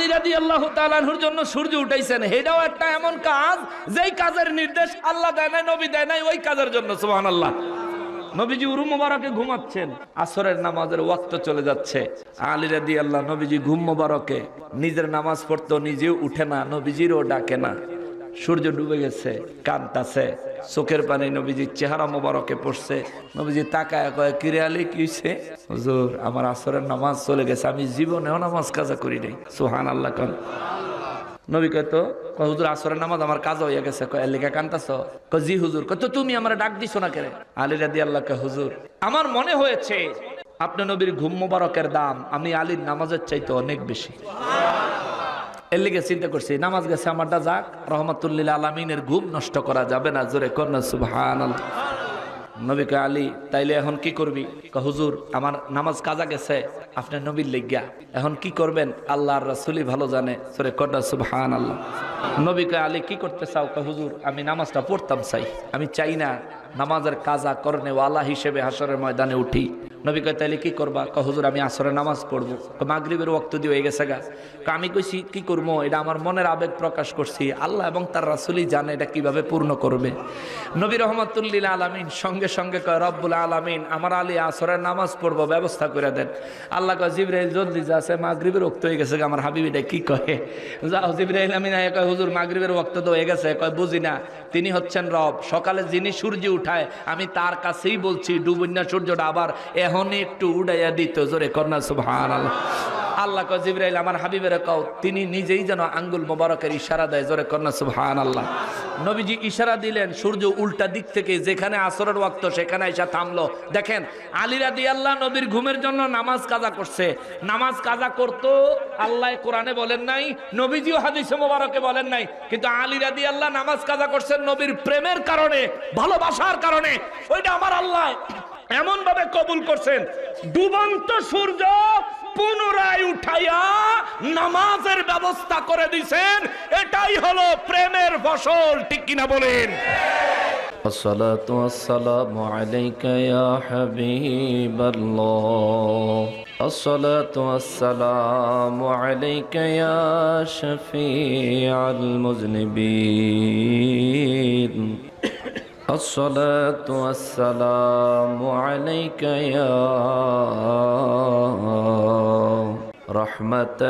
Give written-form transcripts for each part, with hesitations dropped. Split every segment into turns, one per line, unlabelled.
আলী রাদিয়াল্লাহু তাআলা আনহুর জন্য সূর্য উঠাইছেন, এটাও একটা এমন কাজ যেই কাজের নির্দেশ আল্লাহ দেয় নাই, নবী দেয় নাই, ওই কাজের জন্য সুবহানাল্লাহ। নবীজি উরু মোবারকে ঘুমাচ্ছেন, আসরের নামাজের ওয়াক্ত চলে যাচ্ছে। আলী রাদিয়াল্লাহু নবীজি ঘুম মোবারকে নিজের নামাজ পড়তো, নিজেও উঠে না, নবীজিরও ডাকে না। সূর্য ডুবে গেছে, কাঁদতাছে, চোখের পানি নবীজির চেহারা মোবারকে পড়ছে। নবীজি তাকায় কয়, কিরে আলী কি হইছে? হুজুর আমার আসরের নামাজ চলে গেছে, আমি জীবনেও নামাজ কাজা করি নাই। সুবহানাল্লাহ। কোন নবী কয় তো হুজুর আসরের নামাজ আমার কাজ হইয়া গেছে। কয় এর লেখা কান্তাছ? কয় জি হুজুর। কয় তো তুমি আমার ডাক দিছো না কেন? আলী রাদিয়াল্লাহু কয় হুজুর আমার মনে হয়েছে আপনি নবীর ঘুম মোবারকের দাম আমি আলীর নামাজের চাইতে অনেক বেশি, এর লিগে চিন্তা করছি নামাজ গেছে আমারটা যাক, রহমাতুল্লিল আলামিনের ঘুম নষ্ট করা যাবে না। জোরে কন্যা সুবহানাল্লাহ। নবী কয় আলী তাইলে এখন কি করবি? কয় হুজুর আমার নামাজ কাজা গেছে আপনার নবীর লিগা, এখন কি করবেন আল্লাহর রাসূলই ভালো জানে। জোরে কন্যা সুবহানাল্লাহ। নবী কয় আলী কি করতে চাও? কয় হুজুর আমি নামাজটা পড়তাম চাই, আমি চাই না নামাজের কাজা করনে ওয়ালা হিসেবে হাসরের ময়দানে উঠি। নবী কয় তাইলে কি করবা? কয় হুজুর আমি আসরের নামাজ পড়বো। মাগরিবের ওয়াক্ত দিয়ে হয়ে গেছে গা। আমি কইছি কি করবো, এটা আমার মনের আবেগ প্রকাশ করছি, আল্লাহ এবং তার রাসূলই জানে এটা কিভাবে পূর্ণ করবে। নবী রহমাতুল্লিল আলামিন সঙ্গে সঙ্গে কয় রব্বুল আলামিন আমার আলী আসরের নামাজ পড়বো ব্যবস্থা করে দেন। আল্লাহ কয় জিবরাইল জলদি যাচ্ছে, মাগরিবের ওয়াক্ত হয়ে গেছে। আমার হাবিব এটা কি কয়? যাও জিবরাইল আমিন কয় হুজুর মাগরিবের ওয়াক্ত তো হয়ে গেছে। কয় বুঝি না, তিনি হচ্ছেন রব, সকালে যিনি সূর্য উঠায় আমি তার কাছেই বলছি ডুবুন্না সূর্যটা আবার এখনই একটু উড়াইয়া দিত। জোরে কন্যা সুবহানাল্লাহ। আল্লাহ কয় জিবরাইল আমার হাবিবের কও তিনি নিজেই যেন আঙ্গুল মোবারকের ইশারা দেয়। জোরে কন্যা সুবহানাল্লাহ। নবীজি ইশারা দিলেন, সূর্য উল্টা দিক থেকে যেখানে আসরের ওয়াক্ত সেখানে এসে থামলো। দেখেন আলী রাদিয়াল্লাহু নবীর ঘুমের জন্য নামাজ কাজা করছে। নামাজ কাজা করতো আল্লাহ কোরআনে বলেন নাই, নবীজিও হাদিসে মোবারকে বলেন নাই, কিন্তু আলী রাদিয়াল্লাহু নামাজ কাজা করছেন নবীর প্রেমের কারণে, ভালোবাসার কারণে। ওইটা আমার আল্লাহ এমন ভাবে কবুল করছেন, ডুবন্ত সূর্য পুনরায় উঠাইয়া নামাজের ব্যবস্থা করে দিয়েছেন। এটাই হলো প্রেমের ফসল, ঠিক কিনা বলেন?
الصلاة والسلام عليك يا حبيب الله، الصلاة والسلام عليك يا شفيع المذنبين، الصلاة والسلام عليك يا رحمة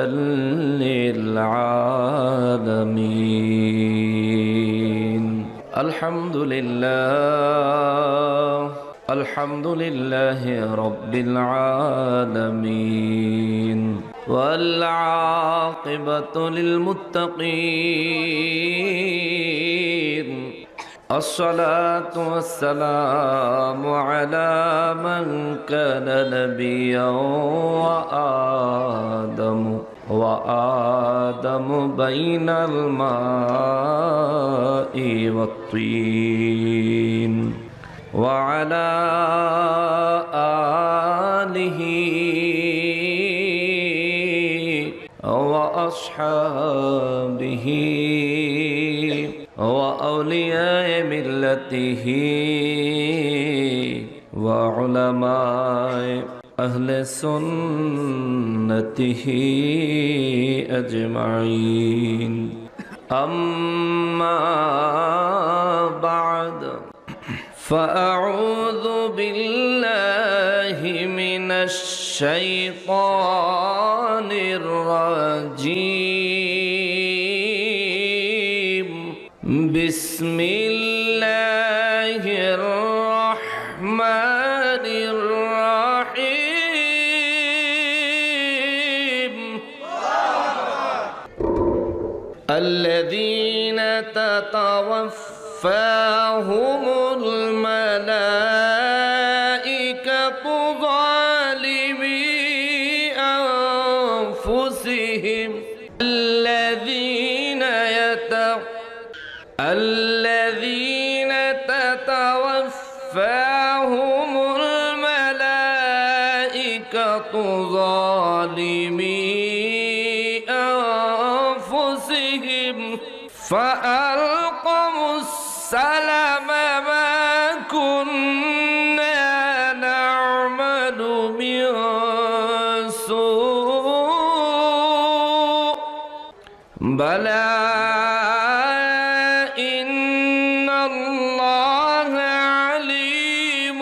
للعالمين. الحمد لله، الحمد لله رب العالمين، والعاقبة للمتقين، الصلاة والسلام على من كان نبيا وآدم بين الماء والطين، وعلى آله وأصحابه وأولياء ملته وعلماء أهل سنته أجمعين. أما بعد، فأعوذ بالله من الشيطان الرجيم. بسم الله الرحمن الرحيم. الذين تتوفاهم الملائكة ظالمي أنفسهم، الذين تتوفاهم الملائكة ظالمي أنفسهم فألقوا السلم ما كنا نعمل من سوء بلى إن الله عليم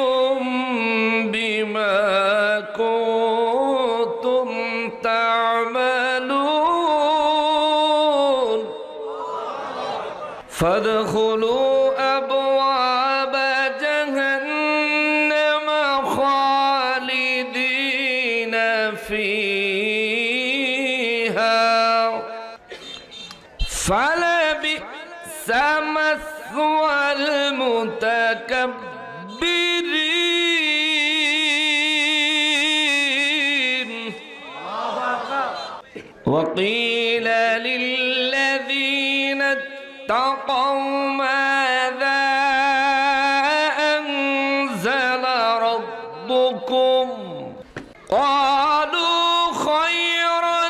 بما كنتم تعملون فادخلوا أبواب جهنم خالدين فيها فلبئس مثوى المتكبرين وقيل للذين اتقوا ماذا أنزل ربكم قالوا خيرا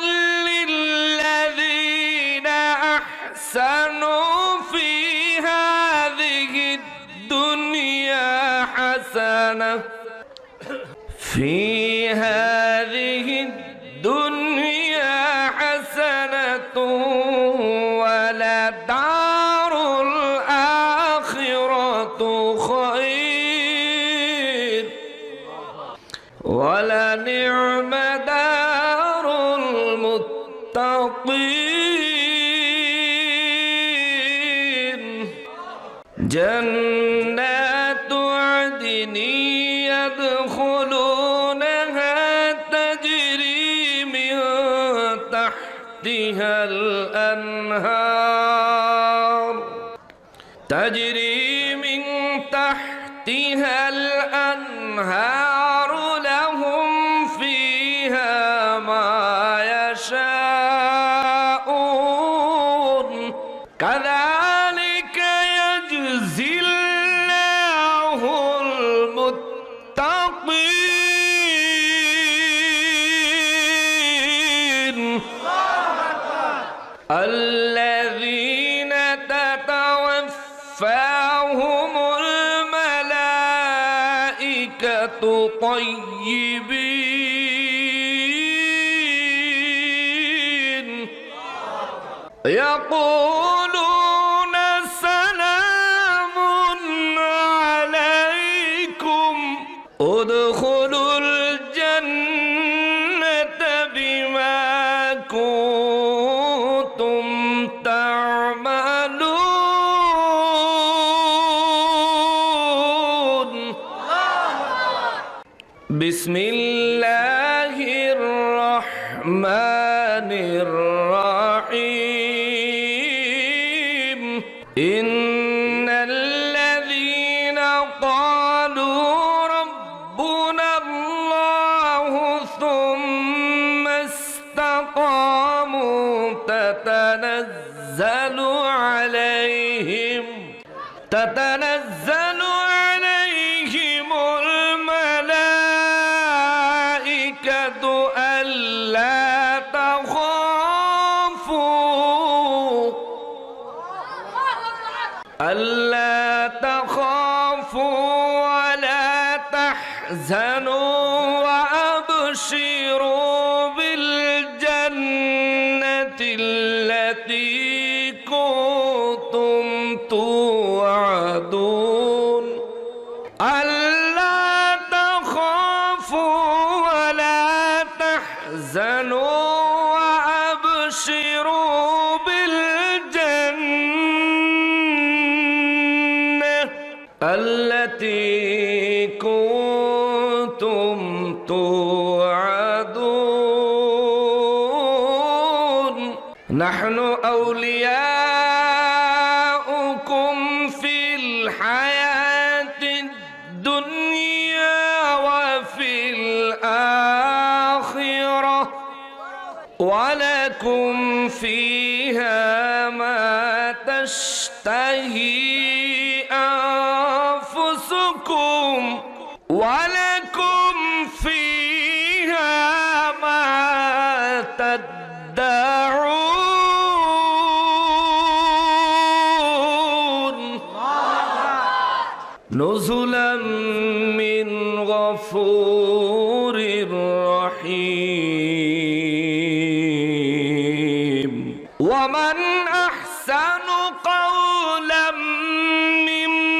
للذين أحسنوا في هذه الدنيا حسنة في هذه الدنيا حسنة ولدار الآخرة خير ولنعم دار المتقين جنات عدن يدخلونها تجري من تحتها الأنهار لهم فيها ما يشاءون كذلك يجزي الله المتقين الذين تتوفاهم الملائكة طيبين يقولون سلام عليكم ادخلوا الجنة بما كنتم تعملون بسم الله الرحمن الرحيم إن الذين قالوا ربنا الله ثم استقاموا تتنزل عليهم الملائكة ألا تخافوا ولا تحزنوا وأبشروا بالجنة التي كنتم توعدون ألا تخافوا ولا تحزنوا وأبشروا بالجنة التي كنتم توعدون نحن أولياؤكم في الحياة الدنيا وفي الآخرة ولكم فيها ما تشتهي أنفسكم ولكم فيها ما تدعون نزلا من غفور رحيم ومن أحسن قولا ممن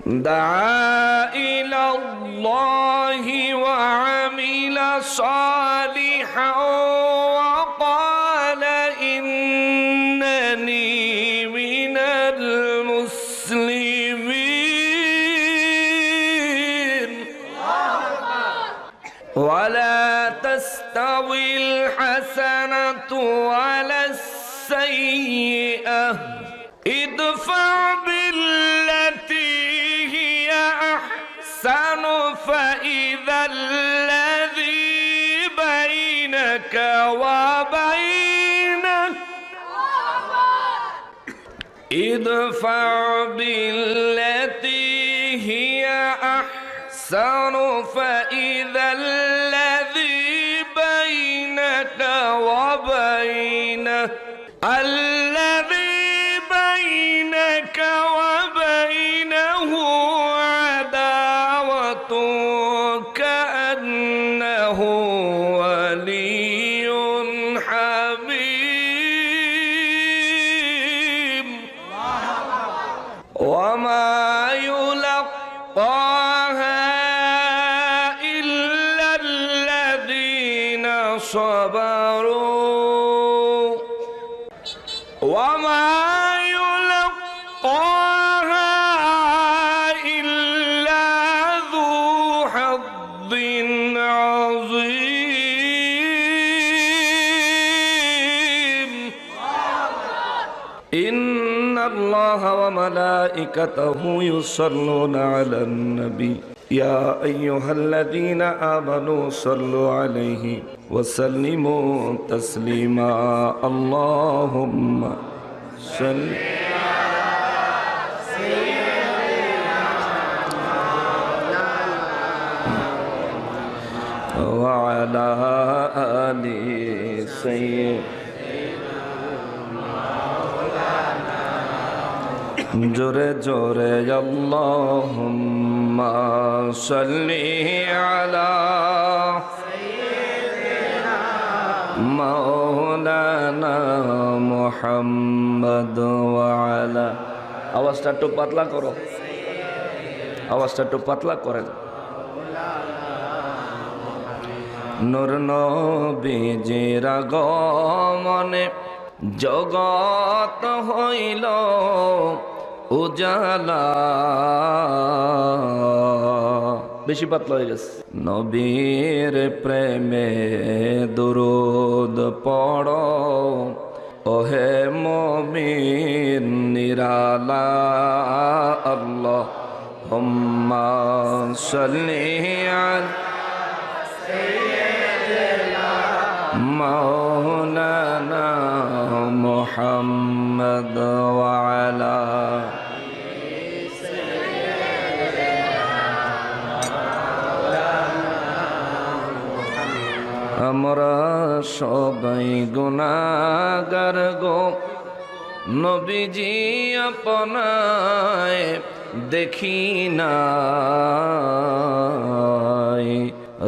دعا إلى الله وعمل صالحا وقال إنني من المسلمين ولا تستوي الحسنة ولا السيئة ادفع بالتي هي أحسن فإذا الذي بينك وبينه ادفع بالتي هي أحسن فإذا الذي بينك وبينه عداوة كأنه ولي حميم وما يلقاها إلا الذين صبروا وما يلقاها إلا ذو حظ عظيم إن الله وملائكته يصلون على النبي يا أيها الذين آمنوا صلوا عليه وسلموا تسليما اللهم صل وعلى آل سيدنا جورے جورے اللهم صل على مولانا محمد وعلى আওয়াজটা একটু পাতলা করো আওয়াজটা একটু পাতলা করেন নূর নবীজির আগমনে জগৎ হইল উজালা বেশি পাতলা হয়ে গেছে নবীর প্রেমে দুরূদ পড়ো ওহে মুমিন নিরালা আল্লাহুম্মা সাল্লি আলা مولانا محمد وعلى আমরা সবাই গুনাহগার গো নবীজি আপনায় দেখি নাই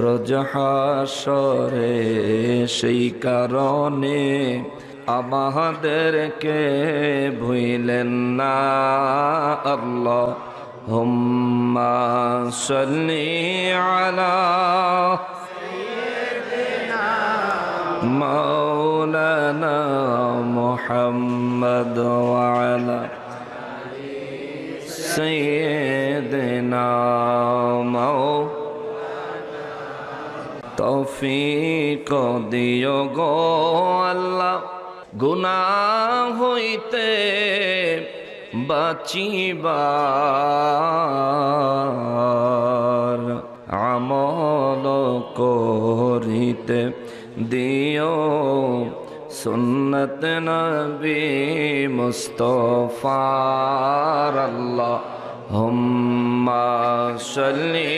রোজ হাসরে সেই কারণে আমাদেরকে ভুলেন না আল্লাহুম্মা সাল্লি আলা মাওলানা মুহাম্মদ ওয়া আলা সাইয়্যিদিনা তৌফিক দিও গো আল্লাহ গুনাহ হইতে বাঁচিবার আমল করিতে দিও সুন্নত নবী মুস্তাফার আল্লাহুম্মা সাল্লি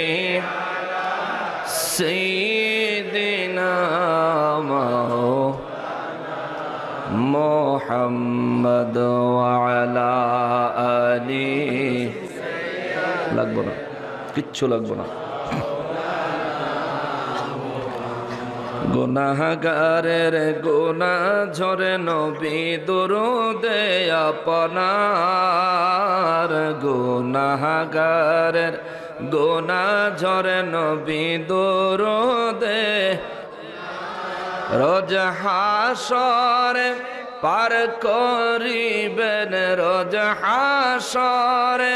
سيدنا محمد وعلى آله লাগবে না, কিচ্ছু লাগবে না। গুনাহগারের গুনাহ ঝরে নবী দুরূদে আপনার, গুনাহগারের গুনাহ ঝরে নবী দুরূদে, রোজ হাসরে পার করিবেন, রোজ হাসরে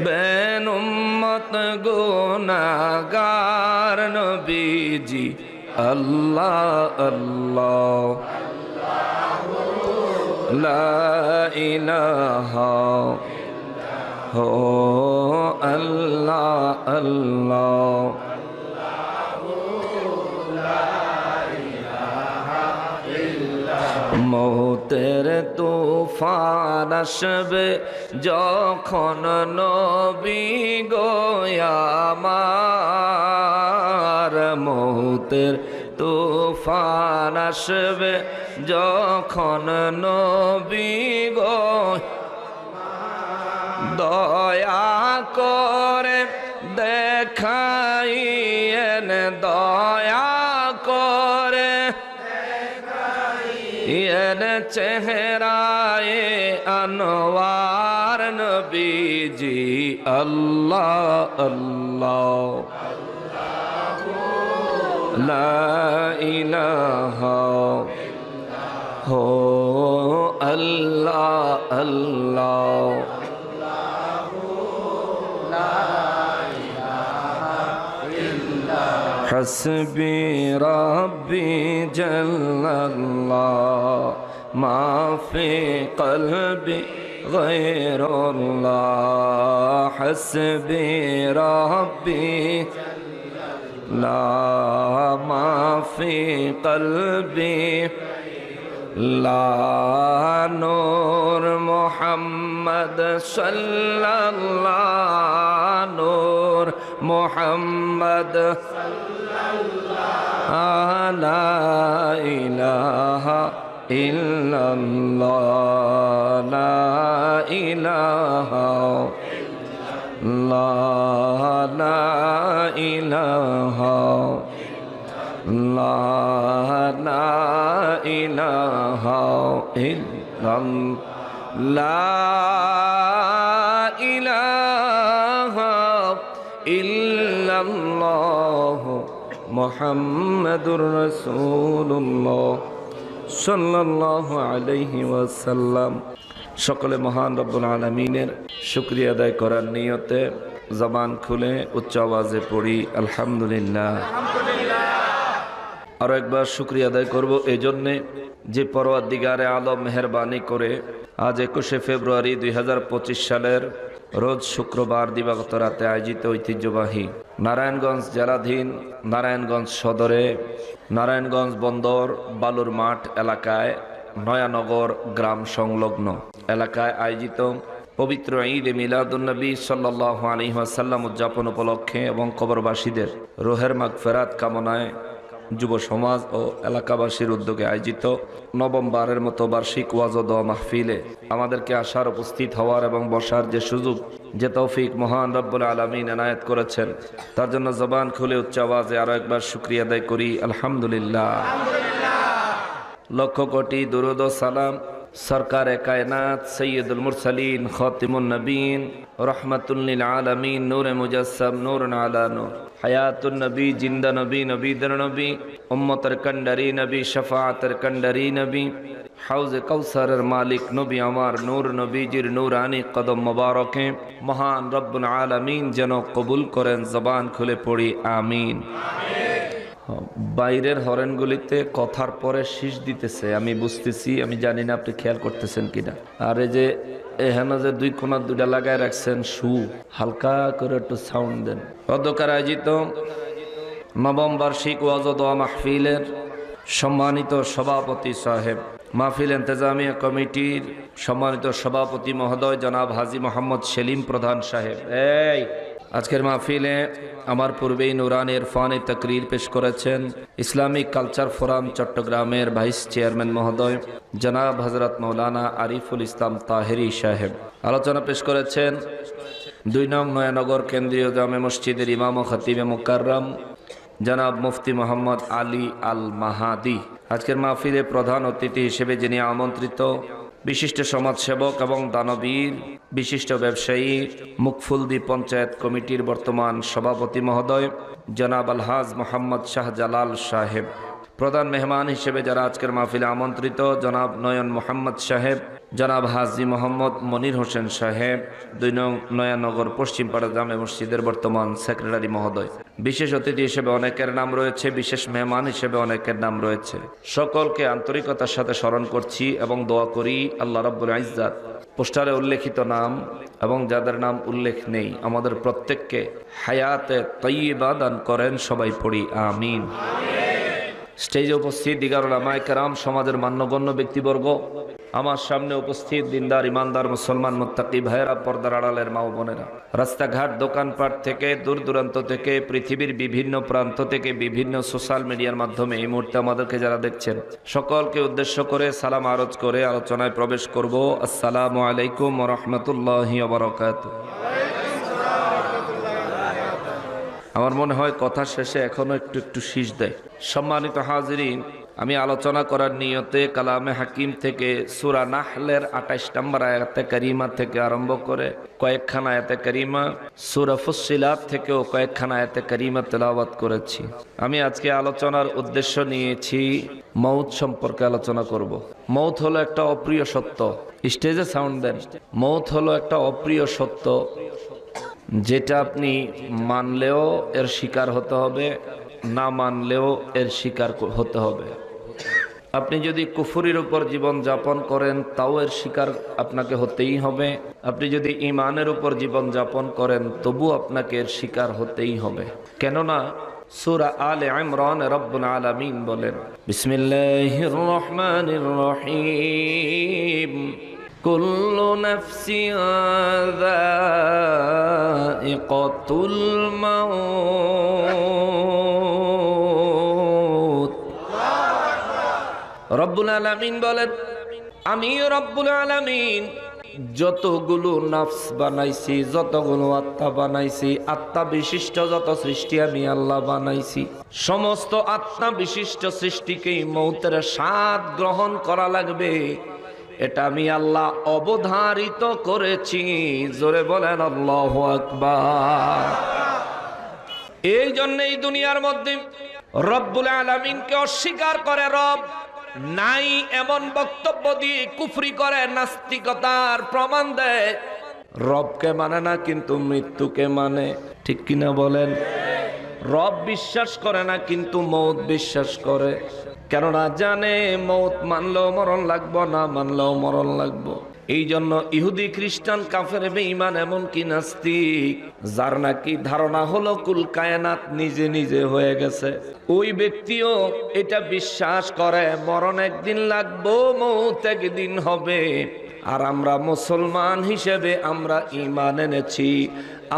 বেন উম্মত গুনাহগার নবীজি। আল্লাহ আল্লাহ লা ইলাহা হো আল্লাহ আল্লাহ। মৌতের তুফান আসবে যখন নবী গো আমার, মৌতের তুফান আসবে যখন নবী গো, দয়া করে দেখাইয়েন, দয়া করে এর চেহারায়ে আনোয়ার নবীজি। আল্লাহ আল্লাহ লা ইলাহা হো আল্লাহ আল্লাহ। حسبي ربي جل الله ما في قلبي غير الله، حسبي ربي لا ما في قلبي لا نور محمد صلى الله، نور محمد لا إله إلا الله، لا إله لا لا إله لا لا إله إلا الله، لا إله إلا الله মুহাম্মাদুর রাসূলুল্লাহ সাল্লাল্লাহু আলাইহি ওয়াসাল্লাম। সকলে মহান রব্বুল আলামিনের শুকরিয়া আদায় করার নিয়তে জবান খুলে উচ্চ আওয়াজে পড়ি আলহামদুলিল্লাহ। আরো একবার শুকরিয়া আদায় করব এই জন্যে যে পরওয়ারদিগারে আলম মেহেরবানি করে আজ 21শে ফেব্রুয়ারি 2025 সালের রোজ শুক্রবার দিবাগত রাতে আয়োজিত ঐতিহ্যবাহী নারায়ণগঞ্জ জেলাধীন নারায়ণগঞ্জ সদরে নারায়ণগঞ্জ বন্দর বালুর মাঠ এলাকায় নয়ানগর গ্রাম সংলগ্ন এলাকায় আয়োজিত পবিত্র ঈদ মিলাদুন্নবী সাল্লাল্লাহু আলাইহি ওয়াসাল্লাম উদযাপন উপলক্ষে এবং কবরবাসীদের রুহের মাগফিরাত কামনায় যুব সমাজ ও এলাকাবাসীর উদ্যোগে আয়োজিত নবমবারের মতো বার্ষিক ওয়াজ ও দোয়া মাহফিলে আমাদেরকে আসার, উপস্থিত হওয়ার এবং বসার যে সুযোগ, যে তৌফিক মহান রব্বুল আলামিন এনায়েত করেছেন, তার জন্য জবান খুলে উচ্চ আওয়াজে আরো একবার শুকরিয়া আদায় করি আলহামদুলিল্লাহ। লক্ষ কোটি দুরুদ ও সালাম সরকারে কায়নাত সৈয়দুল মুরসালিন খাতিমুন নবীন রহমাতুল লিল আলামিন নূরে মুজাসসাম নূরুন আলা নূর হায়াতুন নবী জিন্দা নবী নবীদের নবী উম্মতের কন্ডারি নবী শফাআতের কন্ডারি নবী হাউজে কাউসারের মালিক নবী আমার নূর নবীজির নূরানি কদম মোবারকে মহান রব্বুল আলামিন যেন কবুল করেন। জবান খুলে পড়ি আমিন। বাইরের হরেনগুলিতে কথার পরে শীষ দিতেছে, আমি বুঝতেছি, আমি জানি না আপনি খেয়াল করতেছেন কিনা। আর এই যে এখানে যে দুই কোণা দুইটা লাগায় রাখছেন শু, হালকা করে একটু সাউন্ড দেন। অধ্যকার আয়োজিত নবম বার্ষিক ওয়াজ ও দোয়া মাহফিলের সম্মানিত সভাপতি সাহেব, মাহফিল ইন্তেজামিয়া কমিটির সম্মানিত সভাপতি মহোদয় জনাব হাজী মোহাম্মদ সেলিম প্রধান সাহেব, এই আজকের মাহফিলে আমার পূর্বেই নুরানি ইরফানি তাকরীর পেশ করেছেন ইসলামিক কালচার ফোরাম চট্টগ্রামের ভাইস চেয়ারম্যান মহোদয় জনাব হযরত মাওলানা আরিফুল ইসলাম তাহেরি সাহেব। আলোচনা পেশ করেছেন 2 নং নয়ানগর কেন্দ্রীয় জামে মসজিদের ইমাম ও খতিবে মুকাররম জনাব মুফতি মোহাম্মদ আলী আল মাহাদি। আজকের মাহফিলে প্রধান অতিথি হিসেবে যিনি আমন্ত্রিত বিশিষ্ট সমাজসেবক এবং দানবীর বিশিষ্ট ব্যবসায়ী মুকফুলদি পঞ্চায়েত কমিটির বর্তমান সভাপতি মহোদয় জনাব আলহাজ মোহাম্মদ শাহজালাল সাহেব। প্রধান মেহমান হিসেবে যারা আজকের মাহফিলে আমন্ত্রিত জনাব নয়ন মোহাম্মদ সাহেব, জনাব হাজি মোহাম্মদ মনির হোসেন সাহেব, 2 নং নয়ানগর পশ্চিমপাড়া জামে মসজিদের বর্তমান সেক্রেটারি মহোদয়। বিশেষ অতিথি হিসেবে অনেকের নাম রয়েছে, বিশেষ মেহমান হিসেবে অনেকের নাম রয়েছে। সকলকে আন্তরিকতার সাথে স্মরণ করছি এবং দোয়া করি আল্লাহ রাব্বুল ইজ্জাত পোস্টারে উল্লেখিত নাম এবং যাদের নাম উল্লেখ নেই আমাদের প্রত্যেককে হায়াতে তাইয়্যিবা দান করেন। সবাই পড়ি আমিন। স্টেজে উপস্থিত দিগার উলামায়ে কেরাম, সমাজের মান্যগণ্য ব্যক্তিবর্গ, আমার সামনে উপস্থিত দিনদার ইমানদার মুসলমান মুত্তাকি ভাইয়েরা, পর্দার আড়ালের মা ও বোনেরা, রাস্তাঘাট দোকানপাট থেকে দূর দূরান্ত থেকে পৃথিবীর বিভিন্ন প্রান্ত থেকে বিভিন্ন সোশ্যাল মিডিয়ার মাধ্যমে এই মুহূর্তে আমাদেরকে যারা দেখছেন সকলকে উদ্দেশ্য করে সালাম আরজ করে আলোচনায় প্রবেশ করব। আসসালামু আলাইকুম ওয়া রাহমাতুল্লাহি ওয়া বারাকাতুহু। আমার মনে হয় কথা শেষে এখনো একটু শীষ দেয়। সম্মানিত হাজিরিন, আমি আলোচনা করার নিয়তে কালামে হাকিম থেকে সূরা নাহলের 28 নম্বর আয়াতে কারিমা থেকে আরম্ভ করে কয়েকখানা আয়াতে কারিমা, সূরা ফুসসিলাত থেকেও কয়েকখানা আয়াতে কারিমা তেলাওয়াত করেছি। আমি আজকে আলোচনার উদ্দেশ্য নিয়েছি মৌত সম্পর্কে আলোচনা করব। মৌত হলো একটা অপ্রিয় সত্য। স্টেজে সাউন্ড দেন। মৌত হলো একটা অপ্রিয় সত্য, যেটা আপনি মানলেও এর শিকার হতে হবে, না মানলেও এর শিকার হতে হবে। আপনি যদি কুফরির উপর জীবন যাপন করেন তাও এর শিকার আপনাকে হতেই হবে। আপনি যদি ঈমানের উপর জীবন যাপন করেন তবু আপনাকে এর শিকার হতেই হবে। কেননা সূরা আলে ইমরান রব্বুল আলামিন বলেন, বিসমিল্লাহির রহমানির রহিম, কুল্লু নাফসিন যায়িকাতুল মাউত। রব্বুল আলামিন বলেন, আমি রব্বুল আলামিন যতগুলো নফস বানাইছি, যতগুলো আত্মা বানাইছি, আত্মা বিশিষ্ট যত সৃষ্টি আমি আল্লাহ বানাইছি, সমস্ত আত্মা বিশিষ্ট সৃষ্টিকেই মৌতের স্বাদ গ্রহণ করা লাগবে, এটা আমি আল্লাহ অবধারিত করেছি। জোরে বলেন আল্লাহু আকবার। এই জন্যই দুনিয়ার মধ্যে রব্বুল আলামিনকে অস্বীকার করে রব নাই এমন বক্তব্য দিয়ে কুফরি করে, নাস্তিকতার প্রমাণ দেয়। রবকে মানে না কিন্তু মৃত্যুকে মানে, ঠিক কিনা বলেন? রব বিশ্বাস করে না কিন্তু মৌত বিশ্বাস করে, কেননা জানে মৌত মানলেও মরণ লাগবো, না মানলেও মরণ লাগবো। এই জন্য ইহুদি খ্রিস্টান কাফের বেঈমান এমনকি নাস্তিক যার নাকি ধারণা হলো কুল কায়নাত নিজে নিজে হয়ে গেছে, ওই ব্যক্তিও এটা বিশ্বাস করে মরণ একদিন লাগবো, মৌত একদিন হবে। আর আমরা মুসলমান হিসেবে আমরা ঈমান এনেছি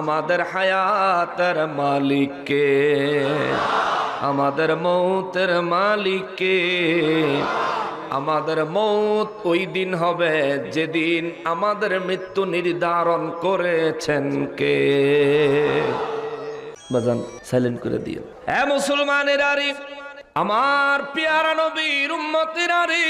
আমাদের হায়াতের মালিককে, আমাদের মৌতের মালিককে। আমাদের মৌত ওই দিন হবে যেদিন আমাদের মৃত্যু নির্ধারণ করেছেন কে। বাজান সাইলেন্ট করে দিও। এ মুসলমানের আরি, আমার পেয়ারা নবীর উম্মতের আরি,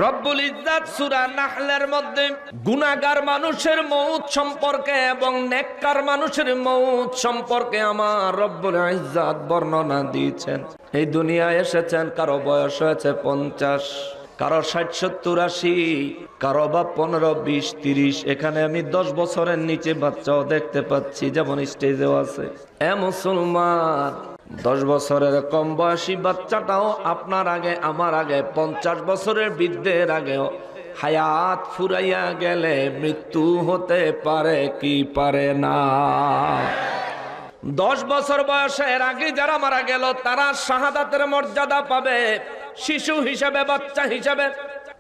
রব্বুল ইজ্জাত সূরা নাহলের মধ্যে গুনাহগার মানুষের মৌত সম্পর্কে এবং নেককার মানুষের মৌত সম্পর্কে আমার রব্বুল ইজ্জাত বর্ণনা দিয়েছেন। এই দুনিয়ায় এসেছেন, কারো বয়স হয়েছে 50, কারো 60, 70, 80, কারো বা 15, 20, 30। এখানে আমি 10 বছরের নিচে বাচ্চাও দেখতে পাচ্ছি, যেমন স্টেজেও আছে। এ মুসলমান, 10 বছরের কম বয়সী বাচ্চাটাও আপনার আগে আমার আগে 50 বছরের বৃদ্ধের আগেও হায়াত ফুরাইয়া গেলে মৃত্যু হতে পারে কি পারে না? 10 বছর বয়সের আগে যারা মারা গেল তারা শাহাদাতের মর্যাদা পাবে শিশু হিসাবে, বাচ্চা হিসাবে।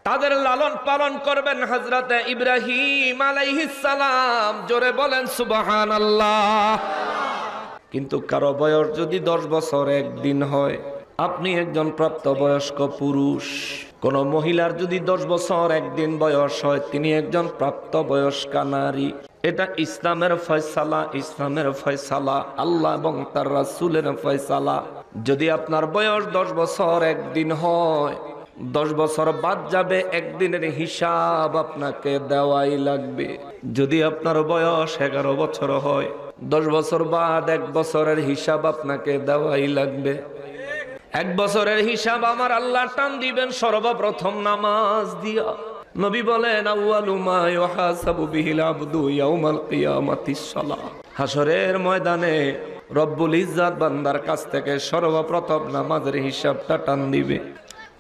তাদের লালন পালন করবেন হযরতে ইব্রাহিম আলাইহিস সালাম। জোরে বলেন সুবহানাল্লাহ।
কিন্তু কারো বয়স যদি 10 বছর 1 দিন হয়, আপনি একজন প্রাপ্তবয়স্ক পুরুষ। কোন মহিলার যদি 10 বছর 1 দিন বয়স হয়, তিনি একজন প্রাপ্তবয়স্কা নারী। এটা ইসলামের ফয়সালা, ইসলামের ফয়সালা, আল্লাহ এবং তার রাসূলের ফয়সালা। যদি আপনার বয়স 10 বছর 1 দিন হয়, 10 বছর বাদ যাবে, 1 দিনের হিসাব আপনাকে দেওয়াই লাগবে। যদি আপনার বয়স 11 বছর হয়, 10 বছর বাদ 1 বছরের হিসাব আপনাকে দেওয়াই লাগবে। 1 বছরের হিসাব আমার আল্লাহ টান দিবেন সর্বপ্রথম নামাজ দিয়া। নবী বলেন আউয়ালু মা ইউহাসাবু বিহিল আবদু ইয়াউমাল কিয়ামাতিস সালাহ। হাসরের ময়দানে রব্বুল ইজ্জাত বান্দার কাছ থেকে সর্বপ্রথম নামাজের হিসাবটা টান দিবে।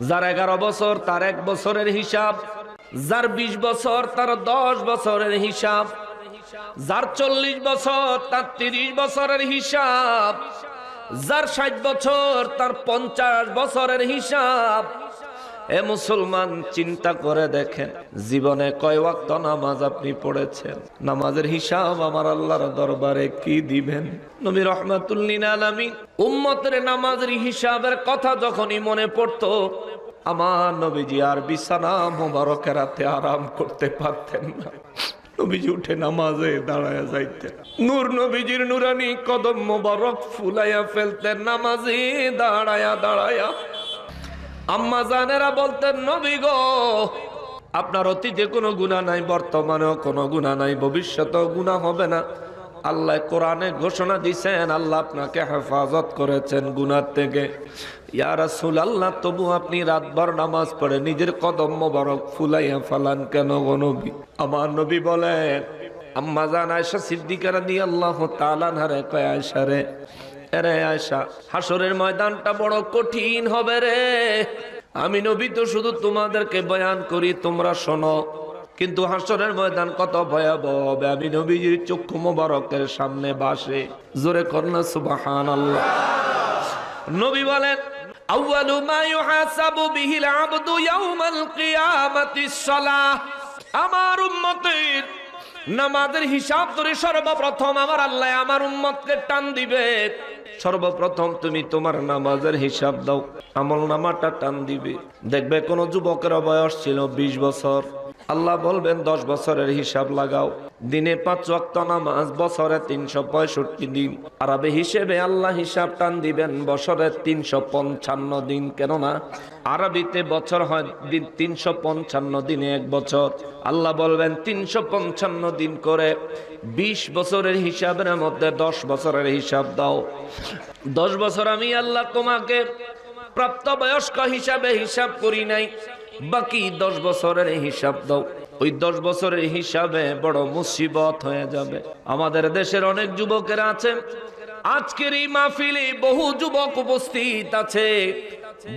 যার 11 বছর তার 1 বছরের হিসাব, যার 20 বছর তার 10 বছরের হিসাব, যার 40 বছর তার 30 বছরের হিসাব, যার 60 বছর তার 50 বছরের হিসাব। এ মুসলমান, চিন্তা করে দেখেন জীবনে কয় ওয়াক্ত নামাজ আপনি পড়েছেন? নামাজের হিসাব আমার আল্লাহর দরবারে কি দিবেন? নবী রাহমাতুল লিল আলামিন উম্মতের নামাজের হিসাবের কথা যখনই মনে পড়তো, আমার নবীজি আর বিছানা মোবারকের রাতে আরাম করতে পারতেন না। নবীজি উঠে নামাজে দাঁড়ায়া যাইতেন। নূর নবীজির নুরানি কদম মোবারক ফুলাইয়া ফেলতেন নামাজে দাঁড়ায়া দাঁড়ায়া। আম্মা জানেরা বলতেন, নবী গো, আপনার অতীতে কোনো গুনাহ নাই, বর্তমানেও কোনো গুনাহ নাই, ভবিষ্যতেও গুনাহ হবে না। আল্লাহ কোরআনে ঘোষণা দিয়েছেন, আল্লাহ আপনাকে হেফাজত করেছেন গুনাহ থেকে। ইয়া রাসূলুল্লাহ, তবু আপনি রাতভর নামাজ পড়ে নিজের কদম মোবারক ফুলাইয়া ফালান কেন গো নবী? আমার নবী বলেন, আম্মা জান আয়েশা সিদ্দিকা রাদিয়াল্লাহু তাআলা আনহা কয়, আয়েশা রে, আরে আয়েশা, হাসরের ময়দানটা বড় কঠিন হবে রে। আমি নবী তো শুধু তোমাদেরকে বয়ান করি, তোমরা শোনো, কিন্তু হাসরের ময়দান কত ভয়াবহ হবে আমি নবীজির চক্ষু মোবারকের সামনে বাসে। জোরে করনা সুবহানাল্লাহ। নবী বলেন, আউয়ালু মা ইউহাসাবু বিহিল আবদু ইয়াউমাল কিয়ামাতিস সালাহ। আমার উম্মতের নামাজের হিসাব ধরে সর্বপ্রথম আমার আল্লাহ আমার উম্মতকে টান দিবে। সর্বপ্রথম তুমি তোমার নামাজের হিসাব দাও, আমল নামাটা টান দিবে। দেখবে কোন যুবকের বয়স ছিল 20 বছর, আল্লাহ বলবেন 10 বছরের হিসাব লাগাও। দিনে 5 ওয়াক্ত নামাজ, বছরে 365 দিন। আরবে হিসেবে আল্লাহ হিসাব টান দিবেন বছরে 355 দিন। কেননা আরবিতে বছর হয় দিন, 355 দিনে 1 বছর। আল্লাহ বলবেন 355 দিন করে 20 বছরের হিসাবের মধ্যে 10 বছরের হিসাব দাও। 10 বছর আমি আল্লাহ তোমাকে প্রাপ্তবয়স্ক হিসাবে হিসাব করি নাই, বাকি 10 বছরের হিসাব দাও। ওই 10 বছরের হিসাবে বড় মুসিবত হয়ে যাবে। আমাদের দেশের অনেক যুবকেরা আছেন, আজকের এই মাহফিলে বহু যুবক উপস্থিত আছে,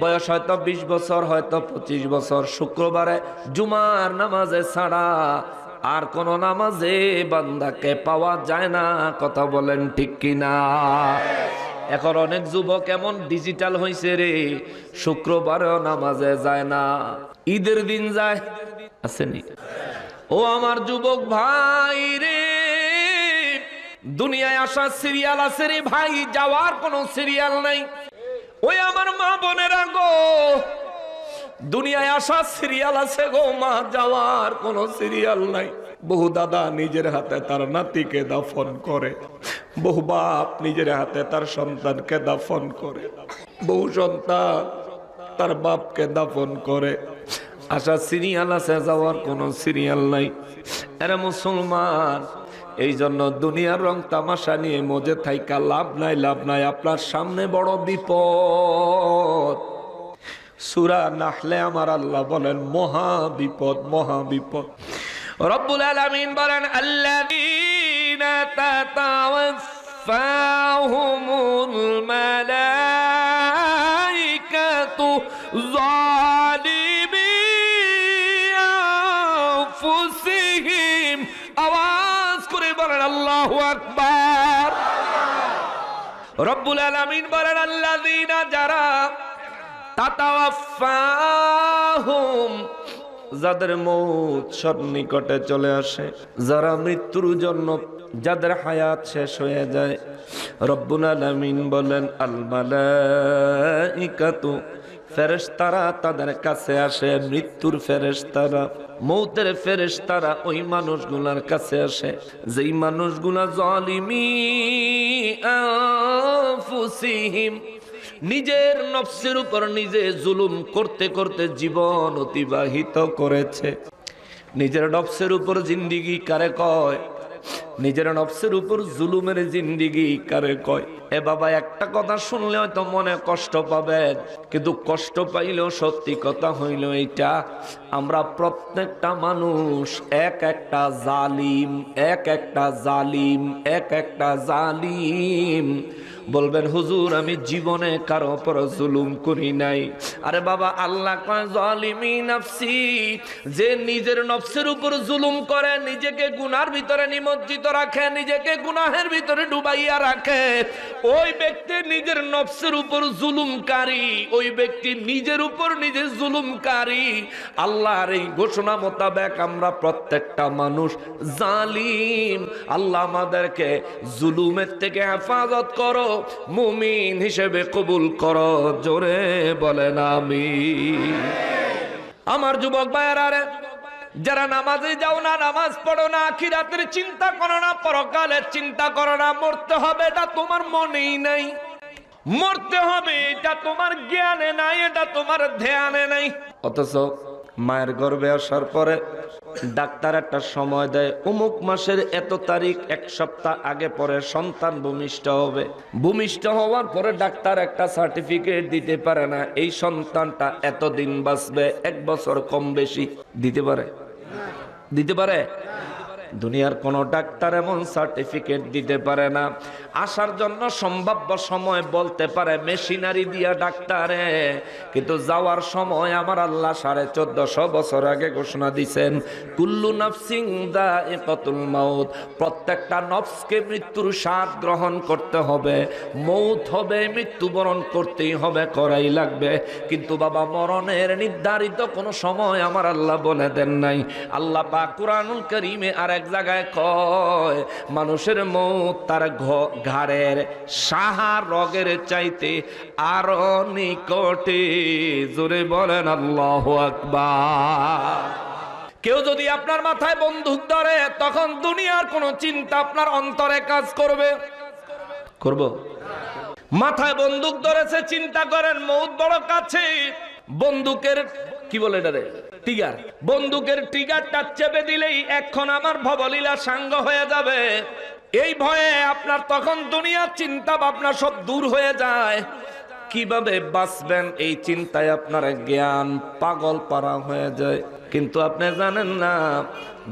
বয়স হয়তো 20 বছর, হয়তো 25 বছর। শুক্রবারে জুমার নামাজে ছাড়া আর কোন নামাজে বান্দাকে পাওয়া যায় না। কথা বলেন ঠিক কিনা? এখন অনেক যুবক এমন ডিজিটাল হয়েছে রে, শুক্রবারেও নামাজে যায় না, ঈদের দিন যায়। আসেনি? ও আমার যুবক ভাই রে, দুনিয়ায় আসা সিরিয়াল আছে রে ভাই, যাওয়ার কোনো সিরিয়াল নাই। ওই আমার মা বোনেরা গো, দুনিয়ায় আসা সিরিয়াল আছে গো মা, যাওয়ার কোনো সিরিয়াল নাই। বহু দাদা নিজের হাতে তার নাতিকে দাফন করে, বহু বাপ নিজের হাতে তার সন্তানকে দাফন করে, বহু সন্তান তার বাপকে দাফন করে। আসা সিরিয়াল আছে, যাওয়ার কোনো সিরিয়াল নাই। এরা মুসলমান, এই জন্য দুনিয়ার রং তামাশা নিয়ে মজে থাইকা লাভ নাই, লাভ নাই। আপনার সামনে বড় বিপদ। সূরা নাহলে আমার আল্লাহ বলেন মহা বিপদ, মহা বিপদ। রব্বুল আলামিন বলেন, আল্লাযীনা তাতাওয়াফাহুমুল মালাইকাতু যালিমি আনফুসিহিম। আওয়াজ করে বলেন আল্লাহু আকবার। রব্বুল আলামিন বলেন, আল্লাযীনা, যারা, তাতাওয়াফাহুম, যাদের মৌত সন্নিকটে চলে আসে, যারা মৃত্যুর জন্য যাদের হায়াত শেষ হয়ে যায়, রব্বুল আলামিন বলেন আল মালাইকাতু, ফেরেশতারা তাদের কাছে আসে। মৃত্যুর ফেরেশতারা, মৌতের ফেরেশতারা ওই মানুষগুলার কাছে আসে যেই মানুষগুলা জালিমি আনফুসিহিম, নিজের নফসের উপর নিজে জুলুম করতে করতে জীবন অতিবাহিত করেছে। নিজের নফসের উপর জিন্দিগি কারে কয়? নিজের নফসের উপর জুলুমের জিন্দিগি কারে কয়? এ বাবা, একটা কথা শুনলে হয়তো মনে কষ্ট পাবেন, কিন্তু কষ্ট পাইলেও সত্যি কথা হইল এইটা, আমরা প্রত্যেকটা মানুষ এক একটা জালিম, এক একটা জালিম, এক একটা জালিম। বলবেন হুজুর আমি জীবনে কারো উপর জুলুম করি নাই। আরে বাবা, আল্লাহ কয় জালিমি নাফসি, যে নিজের নফসের উপর জুলুম করে, নিজেকে গুনার ভিতরে নিমজ্জিত রাখে, নিজেকে গুনাহের ভিতরে ডুবাইয়া রাখে, ওই ব্যক্তি নিজের নফসের উপর জুলুমকারী, ওই ব্যক্তি নিজের উপর নিজে জুলুমকারী। আল্লাহর এই ঘোষণা মোতাবেক আমরা প্রত্যেকটা মানুষ জালিম। আল্লাহ আমাদেরকে জুলুমের থেকে হেফাজত করো, মুমিন হিসেবে কবুল করো, জোরে বলেন আমিন। আমার যুবক ভাইয়েরা রে, যারা নামাজে যাও না, নামাজ পড়ো না, আখিরাতের চিন্তা করো না, পরকালের চিন্তা করো না, মরতে হবে এটা তোমার মনেই নাই, মরতে হবে এটা তোমার জ্ঞানে নাই, এটা তোমার ধ্যানে নাই। অথচ মায়ের গর্ভে আসার পরে ডাক্তার একটা সময় দেয়, অমুক মাসের এত তারিখ, এক সপ্তাহ আগে পরে সন্তান ভূমিষ্ঠ হবে। ভূমিষ্ঠ হওয়ার পরে ডাক্তার একটা সার্টিফিকেট দিতে পারে না এই সন্তানটা এতদিন বাঁচবে, 1 বছর কম বেশি দিতে পারে? দিতে পারে? দুনিয়ার কোন ডাক্তার এমন সার্টিফিকেট দিতে পারে না। আসার জন্য সম্ভাব্য সময় বলতে পারে মেশিনারি দিয়া ডাক্তারে, কিন্তু যাওয়ার সময় আমার আল্লাহ 1450 বছর আগে ঘোষণা দিয়েছেন, কুল্লু নাফসিন যায়িকাতুল মাউত, প্রত্যেকটা নফসকে মৃত্যুর স্বাদ গ্রহণ করতে হবে, মৌত হবে, মৃত্যুবরণ করতেই হবে, করাই লাগবে। কিন্তু বাবা, মরণের নির্ধারিত কোনো সময় আমার আল্লাহ বলে দেন নাই। আল্লাহ পাক কুরআনুল কারীমে আর এক জায়গায় কয়, মানুষের মৌত তার ঘাড়ের সাহা রগের চাইতে আরো নিকটে, জোরে বলেন আল্লাহু আকবার। কেউ যদি আপনার মাথায় বন্দুক ধরে, তখন দুনিয়ার কোন চিন্তা আপনার অন্তরে কাজ করবে? করব? মাথায় বন্দুক ধরেছে, চিন্তা করেন মৌত বড় কাছে, বন্দুকের কি বলে এটা রে, টিগার, বন্দুকের টিগারটা চেপে দিলেই এখন আমার ভবলীলা সাঙ্গ হয়ে যাবে। এই ভয়ে আপনার তখন দুনিয়ার চিন্তা ভাবনা সব দূর হয়ে যায়। কিভাবে বাঁচবেন এই চিন্তায় আপনার জ্ঞান পাগল পারা হয়ে যায়। কিন্তু আপনি জানেন না,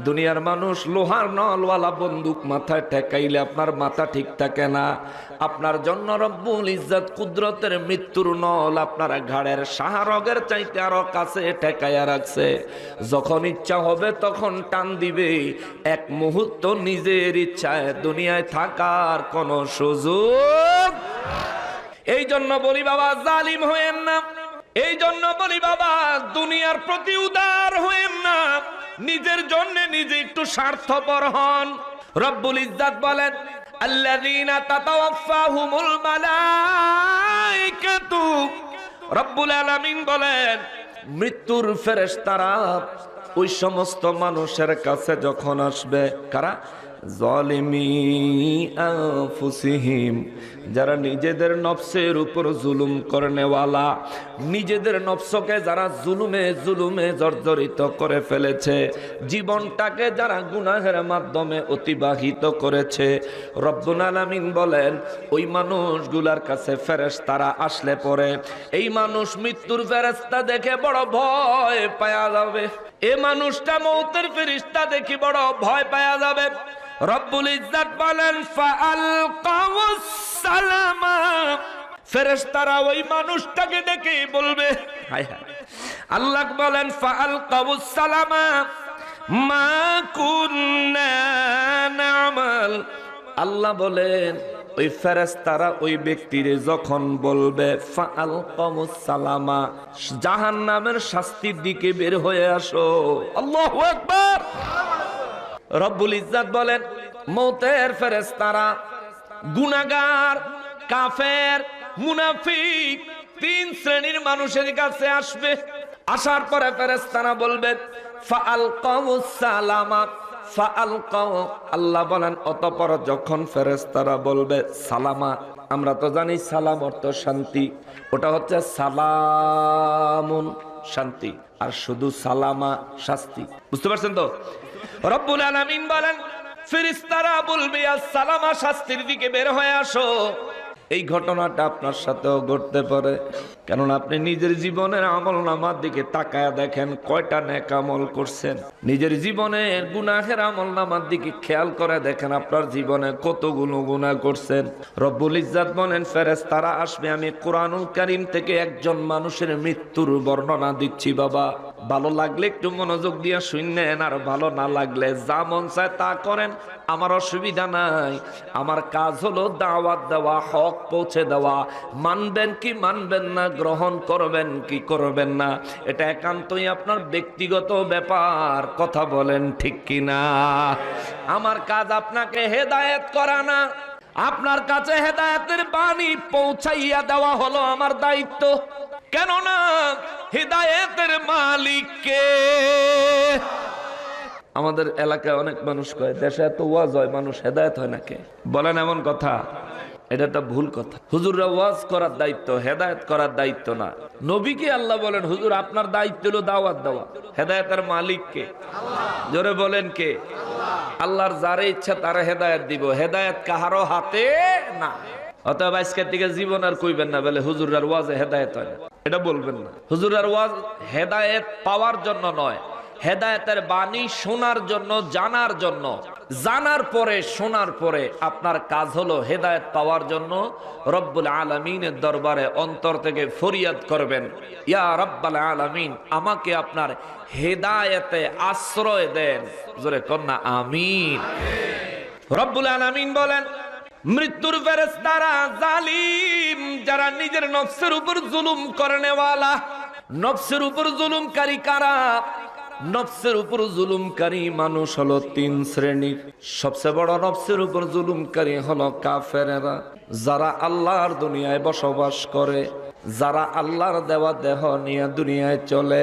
দুনিয়ার মানুষ লোহার নলওয়ালা বন্দুক মাথায় ঠেকাইলে আপনার মাথা ঠিক থাকে না। আপনার জন্য রব্বুল ইজ্জত কুদরতের মৃত্যুর নল আপনার ঘাড়ের শাহরগের চাইতে আরো কাছে ঠেকাইয়া রাখছে। যখন ইচ্ছা হবে তখন টান দিবে। এক মুহূর্ত নিজের ইচ্ছায় দুনিয়ায় থাকার কোনো সুযোগ। এই জন্য বলি বাবা, জালিম হয়েন না। এই জন্য বলি বাবা, দুনিয়ার প্রতি উদার হয়েন না। নিজের জন্য নিজে একটু স্বার্থপর হন। রব্বুল ইজ্জত বলেন, আল্লাযীনা তাতাওয়াফাহুমুল মালাইকাতু, রব্বুল আলামিন বলেন, মৃত্যুর ফেরেশতারা ওই সমস্ত মানুষের কাছে যখন আসবে, কারা? জালিমি আনফুসিহিম, যারা নিজেদের নফসের উপর জুলুম করনেওয়ালা, নিজেদের নফসকে যারা জুলুমে জুলুমে জর্জরিত করে ফেলেছে, জীবনটাকে যারা গুনাহের মাধ্যমে অতিবাহিত করেছে, রব্বুল আলামিন বলেন ওই মানুষগুলার কাছে ফেরেশতারা আসলে পরে এই মানুষ মৃত্যুর ফেরেশতা দেখে বড় ভয় পাওয়া যাবে। এই মানুষটা মৌতের ফেরেশতা দেখি বড় ভয় পাওয়া যাবে। রব্বুল ইজ্জত বলেন, ফাআলকাউস সালামা, ফেরেশতারা ওই মানুষটাকে দেখে বলবে, হায় হায়, আল্লাহ বলেন ফাআলকাউস সালামা মা কুননা না'মাল, আল্লাহ বলেন ওই ফেরেশতারা ওই ব্যক্তিরে যখন বলবে ফাআলকামুস সালামা, জাহান্নামের শাস্তির দিকে বের হয়ে আসো। আল্লাহু আকবার। রব্বুল ইজ্জাত বলেন মওতের ফেরেশতারা গুনাহগার, কাফের, মুনাফিক 3 শ্রেণীর মানুষের কাছে আসবে। আসার পরে ফেরেশতারা বলবে ফাআলকামুস সালামা, ফাআলকাউ, আল্লাহ বলেন অতঃপর যখন ফেরেশতারা বলবে সালামা, আমরা তো জানি সালাম অর্থ শান্তি, ওটা হচ্ছে সালামুন শান্তি, আর শুধু সালামা শাস্তি। বুঝতে পারছেন তো? রব্বুল আলামিন বলেন ফেরেশতারা বলবে আসসালামা, শাস্তির দিকে বের হয়ে আসো। এই ঘটনাটা আপনার সাথেও ঘটতে পারে, কেননা আপনি নিজের জীবনের আমলনামার দিকে তাকায়া দেখেন কয়টা নেক আমল করছেন। নিজের জীবনের গুনাহের আমলনামার দিকে খেয়াল করে দেখেন আপনার জীবনে কতগুলো গুনাহ করছেন। রব্বুল ইজ্জাত বলেন ফেরেশতারা আসবে, আমি কোরআনুল কারীম থেকে একজন মানুষের মৃত্যুর বর্ণনা দিচ্ছি বাবা, ভালো লাগলে একটু মনোযোগ দিয়ে শুনেন, আর ভালো না লাগলে যা মন চায় তা করেন, আমার অসুবিধা নাই। আমার কাজ হলো দাওয়াত দেওয়া, হক পৌঁছে দেওয়া। মানবেন কি মানবেন না, গ্রহণ করবেন কি করবেন না, এটা একান্তই আপনার ব্যক্তিগত ব্যাপার। কথা বলেন ঠিক কিনা? আমার কাজ আপনাকে হেদায়েত করা না, আপনার কাছে হেদায়েতের বাণী পৌঁছাইয়া দেওয়া হলো আমার দায়িত্ব। কেননা হেদায়েতের মালিক কে? আমাদের এলাকায় অনেক মানুষ কয় দেশে এত ওয়াজ হয়, মানুষ হেদায়েত হয় না কে? বলেন এমন কথা? এটা একটা ভুল কথা। হুজুররা ওয়াজ করার দায়িত্ব, হেদায়েত করার দায়িত্ব না। নবীকে আল্লাহ বলেন হুজুর আপনার দায়িত্ব হলো দাওয়াত দেওয়া। হেদায়েতের মালিক কে? জোরে বলেন কে? আল্লাহর যারে ইচ্ছা তারা হেদায়েত দিব, হেদায়েত কাহারো হাতে না। অতএব আজকের থেকে জীবন আর কইবেন না বলে হুজুরার ওয়াজে হেদায়েত হয় না, এটা বলবেন না। হুজুরার ওয়াজ হেদায়েত পাওয়ার জন্য নয়, হেদায়েতের বাণী শোনার জন্য, জানার জন্য। জানার পরে, শোনার পরে আপনার কাজ হলো হেদায়েত পাওয়ার জন্য রব্বুল আলামিনের দরবারে অন্তর থেকে ফরিয়াদ করবেন, ইয়া রব্বাল আলামিন আমাকে আপনার হেদায়েতে আশ্রয় দেন। জোরে কন্যা আমিন। রব্বুল আলামিন বলেন মৃত্যুর ফেরেশতারা জালিম, যারা নিজের নফসের উপর জুলুম করেনেওয়ালা। নফসের উপর জুলুমকারী কারা? নফসের উপর জুলুমকারী মানুষ হলো 3 শ্রেণীর। সবচেয়ে বড় নফসের উপর জুলুমকারী হলো কাফেরেরা, যারা আল্লাহর দুনিয়ায় বসবাস করে, যারা আল্লাহর দেওয়া দেহ নিয়ে দুনিয়ায় চলে,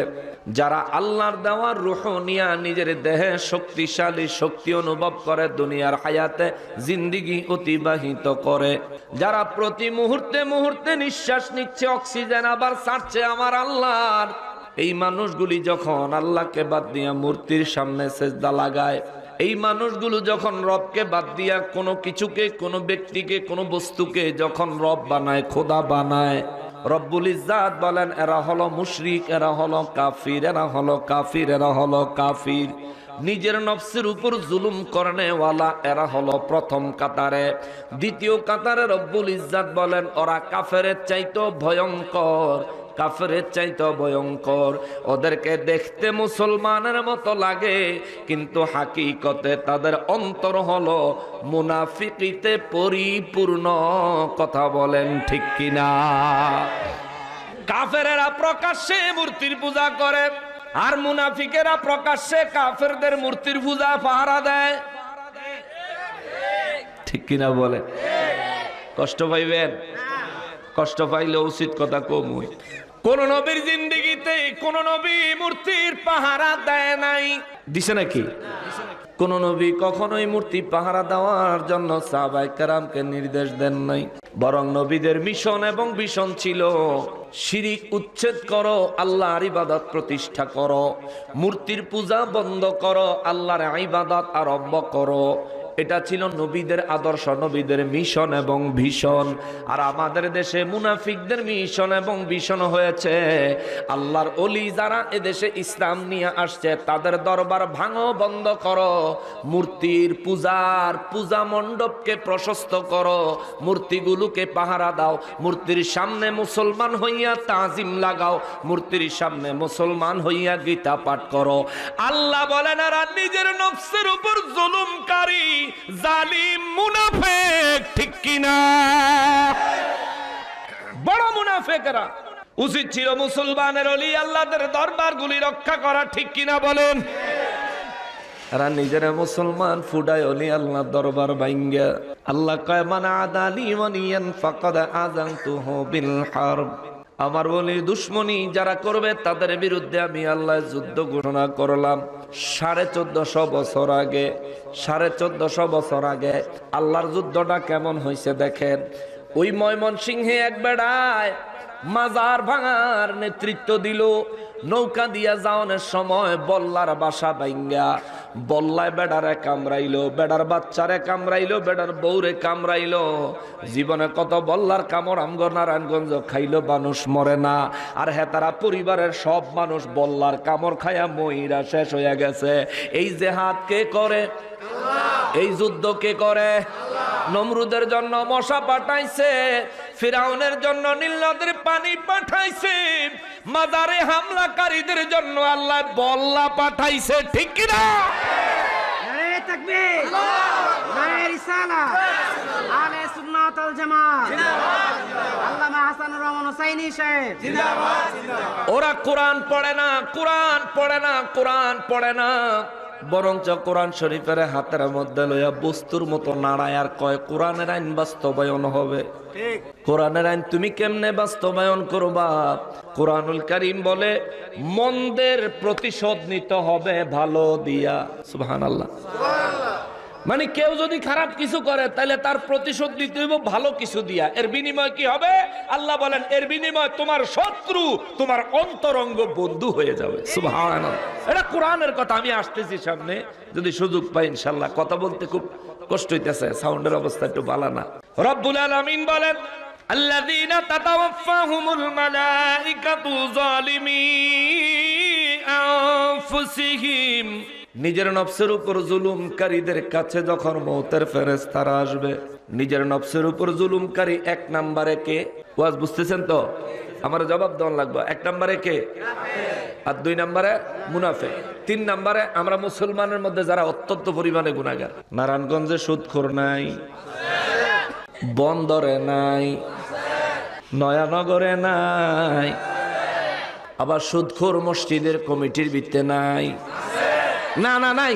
যারা আল্লাহর দেওয়া রূহ নিয়ে নিজের দেহে শক্তিশালী শক্তি অনুভব করে দুনিয়ার হায়াতে জিন্দেগি অতিবাহিত করে, যারা প্রতি মুহূর্তে মুহূর্তে নিঃশ্বাস নিচ্ছে, অক্সিজেন আবার ছাড়ছে আমার আল্লাহর। এই মানুষগুলি যখন আল্লাহকে বাদ দিয়া মূর্তির সামনে সেজদা লাগায়, এই মানুষগুলো যখন রবকে বাদ দিয়া কোনো কিছুকে, কোনো ব্যক্তিকে, কোনো বস্তুকে যখন রব বানায়, খোদা বানায়, রব্বুল ইজ্জাত বলেন এরা হলো মুশরিক, এরা হলো কাফির, এরা হলো কাফির, এরা হলো কাফির। নিজের নফসের উপর জুলুম করনেওয়ালা এরা হলো প্রথম কাতারে। দ্বিতীয় কাতারে রব্বুল ইজ্জাত বলেন ওরা কাফেরের চাইতো ভয়ঙ্কর, কাফেরের চাইতো ভয়ঙ্কর। ওদেরকে দেখতে মুসলমানের মতো লাগে, কিন্তু হাকিকতে তাদের অন্তর হলো মুনাফিকিতে পরিপূর্ণ। কথা বলেন ঠিক কিনা? কাফেরেরা প্রকাশ্যে মূর্তির পূজা করে, আর মুনাফিকেরা প্রকাশ্যে কাফেরদের মূর্তির পূজা পাহারা দেয়। ঠিক কিনা বলে? কষ্ট পাইবেন? কষ্ট পাইলে উচিত কথা কম হই। কোন নবীর জিন্দেগিতে কোন নবী মূর্তির পাহারা দেয় নাই? দিছে নাকি? কোন নবী কখনোই মূর্তি পাহারা দেওয়ার জন্য সাহাবায়ে কেরামকে নির্দেশ দেন নাই। বরং নবীদের মিশন এবং ভিশন ছিল শিরিক উচ্ছেদ করো, আল্লাহর ইবাদত প্রতিষ্ঠা করো, মূর্তির পূজা বন্ধ করো, আল্লাহর ইবাদত আরম্ভ করো। এটা ছিল নবীদের আদর্শ, নবীদের মিশন এবং ভিশন। আর আমাদের দেশে মুনাফিকদের মিশন এবং ভিশন হয়েছে আল্লাহর ওলি যারা এদেশে ইসলাম নিয়ে আসছে তাদের দরবার ভাঙো, বন্ধ করো, মূর্তির পূজার পূজা মণ্ডপকে প্রশস্ত করো, মূর্তিগুলোকে পাহারা দাও, মূর্তির সামনে মুসলমান হইয়া তাজিম লাগাও, মূর্তির সামনে মুসলমান হইয়া গীতা পাঠ করো। আল্লাহ বলেন এরা নিজের নফসের উপর জুলুমকারী, জালিম, মুনাফিক। ঠিক কি
কিনা? বড় মুনাফিকরা। উচিত ছিল মুসলমানের ওলি আল্লাহদের দরবারগুলি রক্ষা করা, ঠিক কিনা বলেন?
এরা নিজেরা মুসলমান ফুডায় অলি আল্লাহ দরবার ভাঙ্গা। আল্লাহ কয় মান আদালি ওয়ালিয়ান ফাকাদ আযানতুহু বিল হারব। আমার ওলির দুশমনি যারা করবে তাদের বিরুদ্ধে আমি আল্লাহ যুদ্ধ ঘোষণা করলাম। 1450 বছর আগে, 1450 বছর আগে আল্লাহর যুদ্ধটা কেমন হয়েছে দেখেন। ওই ময়মনসিংহে এক বেড়ায় মাজার ভাঙার নেতৃত্ব দিল। নৌকা দিয়া যাওয়ানোর সময় বল্লার বাসা ভাঙ্গা, বল্লায় বেড়ারে কামড়াইলো, বেড়ার বাচ্চারে কামড়াইলো, বেড়ার বউরে কামড়াইলো। জীবনে কত বল্লার কামড় আমগো নারায়ণগঞ্জ খাইলো, মানুষ মরে না। আর হেতারা পরিবারের সব মানুষ বল্লার কামড় খায়া মহিরা শেষ হয়ে গেছে। এই জেহাদ কে করে? এই যুদ্ধ কে করে? নমরুদের জন্য মশা পাঠাইছে, ফিরাউনের জন্য নীল নদের পানি পাঠাইছে, মাজারে হামলাকারীদের জন্য আল্লাহ বল্লা পাঠাইছে, ঠিক কিনা?
নারে তাকবীর, নারে রিসালাত, আহলে সুন্নাত ওয়াল জামাত, আল্লামা হাসানুর রহমান হুসাইনি সাহেব জিন্দাবাদ, জিন্দাবাদ।
ওরা কোরআন পড়ে না, কোরআন পড়ে না, কোরআন পড়ে না, বরঞ্চ কোরআন শরীফের হাতের মধ্যে লইয়া বস্তুর মতো নাড়ায় আর কয় কোরআনের আইন বাস্তবায়ন হবে। কোরআনের আইন তুমি কেমনে বাস্তবায়ন করবা? কোরআনুল কারীম বলে মন্দের প্রতিশোধ নিতে হবে ভালো দিয়া। সুবহানাল্লাহ। মানে কেউ যদি খারাপ কিছু করে তাহলে তার প্রতিশোধ নিতে হইব ভালো কিছু দিয়া। এর বিনিময় কি হবে? আল্লাহ বলেন এর বিনিময় তোমার শত্রু তোমার অন্তরঙ্গ বন্ধু হয়ে যাবে। সুবহানাল্লাহ। এটা কোরআনের কথা। আমি আসতেছি সামনে, যদি সুযোগ পাই ইনশাআল্লাহ। কথা বলতে খুব কষ্ট হইতেছে, সাউন্ডের অবস্থা একটু ভালো না।
রব্বুল আলামিন বলেন আল্লাযীনা তাতাওয়াফাহুমুল মালাইকাতু যালিমি আনফুসিহিম।
নিজের নফসের উপর জুলুমকারীদের কাছে যখন মৌতের ফেরেশতারা আসবে, নিজের নফসের উপর জুলুমকারী এক নম্বরে কে? ওয়াজ বুঝতেছেন তো? আমার জবাব দেওয়া লাগবে। এক নম্বরে কে? আর 2 নম্বরে মুনাফিক। 3 নম্বরে আমরা মুসলমানের মধ্যে যারা অত্যন্ত পরিমাণে গুনাহগার। নারায়ণগঞ্জে সুদখোর নাই, বন্দরে নাই, নয়ানগরে নাই, আবার সুদখোর মসজিদের কমিটির ভিত্তে নাই। না না নাই।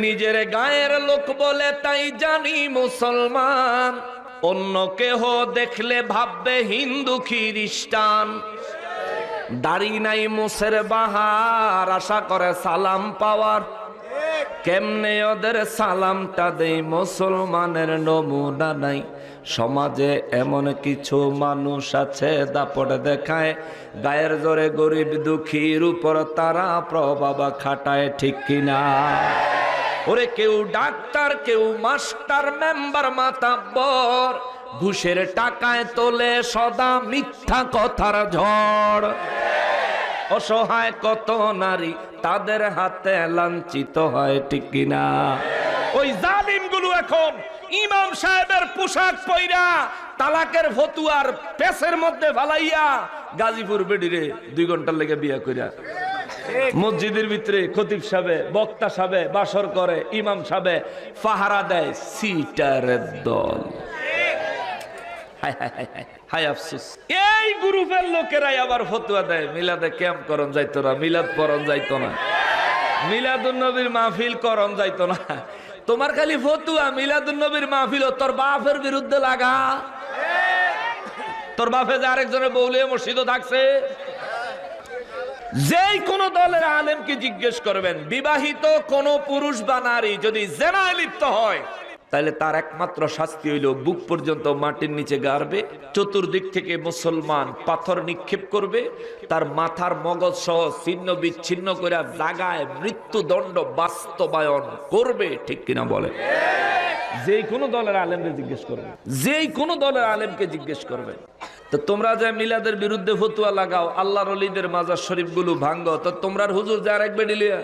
নিজের গায়ের লোক বলে তাই জানি মুসলমান, অন্য কেহ দেখলে ভাববে হিন্দু খ্রিস্টান। দাড়ি নাই মুছের বাহার, আশা করে সালাম পাওয়ার। কেমনে ওদের সালামটা দেই, মুসলমানের নমুনা নাই। সমাজে এমন কিছু মানুষ আছে দাপট দেখায়, গায়ের জোরে গরিব দুঃখীর উপর তারা প্রভাব খাটায়, ঠিক কিনা? ওরে কেউ ডাক্তার, কেউ মাস্টার, মেম্বার, মাতাব্বর, ঘুষের টাকায় তোলে সদা মিথ্যা কথার ঝড়। অসহায় কত নারী তাদের হাতে লাঞ্ছিত হয়, ঠিক কিনা? ওই জালিম গুলো এখন ইমাম সাহেবের পোশাক পইরা তালাকের ফতুয়ার পেছের মধ্যে ফালাইয়া গাজীপুর বেডিরে 2 ঘন্টার লেগে বিয়া কইরা মসজিদের ভিতরে খতিব সাহেব, বক্তা সাহেব বাসর করে, ইমাম সাহেব পাহারা দেয়। সিটারের দল। হায় আফসোস, এই গ্রুপের লোকেরাই আবার ফতুয়া দেয় মিলাদে ক্যাম্প করন যাইতো না, মিলাদ পড়ন যাইতো না, মিলাদুন নবীর মাহফিল করন যাইতো না। তোমার খালি ফতুয়া মিলাদুন নবীর মাহফিল, তোর বাপের বিরুদ্ধে লাগা। তোর বাপে যে আরেকজনের বউলে মসজিদও থাকছে। যেই কোন দলের আলেমকে জিজ্ঞেস করবেন, বিবাহিত কোন পুরুষ বা নারী যদি জেনায় লিপ্ত হয় তাহলে তার একমাত্র শাস্তি হইল বুক পর্যন্ত মাটির নিচে গাড়বে, চতুর্দিক থেকে মুসলমান পাথর নিক্ষেপ করবে, তার মাথার মগজ সহ ছিন্ন বিচ্ছিন্ন করে জাগায় মৃত্যুদণ্ড বাস্তবায়ন করবে, ঠিক কিনা বলে? যেই কোনো দলের আলেমকে জিজ্ঞেস করবে, যেই কোনো দলের আলেমকে জিজ্ঞেস করবে। তো তোমরা যে মিলাদের বিরুদ্ধে ফতুয়া লাগাও, আল্লাহর ওলিদের মাজার শরীফ গুলো ভাঙ্গো, তো তোমরা হুজুর যে আরেক বেডি লিয়া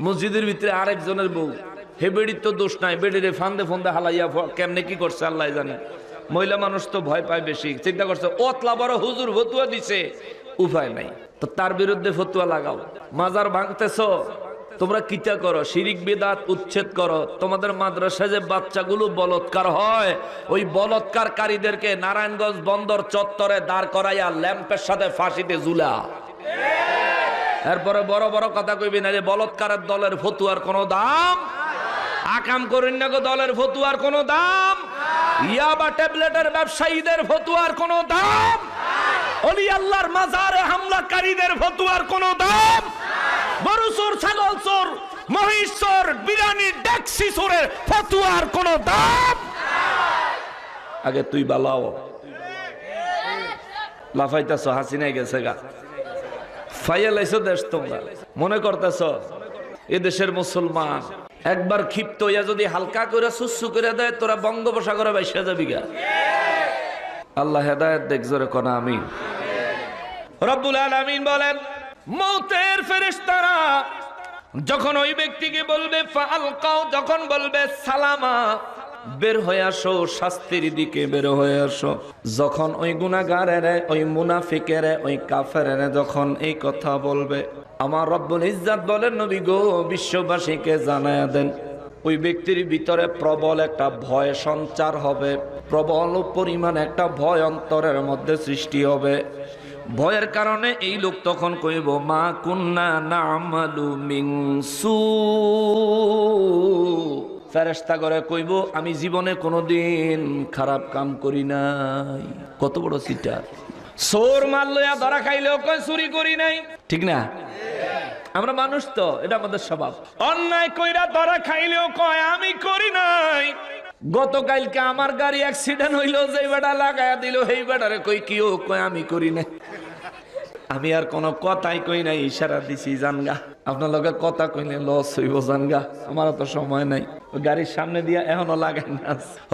মসজিদের ভিতরে আরেকজনের বউ, হে বেডির তো দোষ নাই, বেডিরে ফান্দে ফন্দে হালাইয়া কেমনে কি করছে আল্লাহ জানে। মহিলা মানুষ তো ভয় পায় বেশি, চিন্তা করছে ওতলা বড় হুজুর ফতুয়া দিছে, উপায় নাই, তো তার বিরুদ্ধে ফতুয়া লাগাও। মাজার ভাঙতেছ,
তোমরা কিতা করো, শিরিক বিদআত উচ্ছেদ করো। তোমাদের মাদ্রাসায় যে বাচ্চাগুলো বলৎকার হয়, ওই বলৎকারকারীদেরকে নারায়ণগঞ্জ বন্দর চত্বরে দাঁড় করাইয়া ল্যাম্পের সাথে ফাঁসিতে ঝুলা। এরপরে বড় বড় কথা কইবি না যে বলৎকারের দলের ফতুয়ার কোনো দাম, আকাম করেন না গো দলের ফতুয়ার কোনো দাম, ইয়াবা ট্যাবলেটের ব্যবসায়ীদের ফতুয়ার কোনো দাম, ওলি আল্লাহর মাজারে হামলাকারীদের ফতুয়ার কোনো দাম, গরু চোর, ছাগল চোর, মহিষ চোর, বিরানি ডেক্সি চোরের ফতুয়ার কোনো দাম। আগে তুই বালাও, লাফাইতেছ, হাসিনাই গেছে গা, ফাইয়ালাইছো দেশ। তোমরা মনে করতেছ এদেশের মুসলমান একবার ক্ষিপ্ত হইয়া যদি হালকা করে সুসু করে দেয়, তোরা বঙ্গোপসাগরে বাইসা যাবি গা। আল্লাহ হেদায়েত দেখ, জোরে কোনা আমিন। রব্বুল আলামিন বলেন, মৌতের ফেরেশতারা যখন ওই ব্যক্তিকে বলবে ফালকাও, যখন বলবে সালামা, বের হয়ে আসো, শাস্তির দিকে বের হয়ে আসো। যখন ওই গুনাহগারের, ওই মুনাফিকের, ওই কাফেরের যখন এই কথা বলবে, আমার রব্বুল ইজ্জত বলেন, নবী গো বিশ্ববাসীকে জানায়া দেন, ওই ব্যক্তির ভিতরে প্রবল একটা ভয় সঞ্চার হবে, প্রবল পরিমাণ একটা ভয় অন্তরের মধ্যে সৃষ্টি হবে। ভয়ের কারণে এই লোক তখন কইব, মা কুন্না না'মালু মিন সু। ফেরেশতা করে কইব, আমি জীবনে কোনোদিন খারাপ কাম করি নাই। কত বড় সিটার! চোর মাল লইয়া ধরা খাইলেও কয় চুরি করি নাই, ঠিক না? আমরা মানুষ তো, এটা আমাদের স্বভাব। অন্যায় কইরা ধরা খাইলেও কয় আমি করি নাই। গতকালকে আমার গাড়ি অ্যাক্সিডেন্ট হইলো, যে বেটা লাগায়া দিল সেই বেটারে কই কিও, কয় আমি করি নাই। আমি আর কোনো কথাই কই নাই, ইশারা দিছি জানগা। আপনার লগে কথা কইলে লস হইব জানগা, আমার তো সময় নাই। ওই গাড়ির সামনে দিয়া এখনো লাগাই না।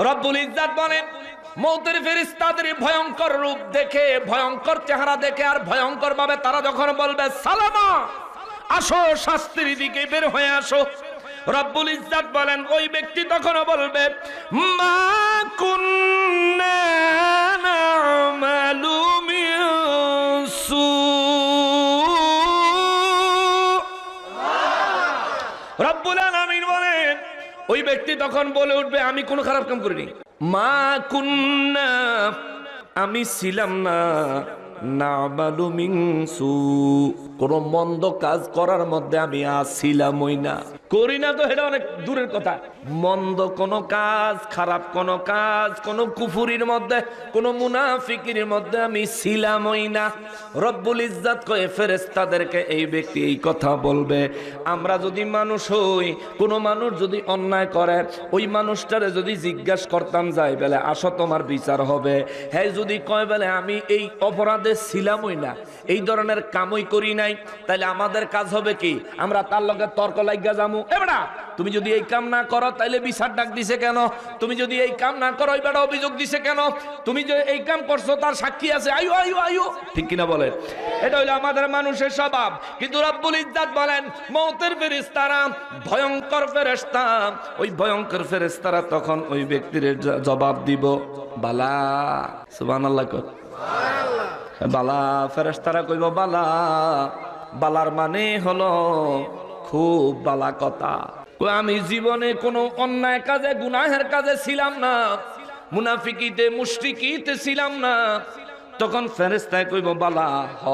রব্বুল ইজ্জত বলেন, মৌতের ফেরেশতাদের ভয়ঙ্কর রূপ দেখে, ভয়ঙ্কর চেহারা দেখে আর ভয়ঙ্কর ভাবে তারা যখন বলবে সালামা, আসো, শাস্তির দিকে বের হয়ে আসো, রব্বুল ইজ্জত বলেন, ওই ব্যক্তি তখন বলবে, মা কুন্না না'মালু মিন সু। রব্বুল আলামিন বলেন, ওই ব্যক্তি তখন বলে উঠবে, আমি কোনো খারাপ কাম করিনি। মা কুন্না, আমি ছিলাম না, না'মালু মিন সু, কোন মন্দ কাজ করার মধ্যে আমি আসছিলামই না। করি না তো এটা অনেক দূরের কথা। মন্দ কোন কাজ, খারাপ কোন কাজ, কোন কুফুরির মধ্যে, কোন মুনাফিকির মধ্যে আমি ছিলামই না। রব্বুল ইজ্জত কয়ে ফেরেশতাদেরকে এই ব্যক্তি এই কথা বলবে। আমরা যদি মানুষ হই, কোন মানুষ যদি অন্যায় করে, ওই মানুষটারে যদি জিজ্ঞাসা করতাম যাই বেলে, আসো তোমার বিচার হবে, হ্যাঁ যদি কয় বেলে আমি এই অপরাধে ছিলামই না, এই ধরনের কামই করি নাই, তাহলে আমাদের কাজ হবে কি? আমরা তার লগে তর্ক লাগিয়া যামু, এবড়া তুমি যদি এই কাম না করো তাইলে বিচার ডাক দিছে কেন? তুমি যদি এই কাম না করো এই বেটা অভিযোগ দিছে কেন? তুমি যে এই কাম করছো তার সাক্ষী আছে, আইও আইও আইও, ঠিক কিনা বলেন? এটা হইলো আমাদের মানুষের স্বভাব। কিন্তু রব্বুল ইজ্জত বলেন, মওতের ফেরেশতারা ভয়ঙ্কর ফেরেশতা, ওই ভয়ঙ্কর ফেরেশতারা তখন ওই ব্যক্তির জবাব দিব, বালা। সুবহানাল্লাহ কর, বালা। ফেরেশতারা কইব বালা। বালার মানে হলো খুব বালা কথা। আমি জীবনে কোনো অন্যায় কাজে, গুনাহের কাজে ছিলাম না, মুনাফিকিতে মুশরিকিতে ছিলাম না। তখন ফেরেশতায় কইব বালা, হ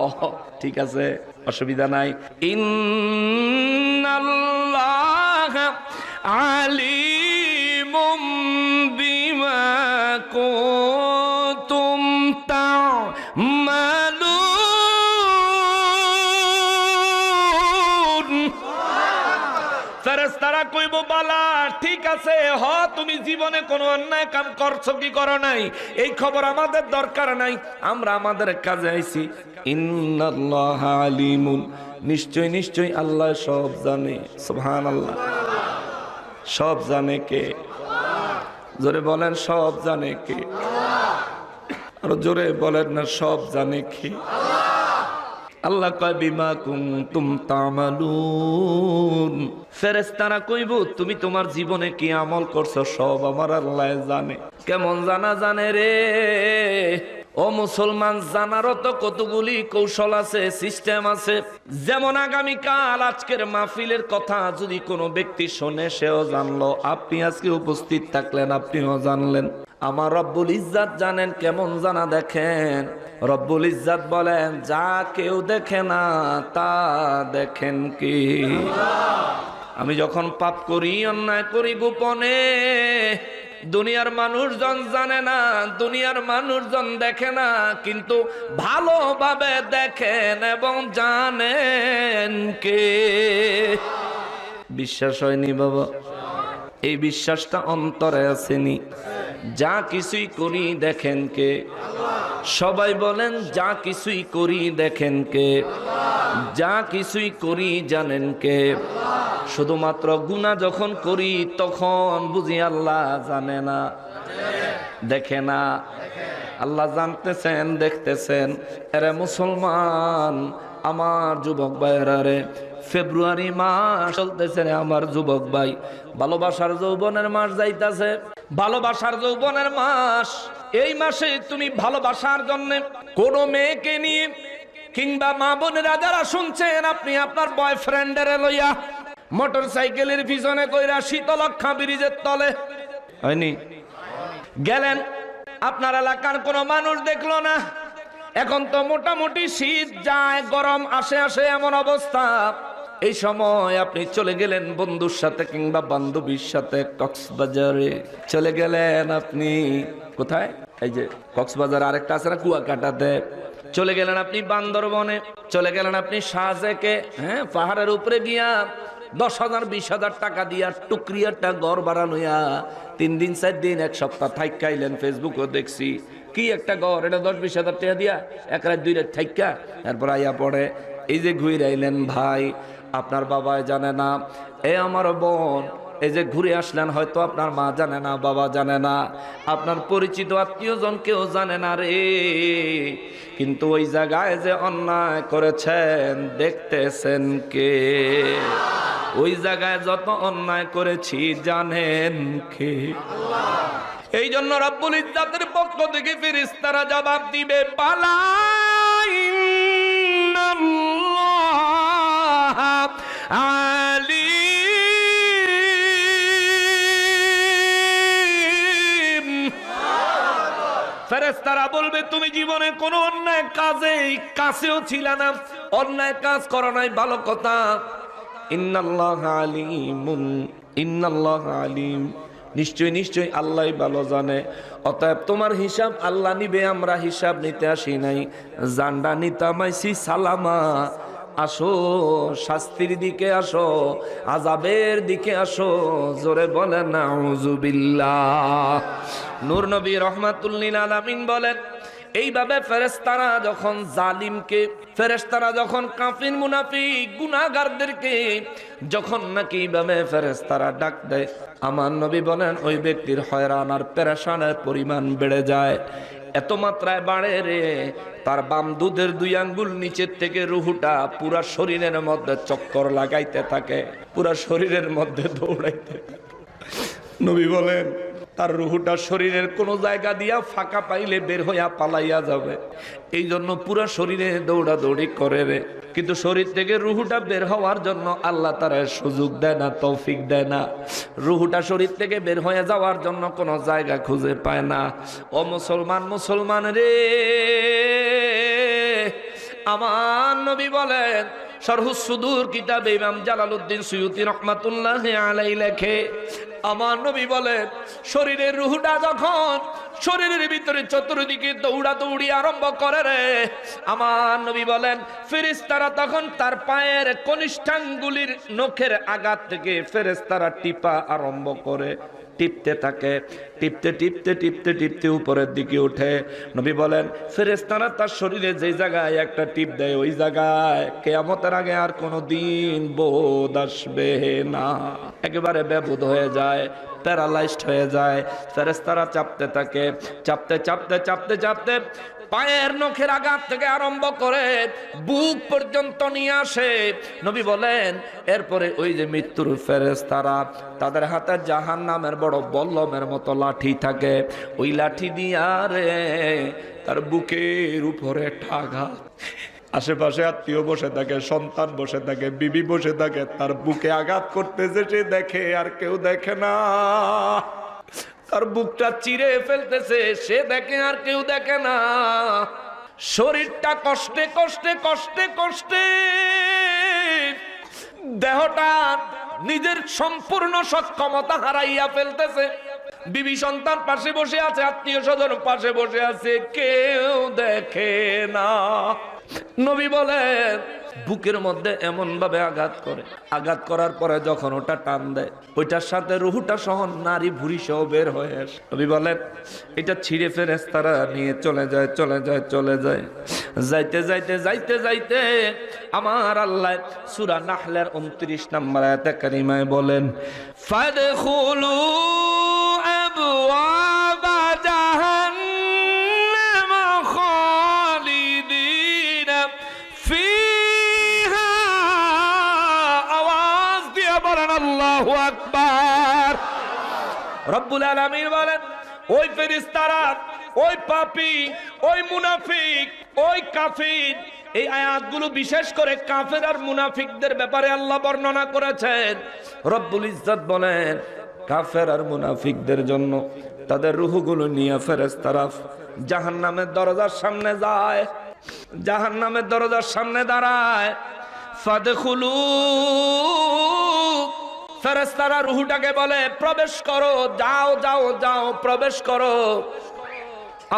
ঠিক আছে, অসুবিধা নাই। ইন্নাল্লাহ আলিমুম বিমা কুনতুম তা'মালুন। ফেরেশতারা কইব বালা, ঠিক আছে, হ তুমি জীবনে কোনো অন্যায় কাম করছো কি করো নাই এই খবর আমাদের দরকার নাই, আমরা আমাদের কাজে আইছি। ইন্নাল্লাহ আলিমুন, নিশ্চয় নিশ্চয় আল্লাহ সব জানে। সুবহানাল্লাহ। সব জানে কে? জোরে বলেন, সব জানে কে? আর জোরে বলেন না, সব জানে কে? আল্লাহ কয় বিমা কুনতুম তা'মালুন। ফেরেশতারা কইব তুমি তোমার জীবনে কি আমল করছো সব আমার আল্লাহ জানে। কেমন জানা? জানে রে। ও মুসলমান, জানারও তো কতগুলি কৌশল আছে, সিস্টেম আছে। যেমন আগামীকাল আজকের মাহফিলের কথা যদি কোনো ব্যক্তি শোনে, সেও জানলো। আপনি আজকে উপস্থিত থাকলেন, আপনিও জানলেন। আমার রব্বুল ইজ্জাত জানেন কেমন জানা, দেখেন রব্বুল ইজ্জাত বলেন, যা কেউ দেখে না তা দেখেন কি? আমি যখন পাপ করি, অন্যায় করি গোপনে, দুনিয়ার মানুষজন জানে না, দুনিয়ার মানুষজন দেখে না, কিন্তু ভালোভাবে দেখেন এবং জানেন কে? বিশ্বাস হয়নি বাবা? এই বিশ্বাসটা অন্তরে আসেনি। যা কিছুই করি দেখেন কে? সবাই বলেন, যা কিছুই করি দেখেন কে? যা কিছুই করি জানেন কে? শুধুমাত্র গুনাহ যখন করি তখন বুঝি আল্লাহ জানে না, দেখে না? আল্লাহ জানতেছেন, দেখতেছেন। এরে মুসলমান, আমার যুবক ভাইয়েরা রে, ফেব্রুয়ারি মাস চলতেছে রে আমার যুবক ভাই, ভালোবাসার যৌবনের মাস যাইতাছে, ভালোবাসার যৌবনের মাস। এই মাসে তুমি ভালোবাসার জন্য কোন মেয়েকে নিয়ে, কিংবা মা বোনেরা যারা শুনছেন, আপনি আপনার বয়ফ্রেন্ডের লইয়া মোটর সাইকেলের পিছনে কইরা শীতলক্ষা ব্রিজের তলে হয়নি গেলেন, আপনার এলাকার কোনো মানুষ দেখলো না। এখন তো মোটামুটি শীত যায়, গরম আসে আসে এমন অবস্থা। এই সময় আপনি চলে গেলেন বন্ধুর সাথে কিংবা বান্ধবীর সাথে কক্সবাজারে চলে গেলেন। আপনি কোথায়? এই যে কক্সবাজার আরেকটা আছে না, কুয়াকাটাতে চলে গেলেন। আপনি বান্দরবনে চলে গেলেন, আপনি সাজেকে, হ্যাঁ, পাহাড়ের উপরে গিয়া 10,000 20,000 টাকা দিয়া টুকরিয়াটা ঘর বাড়ানোয়া 3 দিন 4 দিন 1 সপ্তাহ থাইকাইলেন। ফেসবুকও দেখছি কি একটা ঘর, এটা 10-20,000 টাকা দিয়া 1 রাত 2 রাত থাইকা এরপর আইয়া পড়ে। এই যে ঘুরে আইলেন ভাই, আপনার বাবা জানে না, এ আমার বোন, এই যে ঘুরে আসলেন, হয়তো আপনার মা জানে না, বাবা জানে না, আপনার পরিচিত আত্মীয়জন কেউ জানে না রে। কিন্তু ওই জায়গায় যে অন্যায় করেছেন দেখতেছেন কে? ওই জায়গায় যত অন্যায় করেছি জানেন কে? এই জন্য রব্বুল ইজ্জাতের পক্ষ থেকে ফেরেশতারা জবাব দিবে, পালাইন্নাল্লাহ আলিম। ফেরেশতারা বলবে, তুমি জীবনে কোনো অন্যায় কাজে কাছেও ছিল না, অন্যায় কাজ করো নাই, ভালো কথা। ইন্নাল্লাহ আলিমুন, ইন্নাল্লাহ আলিম, নিশ্চয় নিশ্চয় আল্লাহ ভালো জানে। অতএব তোমার হিসাব আল্লাহ নিবে, আমরা হিসাব নিতে আসি নাই। জান্ডা নিতামাইছি সালামা, আসো শাস্তির দিকে, আসো আযাবের দিকে, আসো জোরে বলেন নাউযুবিল্লাহ। নূর নবী রাহমাতুল লিল আলামিন বলেন, এইভাবে ফেরেশতারা যখন জালিমকে, ফেরেশতারা যখন কাফির মুনাফিক গুনাহগারদেরকে যখন নাকি এইভাবে ফেরেশতারা ডাক দেয়, আমার নবী বলেন ওই ব্যক্তির হয়রান আর পেরেশানের পরিমাণ বেড়ে যায়। এত মাত্রায় বাড়ে রে, তার বাম দুধের 2 আঙ্গুল নিচের থেকে রুহুটা পুরা শরীরের মধ্যে চক্কর লাগাইতে থাকে, পুরা শরীরের মধ্যে দৌড়াইতে থাকে। নবী বলেন তার রুহুটা শরীরের কোন জায়গা দিয়া ফাঁকা পাইলে বের হইয়া পালাইয়া যাবে, এই জন্য পুরা শরীরে দৌড়াদৌড়ি করে রে। কিন্তু শরীর থেকে রুহুটা বের হওয়ার জন্য আল্লাহ তার সুযোগ দেয় না, তৌফিক দেয় না। রুহুটা শরীর থেকে বের হয়ে যাওয়ার জন্য কোনো জায়গা খুঁজে পায় না। ও মুসলমান, মুসলমান রে, আমার নবী বলেন, শরহুস সুদূর কিতাবে ইমাম জালালউদ্দিন সুয়ুতী রাহমাতুল্লাহি আলাইহি লেখে, আমার নবী বলেন শরীরের রুহটা যখন শরীরের ভিতরে চতুর্দিকে দৌড়াদৌড়ি আরম্ভ করে রে, আমার নবী বলেন ফেরেশতারা তখন তার পায়ের কনিষ্ঠাঙ্গুলির নখের আঘাত থেকে ফেরেশতারা টিপা আরম্ভ করে, টিপতে থাকে, টিপতে টিপতে টিপতে টিপতে উপরের দিকে ওঠে। নবী বলেন ফেরেশতারা তার শরীরে যে জায়গায় একটা টিপ দেয়, ওই জায়গায় কিয়ামতের আগে আর কোনো দিন বোধ আসবে না, একেবারে বেবোধ হয়ে যায়, প্যারালাইজড হয়ে যায়। ফেরেশতারা চাপতে থাকে, চাপতে চাপতে চাপতে চাপতে
পায়ের নখের আঘাত থেকে আরম্ভ করে বুক পর্যন্ত নিয়ে আসে। নবী বলেন এরপরে ওই যে মৃত্যুর ফেরেশতারা তাদের হাতে জাহান্নামের বড় বল্লমের মতো লাঠি থাকে, ওই লাঠি দিয়া রে তার বুকের উপরে একটা আঘাত। আশেপাশে আত্মীয় বসে থাকে, সন্তান বসে থাকে, বিবি বসে থাকে, তার বুকে আঘাত করতেছে, সে দেখে আর কেউ দেখে না। তার বুকটা চিরে ফেলতেছে, সে দেখে আর কেউ দেখে না। শরীরটা কষ্টে কষ্টে কষ্টে কষ্টে দেহটা নিজের সম্পূর্ণ সক্ষমতা হারাইয়া ফেলতেছে। বিবি সন্তান পাশে বসে আছে, আত্মীয় স্বজন পাশে বসে আছে, কেউ দেখে না। নবী বলেন বুকের মধ্যে এমন ভাবে আঘাত করে, আঘাত করার পরে যখন ওটা টান দেয়, ওইটার সাথে রুহুটা সহ নারী ভুঁড়ি সহ বের হয়ে আসে। নবী বলেন এটা ছিঁড়ে ফেরেশতারা নিয়ে চলে যায় চলে যায় চলে যায়। যাইতে যাইতে যাইতে যাইতে আমার আল্লাহ সূরা নাহলের 29 নম্বর আয়াতে কারিমায় বলেন ফাদখুলু আবওয়াবা জাহান্নাম খালিদিনা ফিহা। আওয়াজ দিয়ে বলেন আল্লাহু আকবার। রব্বুল আলামিন বলেন ওই ফেরেশতারা, ওই পাপী, ওই মুনাফিক, ওই কাফির, এই আয়াতগুলো বিশেষ করে কাফের আর মুনাফিকদের ব্যাপারে আল্লাহ বর্ণনা করেছেন। রব্বুল ইজ্জত বলেন কাফের আর মুনাফিকদের জন্য তাদের রূহগুলো নিয়ে ফেরেশতারা জাহান্নামের দরজার সামনে যায়, জাহান্নামের দরজার সামনে দাঁড়ায়। ফাদখুলু, ফেরেশতারা রূহটাকে বলে প্রবেশ করো, যাও যাও যাও প্রবেশ করো।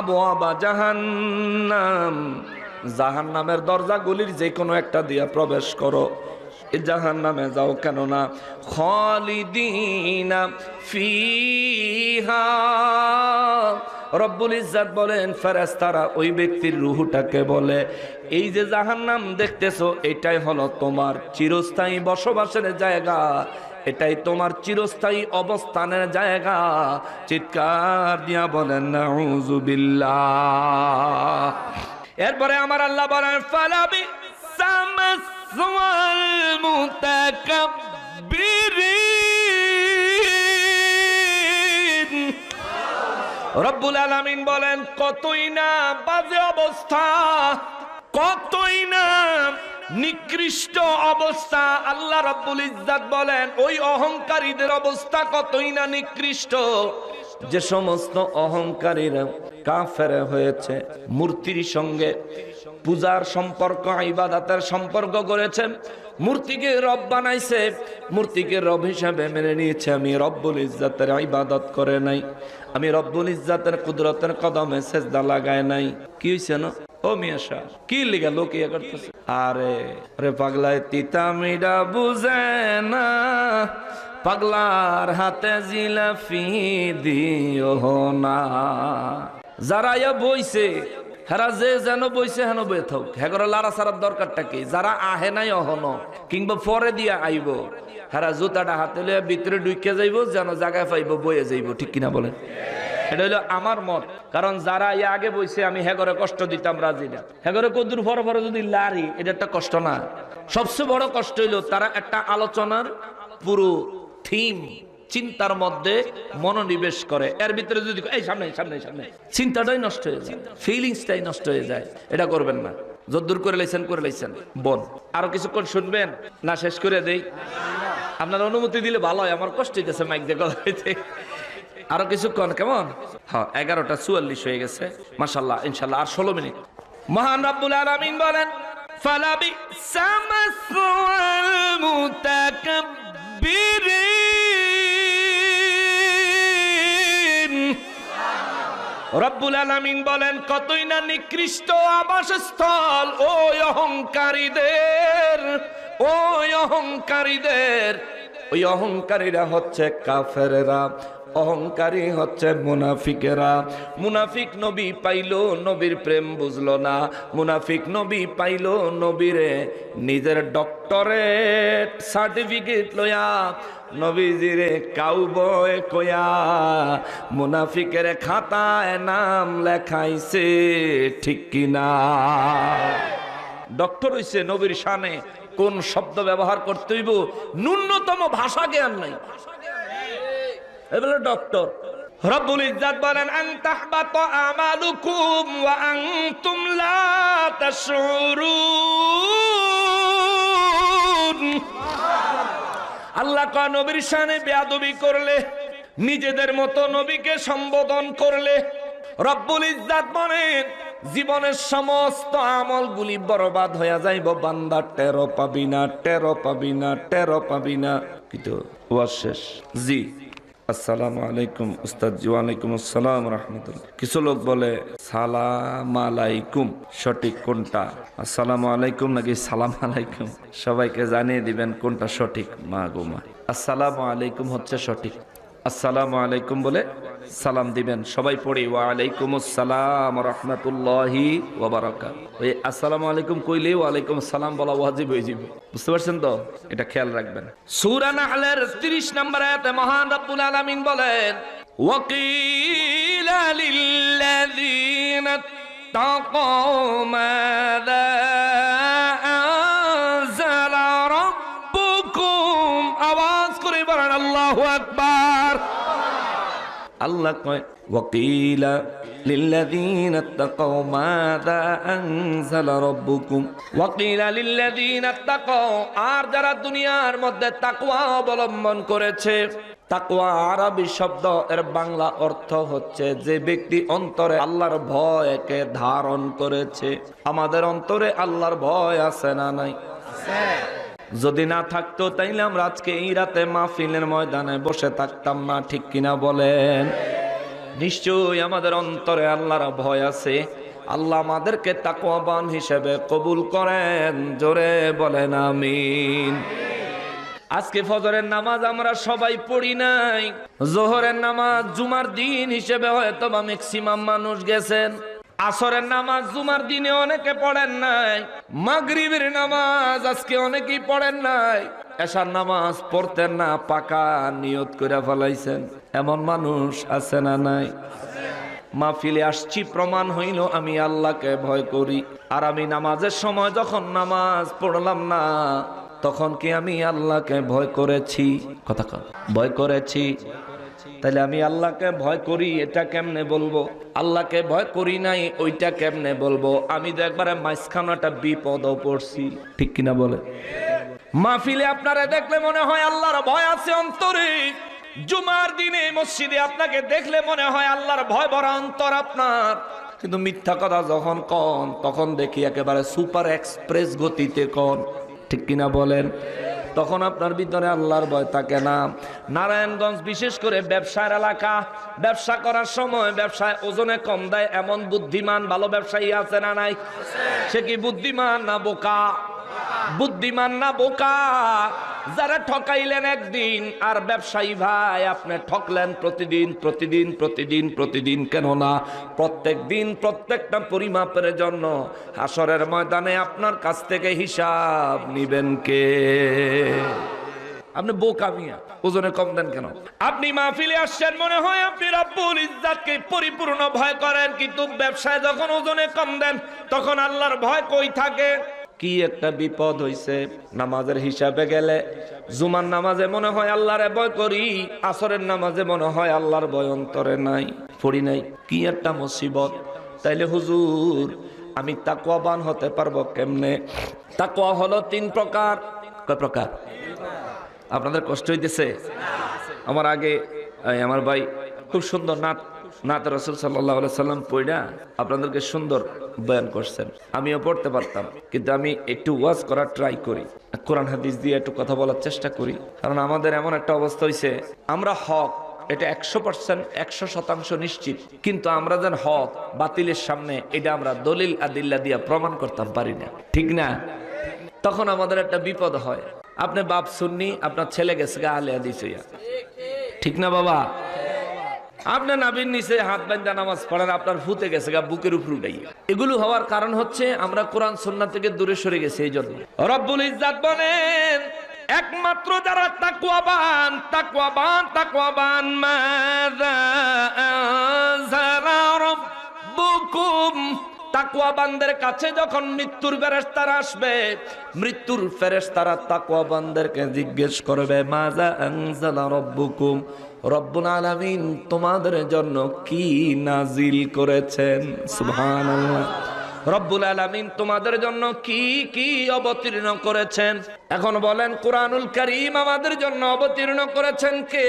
আবওয়াবা জাহান্নাম, জাহান্নামের দরজাগুলির যে কোনো একটা দিয়া প্রবেশ করো, এই জাহান্নামে যাও, কেননা খালিদিনা ফিহা। রব্বুল ইজ্জত বলেন ফেরেশতারা ওই ব্যক্তির রূহটাকে বলে এই যে জাহান্নাম দেখতেছো এটাই হলো তোমার চিরস্থায়ী বসবাসের জায়গা, এটাই তোমার চিরস্থায়ী অবস্থানের জায়গা। চিৎকার দিয়া বলেন নাউযুবিল্লাহ। এরপরে আমার আল্লাহ বলেন ফালাবি সামাসওয়াল মুতাকাব্বিরিন। রব্বুল আলামিন বলেন কতই না বাজে অবস্থা, কতই না নিকৃষ্ট অবস্থা। আল্লাহ রাব্বুল ইজ্জত বলেন ওই অহংকারীদের অবস্থা কতই না নিকৃষ্ট, যে সমস্ত অহংকারীরা কাফের হয়েছে, মূর্তির সঙ্গে পূজার সম্পর্ক, ইবাদতের সম্পর্ক করেছে, মূর্তিকে রব বানাইছে, মূর্তিকে রব হিসাবে মেনে নিয়েছে। আমি রব্বুল ইজ্জতের ইবাদত করে নাই, আমি রব্বুল ইজ্জতের কুদরতের কদমে সেজদা লাগায় নাই। কি হইছে না ও মিয়াশা, কি লিগা লোক ইয়া করতেছে? আরে আরে পাগলায় তিতা মিডা বুঝে না, পাগলার হাতে জিলাফি দিও না। যারা ইয়া বইছে হেরা যে যেন বইছে হেন বই থাক, হেগরে লারা সারার দরকারটা কি? যারা আহে নাই অহন কিংবা পরে দিয়া আইব, হেরা জুতাটা হাতে লইয়া ভিতরে ঢুকে যাইব, যেন জায়গায় পাইব বইয়ে যাইব। ঠিক কিনা বলেন? এটা হলো আমার মত। কারণ যারা ইয়া আগে বইছে আমি হেগরে কষ্ট দিতাম রাজি না। হেগরে কদ্দুর পরে পরে যদি লারি, এটা একটা কষ্ট না। সবচেয়ে বড় কষ্ট হইলো তারা একটা আলোচনার পুরো থিম চিন্তার মধ্যে মনোনিবেশ করে, এর ভিতরে যদি এই সামনে সামনে সামনে, চিন্তাটাই নষ্ট হয়ে যায়, ফিলিংসটাই নষ্ট হয়ে যায়। এটা করবেন না। যদ্দূর করে লাইছেন বোন। আরো কিছুক্ষণ শুনবেন না শেষ করে দেই? আপনার অনুমতি দিলে ভালো হয়, আমার কষ্ট হইতেছে মাইক দিয়ে কথা হইতে। আরো কিছুক্ষণ কেমন? হ্যাঁ 11:44 হয়ে গেছে মাশাআল্লাহ। ইনশাআল্লাহ আর 16 মিনিট। মহান রব্বুল আলামিন বলেন ফালাবি সামাসওয়াল মুতাকাব্বিরিন। রব্বুল আলামিন বলেন কতই না নিকৃষ্ট আবাসস্থল ওই অহংকারীদের, ওই অহংকারীদের। ওই অহংকারীরা হচ্ছে কাফেরেরা, অহংকারী হচ্ছে মুনাফিকেরা। মুনাফিক নবী পাইলো, নবীর প্রেম বুঝলো না। মুনাফিক নবী পাইলো, নবীরে নিজের ডক্টরেট সার্টিফিকেট লইয়া
নবীজিরে কাউবয় কয়া মুনাফিকের খাতায় নাম লেখাইছে, ঠিক কিনা? ডক্টর হইছে নবীর শানে কোন শব্দ ব্যবহার করতে হইব ন্যূনতম ভাষা জ্ঞান নাই, এবারে ডক্টর। রব্বুল ইজ্জাত বলেন আন তাহবাতা আমালুকুম ওয়া আনতুম লা তাশউরুন। আল্লাহ কয় নবীর শানে বেয়াদবি করলে, নিজেদের মতো নবীকে সম্বোধন করলে, রব্বুল ইজ্জাত বলেন জীবনের সমস্ত আমলগুলি বরবাদ হয়ে যাইব, বান্দা টেরো পাবি না, টেরো পাবি না, টেরো পাবি না। কিন্তু ওয়াজ শেষ। জি আসসালামু আলাইকুম উস্তাদ জি। ওয়ালাইকুম আসসালাম রাহমাতুল্লাহ। কিছু লোক বলে সালাম আলাইকুম, সঠিক কোনটা? আসসালামু আলাইকুম নাকি সালাম আলাইকুম? সবাইকে জানিয়ে দিবেন কোনটা সঠিক। মা গো মা, আসসালামু আলাইকুম হচ্ছে সঠিক। আসসালামু আলাইকুম বলে সালাম দিবেন। সবাই পড়ি ওয়া আলাইকুম আসসালাম রাহমাতুল্লাহি ওয়া বারাকাতুহু। ওই আসসালামু আলাইকুম কইলে ওয়া আলাইকুম আসসালাম বলা ওয়াজিব হয়ে যাবে, বুঝতে পারছেন তো? এটা খেয়াল রাখবেন। সূরা নাহলের 30 নম্বর আয়াতে মহান রব্বুল আলামিন বলেন ওয়াকিলা লিল্লাযিনা তাকাও মাযা আনজালা রাব্বুকুম। আওয়াজ করে বলেন আল্লাহু আকবার। আল্লাহ কয় ওয়াকিলা লিল্লাযিনা তাকাও মাযা আনজালা রাব্বুকুম। ওয়াকিলা লিল্লাযিনা তাকাও, আর যারা দুনিয়ার মধ্যে তাকওয়া অবলম্বন করেছে। তাকওয়া আরবি শব্দ, এর বাংলা অর্থ হচ্ছে যে ব্যক্তি অন্তরে আল্লাহর ভয়কে ধারণ করেছে। আমাদের অন্তরে আল্লাহর ভয় আছে না নাই? যদি না থাকতো তাইলে আমরা আজকে এই রাতে মাহফিলের ময়দানে বসে থাকতাম না, ঠিক কিনা বলেন? নিশ্চয়ই আমাদের অন্তরে আল্লাহর ভয় আছে। আল্লাহ আমাদেরকে তাকওয়াবান হিসেবে কবুল করেন, জোরে বলেন আমিন। আজকে ফজরের নামাজ আমরা সবাই পড়ি নাই। জোহরের নামাজ জুমার দিন হিসেবে হয়তো বা ম্যাক্সিমাম মানুষ গেছেন। আসরের নামাজ জুমার দিনে অনেকে পড়েন নাই। মাগরিবের নামাজ আজকে অনেকেই পড়েন নাই। এশার নামাজ পড়তেন না, পাকা নিয়ত করে ফেলাইছেন। এমন মানুষ আছে না নাই? মাহফিলে আসছি প্রমাণ হইল আমি আল্লাহকে ভয় করি। আর আমি নামাজের সময় যখন নামাজ পড়লাম না, তখন কি আমি আল্লাহকে ভয় করেছি? কথা কন, ভয় করেছি। তাহলে আমি আল্লাহকে ভয় করি এটা কেমনে বলবো? আল্লাহকে ভয় করি নাই ওইটা কেমনে বলবো? আমি তো একবারে মাঝখানাটা বিপদও পড়ছি, ঠিক কিনা বলে? মাহফিলে আপনারা দেখলে মনে হয় আল্লাহর ভয় আছে অন্তরে। জুমার দিনে মসজিদে আপনাকে দেখলে মনে হয় আল্লাহর ভয় ভরা অন্তর আপনার। কিন্তু মিথ্যা কথা যখন কন, তখন দেখি একেবারে সুপার এক্সপ্রেস গতিতে কন, ঠিক কিনা বলেন? তখন আপনার ভিতরে আল্লাহর ভয় থাকে না। নারায়ণগঞ্জ বিশেষ করে ব্যবসার এলাকা, ব্যবসা করার সময় ব্যবসায় ওজনে কম দেয় এমন বুদ্ধিমান ভালো ব্যবসায়ী আছে না নাই? সে কি বুদ্ধিমান না বোকা? বুদ্ধিমান না বোকা? যারা ঠকাইলেন একদিন, আর ব্যবসায়ী ভাই আপনি ঠকলেন প্রতিদিন প্রতিদিন প্রতিদিন প্রতিদিন, কেন না প্রত্যেক দিন প্রত্যেকটা পরিমাপের জন্য হাসরের ময়দানে আপনার কাছ থেকে হিসাব নিবেন কে? আপনি বোকা মিয়া, ওজনে কম দেন কেন? আপনি মাহফিলে আসছেন মনে হয় আপনি রব্বুল ইজ্জাতকে পরিপূর্ণ ভয় করেন, কিন্তু ব্যবসায় যখন ওজনে কম দেন তখন আল্লাহর ভয় কই থাকে? কি একটা বিপদ হইছে। নামাজের হিসাবে গেলে জুমার নামাজে মনে হয় আল্লাহরে ভয় করি, আসরের নামাজে মনে হয় আল্লাহর ভয় অন্তরে নাই, পড়ি নাই। কি একটা মুসিবত। তাইলে হুজুর আমি তাকওয়াবান হতে পারবো কেমনে? তাকওয়া হলো 3 প্রকার। কয় প্রকার? আপনাদের কষ্ট হইতেছে? আমার আগে আমার ভাই খুব সুন্দর নাত রাসূল সাল্লাল্লাহু আলাইহি সাল্লাম পড়া আপনাদেরকে সুন্দর বয়ান করছেন। আমিও পড়তে পারতাম, কিন্তু আমি একটু ওয়াজ করার ট্রাই করি, কোরআন হাদিস দিয়ে একটু কথা বলার চেষ্টা করি। কারণ আমাদের এমন একটা অবস্থা হয়েছে, আমরা হক এটা 100% 100% নিশ্চিত, কিন্তু আমরা যেন হক বাতিলের সামনে এটা আমরা দলিল আদিল্লা দিয়ে প্রমাণ করতাম পারি না, ঠিক না? তখন আমাদের একটা বিপদ হয়। আপনি বাপ সুন্নি, আপনার ছেলে গেছে গা আলে হাদিস হইয়া, ঠিক না বাবা? আপনি নাবির নিচে হাত বাঁধা নামাজ পড়েন, আপনার ফুতে গেছে গা বুকের উপর উঠাই। এগুলো হওয়ার কারণ হচ্ছে আমরা কোরআন সুন্নাহ থেকে দূরে সরে গেছি। এই জন্য রব্বুল ইজ্জাত বলেন
একমাত্র যারা তাকওয়াবান তাকওয়াবান তাকওয়াবান মাযা আনজালা রাব্বুকুম, তাকওয়াবানদের কাছে যখন মৃত্যুর ফেরেশতারা আসবে, মৃত্যুর ফেরেশতারা তাকওয়াবানদেরকে জিজ্ঞেস করবে মাযা আনজালা রাব্বুকুম, রব্বুল আলামিন তোমাদের জন্য কি নাজিল করেছেন। সুবহানাল্লাহ। রব্বুল আলামিন তোমাদের জন্য কি কি অবতীর্ণ করেছেন। এখন বলেন কুরআনুল কারীম আমাদের জন্য অবতীর্ণ করেছেন কে?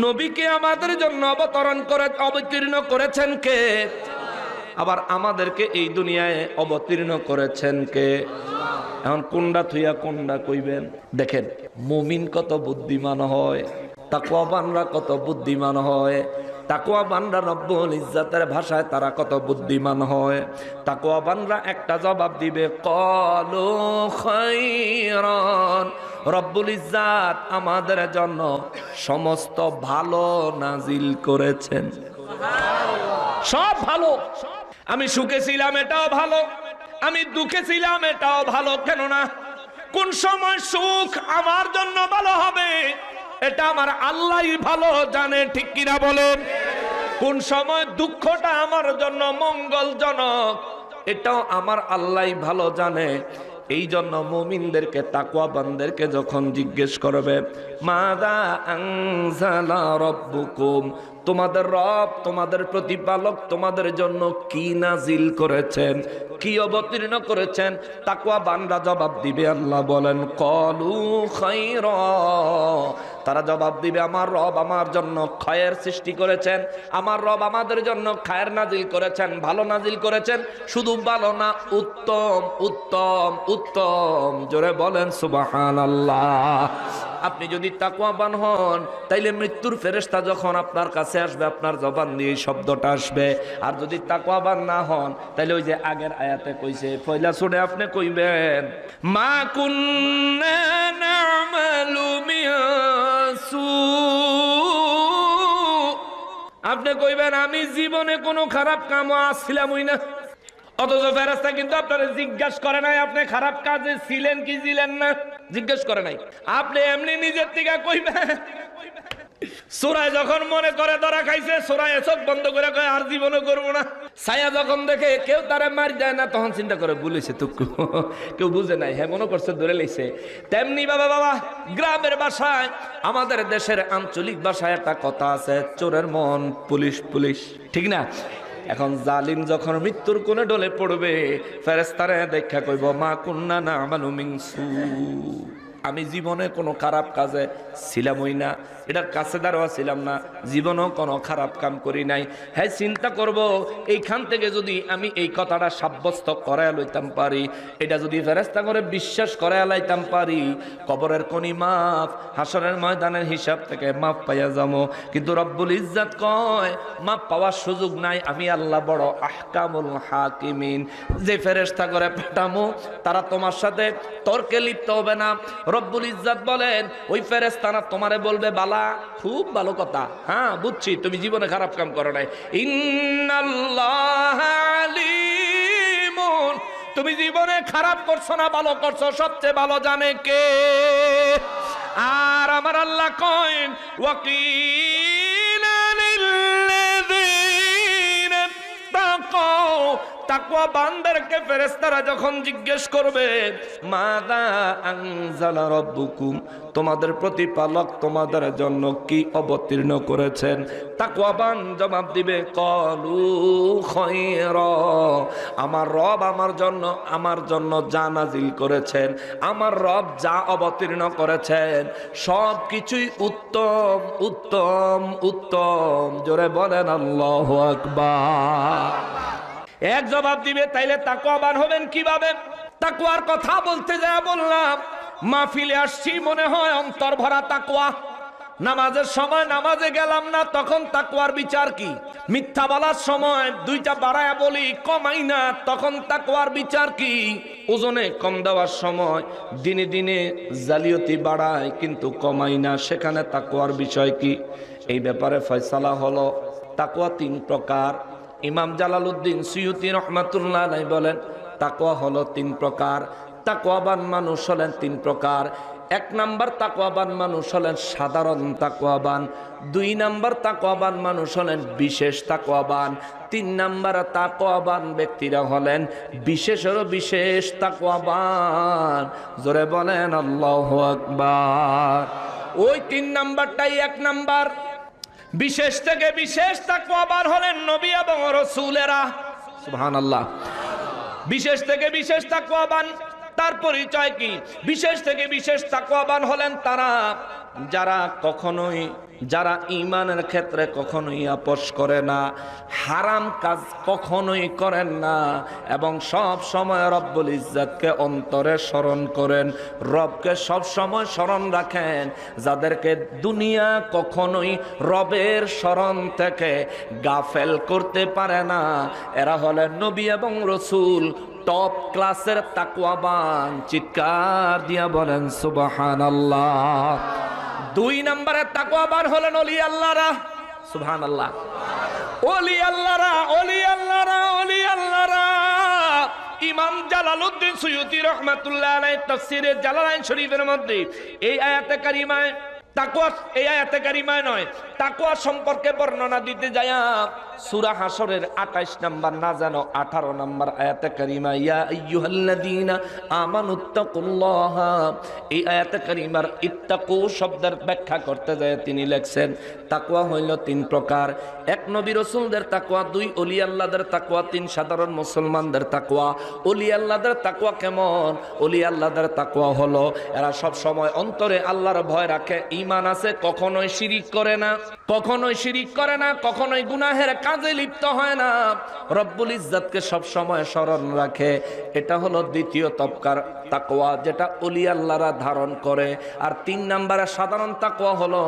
নবীকে আমাদের জন্য অবতীর্ণ করেছেন কে? আবার আমাদেরকে এই দুনিয়ায় অবতীর্ণ করেছেন কে? এখন কোনটা থুইয়া কোনটা কইবেন? দেখেন মুমিন কত বুদ্ধিমান হয়, তাকওয়াবানরা কত বুদ্ধিমান হয়। তাকওয়াবানরা রব্বুল ইজ্জাতের ভাষায় তারা কত বুদ্ধিমান হয়। তাকওয়াবানরা একটা জবাব দিবে, ক্বালু খায়রান, রব্বুল ইজ্জাত আমাদের জন্য সমস্ত ভালো নাজিল করেছেন। সব ভালো। আমি সুখে ছিলাম এটাও ভালো, আমি দুঃখে ছিলাম এটাও ভালো। কেন না? কোন সময় সুখ আমার জন্য ভালো হবে এটা আমার আল্লাহই ভালো জানে, ঠিক কিনা বলেন? কোন সময় দুঃখটা আমার জন্য মঙ্গলজনক এটাও আমার আল্লাহই ভালো জানে। এই জন্য মুমিনদেরকে তাকওয়াবানদেরকে যখন জিজ্ঞেস করবে মাযা আনজালা রাব্বুকুম, তোমাদের রব তোমাদের প্রতিপালক তোমাদের জন্য কি নাজিল করেছেন, কি অবতীর্ণ করেছেন, তাকওয়াবানরা জবাব দিবে, আল্লাহ বলেন ক্বালু খায়রা, তারা জবাব দিবে আমার রব আমার জন্য খায়ের সৃষ্টি করেছেন, আমার রব আমাদের জন্য খায়ের নাজিল করেছেন, ভালো নাজিল করেছেন। শুধু ভালো না, উত্তম উত্তম উত্তম। জোরে বলেন সুবহানাল্লাহ। আপনি যদি তাকওয়াবান হন তাইলে মৃত্যুর ফেরেশতা যখন আপনার কাছে আসবে আপনার জবান দিয়ে এই শব্দটা আসবে। আর যদি তাকওয়াবান না হন তাইলে ওই যে আগের আয়াতে কইছে পয়লা সূরা আপনি কইবেন মা কুন্না না'মালু মিন সু, আপনি কইবেন আমি জীবনে কোনো খারাপ কাম আসছিলামই না। অথচ ফেরেশতা কিন্তু আপনারে জিজ্ঞাসা করে নাই আপনি খারাপ কাজে ছিলেন কি ছিলেন না, জিজ্ঞেস করে নাই। আপনি এমনি নিজের থেকে কইবেন। সূরায় যখন মনে করে ধরা খাইছে সূরায় চোখ বন্ধ করে কয় আর জীবনও করবো না। ছায়া যখন দেখে কেউ তারে মার যায় না তখন চিন্তা করে বলেছে তো কেউ বুঝে নাই, হ্যাঁ মনে করছে ধরে লেছে। তেমনি বাবা গ্রামের ভাষায় আমাদের দেশের আঞ্চলিক ভাষায় একটা কথা আছে, চোরের মন পুলিশ পুলিশ, ঠিক না? এখন জালিম যখন মৃত্যুর কোণে ডলে পড়বে ফেরেশতারে দেখা কইব মা কুন্না না'মালু মিন সু, আমি জীবনে কোনো খারাপ কাজে ছিলামই না, এটার কাছে দাঁড়াওয়া ছিলাম না, জীবনেও কোনো খারাপ কাম করি নাই। হ্যাঁ চিন্তা করব এইখান থেকে যদি আমি এই কথাটা সাব্যস্ত করায় লইতাম পারি, এটা যদি ফেরেশতা করে বিশ্বাস করায় লাইতাম পারি, কবরের কোনি মাফ, হাসরের ময়দানের হিসাব থেকে মাফ পাইয়া যাবো। কিন্তু রব্বুল ইজ্জাত কয় মাফ পাওয়ার সুযোগ নাই, আমি আল্লাহ বড় আহকামুল হাকিমিন। যে ফেরেশতা করে পাঠামো তারা তোমার সাথে তর্কে লিপ্ত হবে না। রব্বুল ইজ্জাত বলেন ওই ফেরেশতারা তোমারে বলবে বালা, খুব ভালো কথা, হ্যাঁ বুঝছি তুমি জীবনে খারাপ কাম করো নাই, ইন্নাল্লাহা আলিমুন, তুমি জীবনে খারাপ করছো না ভালো করছো সবচেয়ে ভালো জানে কে? আর আমার আল্লাহ কয়েন ওয়াকিলা লিল্লাযিনা তাকাও, তাকওয়া বান্দারকে ফেরেশতারা যখন জিজ্ঞেস করবে মাযা আনজালা রাব্বুকুম, তোমাদের প্রতিপালক তোমাদের জন্য কি অবতীর্ণ করেছেন, তাকওয়াবান জবাব দিবে ক্বালু খায়রা, আমার রব আমার জন্য যা নাজিল করেছেন, আমার রব যা অবতীর্ণ করেছেন সব কিছুই উত্তম উত্তম উত্তম। জোরে বলেন আল্লাহু আকবার। এক জবাব দিবে, তাইলে তাকওয়াবান হবেন কিভাবে? তাকওয়ার কথা বলতে যায় বললাম মাহফিলে আসছি মনে হয় অন্তর ভরা তাকওয়া, নামাজের সময় নামাজে গেলাম না তখন তাকওয়ার বিচার কি? মিথ্যা বলার সময় দুইটা বাড়ায়া বলি কমাই না তখন তাকওয়ার বিচার কি? ওজনে কম দেওয়ার সময় দিনে দিনে জালিয়াতি বাড়ায় কিন্তু কমাই না, সেখানে তাকওয়ার বিষয় কি? এই ব্যাপারে ফয়সালা হলো তাকওয়া তিন প্রকার। ইমাম জালালউদ্দিন সুয়ুতি রহমাতুল্লাহ আলাইহি বলেন তাকওয়া হলো তিন প্রকার।
তাকওয়াবান মানুষ হলেন 3 প্রকার। 1 নাম্বার তাকওয়াবান মানুষ হলেন সাধারণ তাকওয়াবান, 2 নাম্বার তাকওয়াবান মানুষ হলেন বিশেষ তাকওয়াবান, 3 নাম্বার তাকওয়াবান ব্যক্তিরা হলেন বিশেষেরও বিশেষ তাকওয়াবান। জোরে বলেন আল্লাহু আকবার। ওই 3 নাম্বারটাই 1 নাম্বার। বিশেষ থেকে বিশেষ তাকওয়াবান হলেন নবী এবং রাসূলেরা। সুবহানাল্লাহ। বিশেষ থেকে বিশেষ তাকওয়াবান তার পরিচয় কি? বিশেষ থেকে বিশেষ তাকওয়াবান হলেন তারা যারা ঈমানের ক্ষেত্রে কখনোই আপোষ করে না, হারাম কাজ কখনোই করেন না, এবং সব সময় রব্বুল ইজ্জতকে অন্তরে স্মরণ করেন, রবকে সব সময় স্মরণ রাখেন। যাদেরকে দুনিয়া কখনোই রবের স্মরণ থেকে গাফেল করতে পারে না, এরা হলেন নবী এবং রাসূল, টপ ক্লাসের তাকওয়াবান। চিৎকার দিয়া বলেন সুবহানাল্লাহ। 2 নম্বরের তাকওয়াবান হলেন ওলি আল্লাহরা। সুবহানাল্লাহ। ওলি আল্লাহরা, ওলি আল্লাহরা, ওলি আল্লাহরা। ইমাম জালালউদ্দিন সুয়ুতী রাহমাতুল্লাহ আলাইহি তাফসীরে জালালাইন শরীফের মধ্যে এই আয়াতে কারিমায় তাকওয়া, এই আয়াতে কারিমায় নয়, তাকওয়া সম্পর্কে বর্ণনা দিতে যায়া সূরা হাশরের 28 নাম্বার না জানো 18 নাম্বার আয়াতে কারিমা, ইয়া আইয়ুহাল্লাযীনা আমানুত্তাকুল্লাহা, এই আয়াতে কারিমার ইত্তাকু শব্দের ব্যাখ্যা করতে যায় তিনি লেখছেন তাকওয়া হইল 3 প্রকার। 1 নবী রাসূলদের তাকওয়া, 2 ওলি আল্লাহদের তাকওয়া, 3 সাধারণ মুসলমানদের তাকওয়া। ওলি আল্লাহদের তাকওয়া কেমন? ওলি আল্লাহদের তাকওয়া হলো এরা সব সময় অন্তরে আল্লাহর ভয় রাখে, ঈমান আছে, কখনোই শিরিক করে না, কখনোই শিরিক করে না, কখনোই গুনাহের কাজে লিপ্ত হয় না, রব্বুল ইজ্জতকে সব সময় স্মরণ রাখে। এটা হলো দ্বিতীয় তবকার তাকওয়া, যেটা ওলি আল্লাহরা ধারণ করে। আর 3 নম্বরে সাধারণ তাকওয়া হলো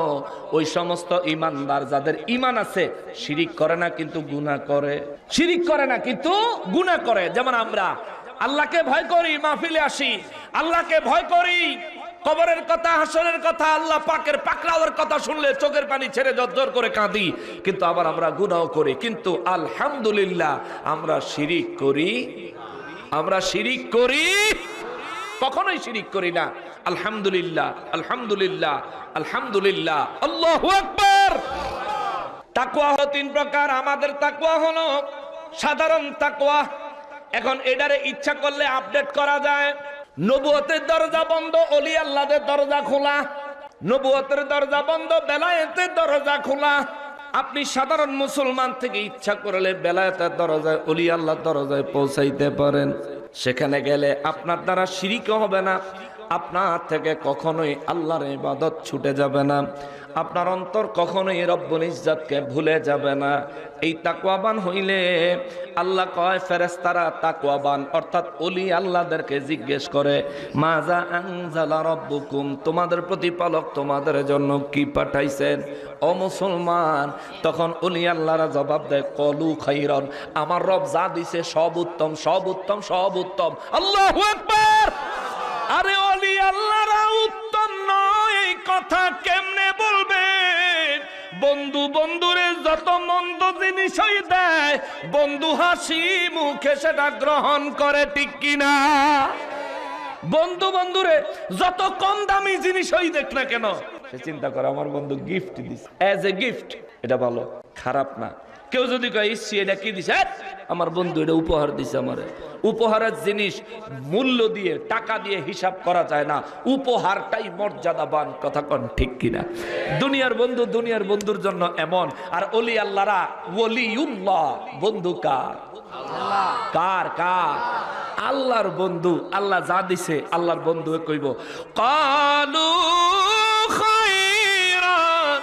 ওই সমস্ত ঈমানদার যাদের ঈমান আছে, শিরিক করে না কিন্তু গুনাহ করে, শিরিক করে না কিন্তু গুনাহ করে। যেমন আমরা আল্লাহকে ভয় করি, মাহফিলে আসি, আল্লাহকে ভয় করি, কবরের কথা, হাসরের কথা, আল্লাহ পাকের পাকড়াওয়ের কথা শুনলে চোখের পানি ছেড়ে জর্জর করে কাঁদি, কিন্তু আবার আমরা গুনাহ করি। কিন্তু আলহামদুলিল্লাহ আমরা শিরিক করি, আমরা শিরিক করি, কখনোই শিরিক করি না। আলহামদুলিল্লাহ, আলহামদুলিল্লাহ, আলহামদুলিল্লাহ, আল্লাহু আকবার। তাকওয়া হলো 3 প্রকার। আমাদের তাকওয়া হলো সাধারণ তাকওয়া। এখন এটারে ইচ্ছা করলে আপডেট করা যায়। নবুয়তের দরজা বন্ধ, ওলি আল্লাহদের দরজা খোলা। নবুয়তের দরজা বন্ধ, বেলায়েতের দরজা খোলা। আপনি সাধারণ মুসলমান থেকে ইচ্ছা করলে বেলায়েতের দরজায়, ওলি আল্লাহর দরজায় পৌঁছাইতে পারেন। সেখানে গেলে আপনার দ্বারা শিরিকও হবে না, আপনার থেকে কখনোই আল্লাহর ইবাদত ছুটে যাবে না, আপনার অন্তর কখনোই রব্বুল ইজ্জতকে ভুলে যাবে না। এই তাকওয়াবান হইলে আল্লাহ কয় ফেরেশতারা তাকওয়াবান অর্থাৎ ওলি আল্লাহদেরকে জিজ্ঞেস করে, মাজা আনজালা রব্বুকুম, তোমাদের প্রতিপালক তোমাদের জন্য কি পাঠাইছেন ও মুসলমান? তখন ওলি আল্লাহরা জবাব দেয়, কলু খাইরান, আমার রব যা দিছে সব উত্তম, সব উত্তম, সব উত্তম। আল্লাহু আকবার। আরে ওলি আল্লাহরা উত্তম নয় এই কথা কেমনে বলবেন? বন্ধু বন্ধুরে যত মন্দ জিনিসই দেয়, বন্ধু হাসি মুখে সেটা গ্রহণ করে, ঠিক কিনা? বন্ধু বন্ধুরে যত কম দামি জিনিসই দেখ না কেন, সে চিন্তা করে আমার বন্ধু গিফট দিছে, এজ এ গিফট, এটা ভালো, খারাপ না। কেউ যদি কয় ইসি এটা কি দিছে, আমার বন্ধু এটা উপহার দিছে আমারে। উপহারের জিনিস মূল্য দিয়ে, টাকা দিয়ে হিসাব করা যায় না, উপহারটাই মর্যাদাবান। কথা কন ঠিক কিনা? দুনিয়ার বন্ধু দুনিয়ার বন্ধুর জন্য এমন, আর ওলি আল্লাহরা ওলিউল্লাহ, বন্ধু কার? কার? কার? আল্লাহর বন্ধু। আল্লাহ যা দিছে আল্লাহর বন্ধু কইব, কালু খায়রান,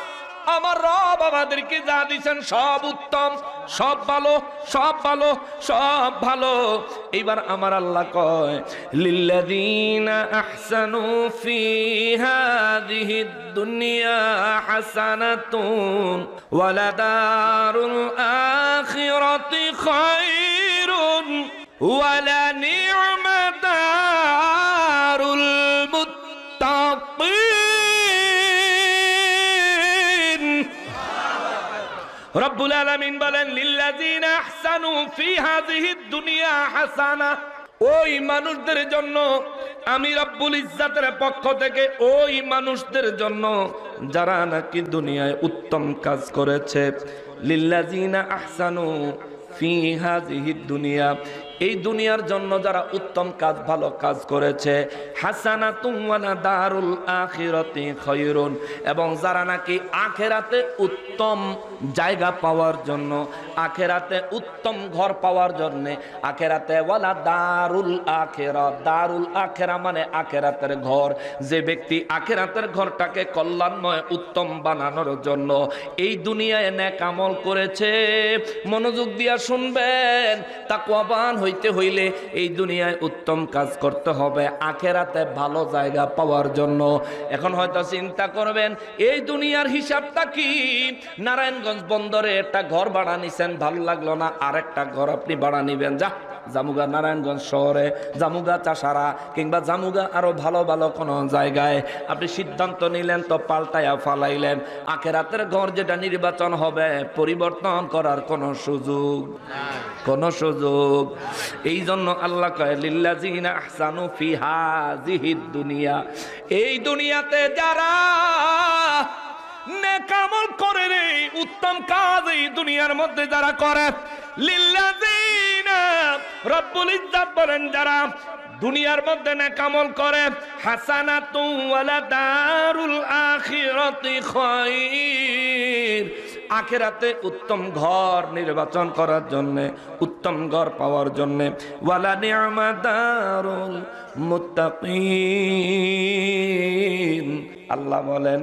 আমার রব আমাদেরকে যা দিয়েছেন সব উত্তম, সব ভালো, সব ভালো, সব ভালো। এইবার আমার আল্লাহ কয়, লিল্লাযীনা আহসানু ফি হাযিহিদ দুনিয়া হাসানাতুন ওয়া লাদারুল আখিরাতি খায়রুন ওয়া লানি'মা দারুল মুত্তাকিন। রব্বুল আলামিন বলেন, লিল্লাযীনা আহসানু ফি হাযিহিদ দুনিয়া হাসানা, ওই মানুষদের জন্য
আমি রব্বুল ইজ্জাতের পক্ষ থেকে ওই মানুষদের জন্য যারা নাকি দুনিয়ায় উত্তম কাজ করেছে, লিল্লাযিনা আহসানু ফি হাযিহিদ দুনিয়া, এই দুনিয়ার জন্য যারা উত্তম কাজ ভালো কাজ করেছে, হাসানাতুন ওয়া দারুল আখিরাতি খায়রুন, এবং যারা নাকি আখিরাতে উত্তম জায়গা পাওয়ার জন্য, আখিরাতে উত্তম ঘর পাওয়ার জন্য, আখিরাতে ওয়ালা দারুল আখিরা, দারুল আখিরা মানে আখিরাতের ঘর, যে ব্যক্তি আখিরাতের ঘরটাকে কল্যাণময় উত্তম বানানোর জন্য এই দুনিয়ায় নেক আমল করেছে, মনোযোগ দিয়া শুনবেন, তাকওয়াবান হইতে হইলে এই দুনিয়ায় উত্তম কাজ করতে হবে আখিরাতে ভালো জায়গা পাওয়ার জন্য। এখন হয়তো চিন্তা করবেন এই দুনিয়ার হিসাবটা কি? নারায়ণগঞ্জ বন্দরে একটা ঘর ভাড়া নিছেন, ভালো লাগলো না, আরেকটা ঘর আপনি ভাড়া নিবেন, যা জামুগা নারায়ণগঞ্জ শহরে, জামুগা চাষারা, কিংবা জামুগা আরো ভালো ভালো কোনো জায়গায়। আপনি সিদ্ধান্ত নিলেন তো পাল্টায়া ফালাইলেন, আখিরাতের ঘর যেটা নির্বাচন হবে পরিবর্তন করার কোনো সুযোগ, কোনো সুযোগ। এই জন্য আল্লাহ কয় লিল্লাযিনা আহসানু ফি হাযিহিদ দুনিয়া, এই দুনিয়াতে যারা নেক আমল করে রে, উত্তম কাজ এই দুনিয়ার মধ্যে যারা করে, লিল্লাযিনা, রব্বুল ইজ্জাত বলেন যারা দুনিয়ার মধ্যে নেক আমল করে, হাসানাতুন ওয়ালা দারুল আখিরাতি খায়র, আখিরাতে উত্তম ঘর নির্বাচন করার জন্য, উত্তম ঘর পাওয়ার জন্য, ওয়ালা নি'মা দারুল মুত্তাকিন, আল্লাহ বলেন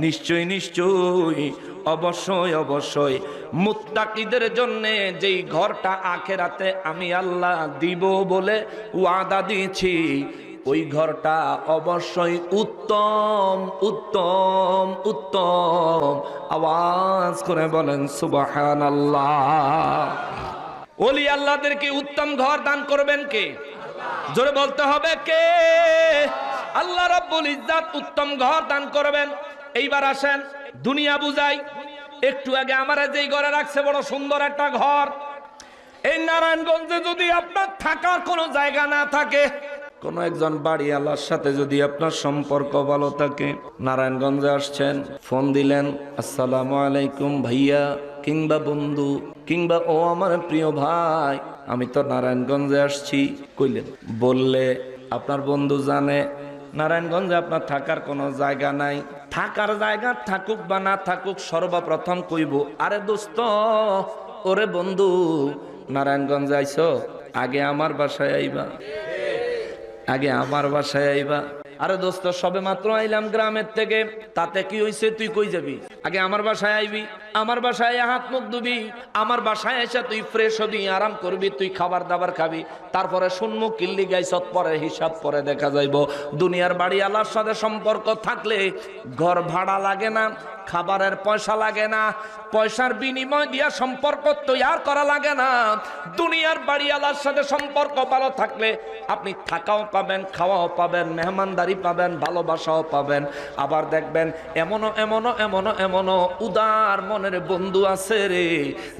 নিশ্চয় নিশ্চয়, অবশ্যই অবশ্যই মুত্তাকিদের জন্য যেই ঘরটা আখিরাতে আমি আল্লাহ দিব বলে ওয়াদা দিয়েছি, ওই ঘরটা অবশ্যই উত্তম উত্তম উত্তম। আওয়াজ করে বলেন সুবহানাল্লাহ। ওলি আল্লাহদেরকে উত্তম ঘর দান করবেন কে? জোরে বলতে হবে কে? আল্লাহ রাব্বুল ইজ্জাত উত্তম ঘর দান করবেন। এইবার আসেন দুনিয়া বুঝাই। একটু আগে আমার যেই ঘরে রাখছে বড় সুন্দর একটা ঘর, এই নারায়ণগঞ্জে যদি আপনার থাকার কোনো জায়গা না থাকে, কোন একজন বাড়িওয়ালার সাথে যদি আপনার সম্পর্ক ভালো থাকে, নারায়ণগঞ্জে আসছেন, ফোন দিলেন, আসসালামু আলাইকুম ভাইয়া কিংবা বন্ধু, কিংবা ও আমার প্রিয় ভাই আমি তো নারায়ণগঞ্জে আসছি কইলেন, বললে আপনার বন্ধু জানে নারায়ণগঞ্জে আপনার থাকার কোনো জায়গা নাই। থাকার জায়গা থাকুক বা না থাকুক, সর্বপ্রথম কইব, আরে দোস্ত, ওরে বন্ধু, নারায়ণগঞ্জে আইছো, আগে আমার বাসায় আইবা, আগে আমার বাসায় আইবা। আরে দোস্ত সবে মাত্র আইলাম গ্রামের থেকে, তাতে কি হইছে, তুই কই যাবি? আগে আমার বাসায় আইবি, আমার বাসায় হাত মুখ ধুবি, আমার বাসায় এসে তুই ফ্রেশ হবি, আরাম করবি, তুই খাবার দাবার খাবি, তারপরে শুনমু কিল্লি গাইছত, পরে হিসাব পরে দেখা যাইব। দুনিয়ার বাড়ি আল্লাহর সাথে সম্পর্ক থাকলে ঘর ভাড়া লাগে না, খাবারের পয়সা লাগে না, পয়সার বিনিময় দিয়া সম্পর্ক তৈয়ার করা লাগে না। দুনিয়ার বাড়ি আল্লাহর সাথে সম্পর্ক ভালো থাকলে আপনি থাকাও পাবেন, খাওয়াও পাবেন, মেহমানদারি পাবেন, ভালোবাসাও পাবেন। আবার দেখবেন এমনও এমনও এমনও এমনও উদার মনের বন্ধু আছে রে,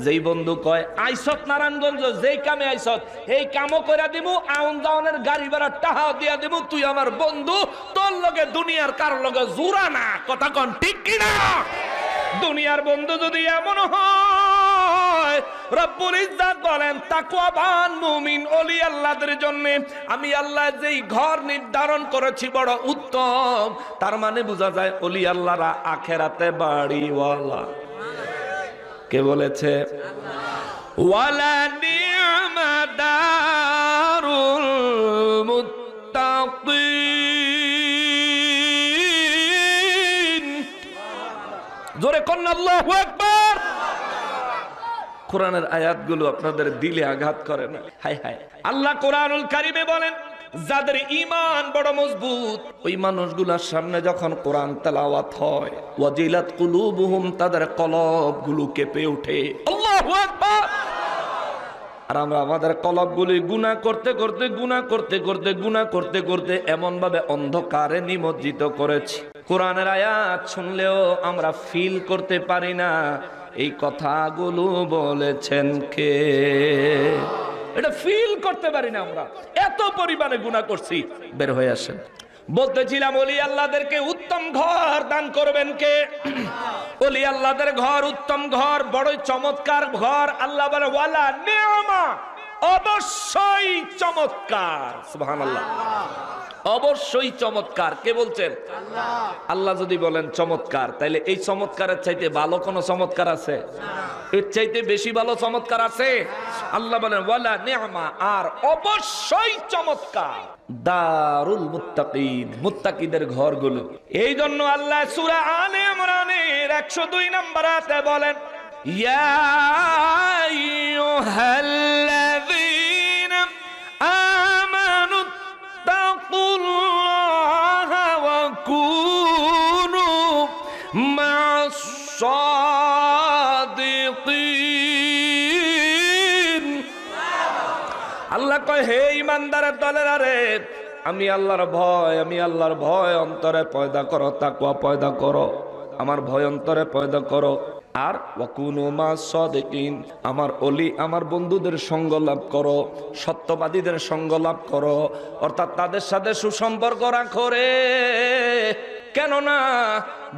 যেই বন্ধু কয় আইসত নারায়ণগঞ্জ, যেই কামে আইসত এই কামও করে দিমু, আউন দাউনের গাড়ি ভাড়া টাহাও দিয়া দিমু, তুই আমার বন্ধু, তোর লগে দুনিয়ার কার লগে জুরা না। কথা কন ঠিক কিনা? দুনিয়ার বন্ধু যদি এমন হয়, রব্বুল ইজ্জাত বলেন তাকওয়াবান মুমিন ওলি আল্লাহদের জন্য আমি আল্লাহ যেই ঘর নির্ধারণ করেছি বড় উত্তম। তার মানে বোঝা যায় ওলি আল্লাহরা আখিরাতে বাড়িওয়ালা। কে বলেছে? ওয়ালা নি'মা দারুল মুত্তাকিন। জোরে কন্না আল্লাহু আকবার। কোরআনের আয়াতগুলো আপনাদের দিলে আঘাত করে না? হায় হায়, আল্লাহ কোরআনুল কারিমে বলেন যাদের ঈমান বড় মজবুত, ওই মানুষগুলোর সামনে যখন কোরআন তেলাওয়াত হয়, ওয়াজিলাত কুলুবুহুম, তাদের কলবগুলো কেঁপে ওঠে। আল্লাহু আকবার। আর আমরা আমাদের কলবগুলি গুনাহ করতে করতে গুনাহ করতে করতে গুনাহ করতে করতে এমন ভাবে অন্ধকারে নিমজ্জিত করেছি, কোরআনের আয়াত শুনলেও আমরা ফিল করতে পারি না এই কথাগুলো বলেছেন কে? এটা ফিল করতে পারি না আমরা, এত পরিমাণে গুনাহ করছি। বের হয়ে আসেন। বলতেছিলাম ওলি আল্লাহদেরকে উত্তম ঘর দান করবেন কে? ওলি আল্লাহদের ঘর উত্তম ঘর, বড়ই চমৎকার ঘর। আল্লাহ বলে ওয়ালা নি'মা, অবশ্যই চমৎকার। সুবহানাল্লাহ, অবশ্যই চমৎকার। কে বলছেন? আল্লাহ যদি বলেন চমৎকার, তাইলে এই চমৎকারের চাইতে ভালো কোনো চমৎকার আছে? এর চাইতে বেশি ভালো চমৎকার আছে? আল্লাহ বলেন ওয়ালা নি'মা, আর অবশ্যই চমৎকার দারুল মুত্তাকিন, মুত্তাকিদের ঘরগুলো। এই জন্য আল্লাহ সূরা আলে ইমরানের 102 নম্বর আয়াতে বলেন ইয়া আইয়ুহাল্লাযীনা আমানু তাকুল্লাহা ওয়া কুনু মা'আস সাদিকিন। আল্লাহ কয় হে ইমানদারের দলেরা রে, আমি আল্লাহর ভয় অন্তরে পয়দা করো, তাকওয়া পয়দা করো, আমার ভয় অন্তরে পয়দা করো। আর ওয়াকুনু মা'আস সাদিকিন, আমার ওলি আমার বন্ধুদের সঙ্গ লাভ করো, সত্যবাদীদের সঙ্গ লাভ করো, অর্থাৎ তাদের সাথে সুসম্পর্ক রাখো রে। কেননা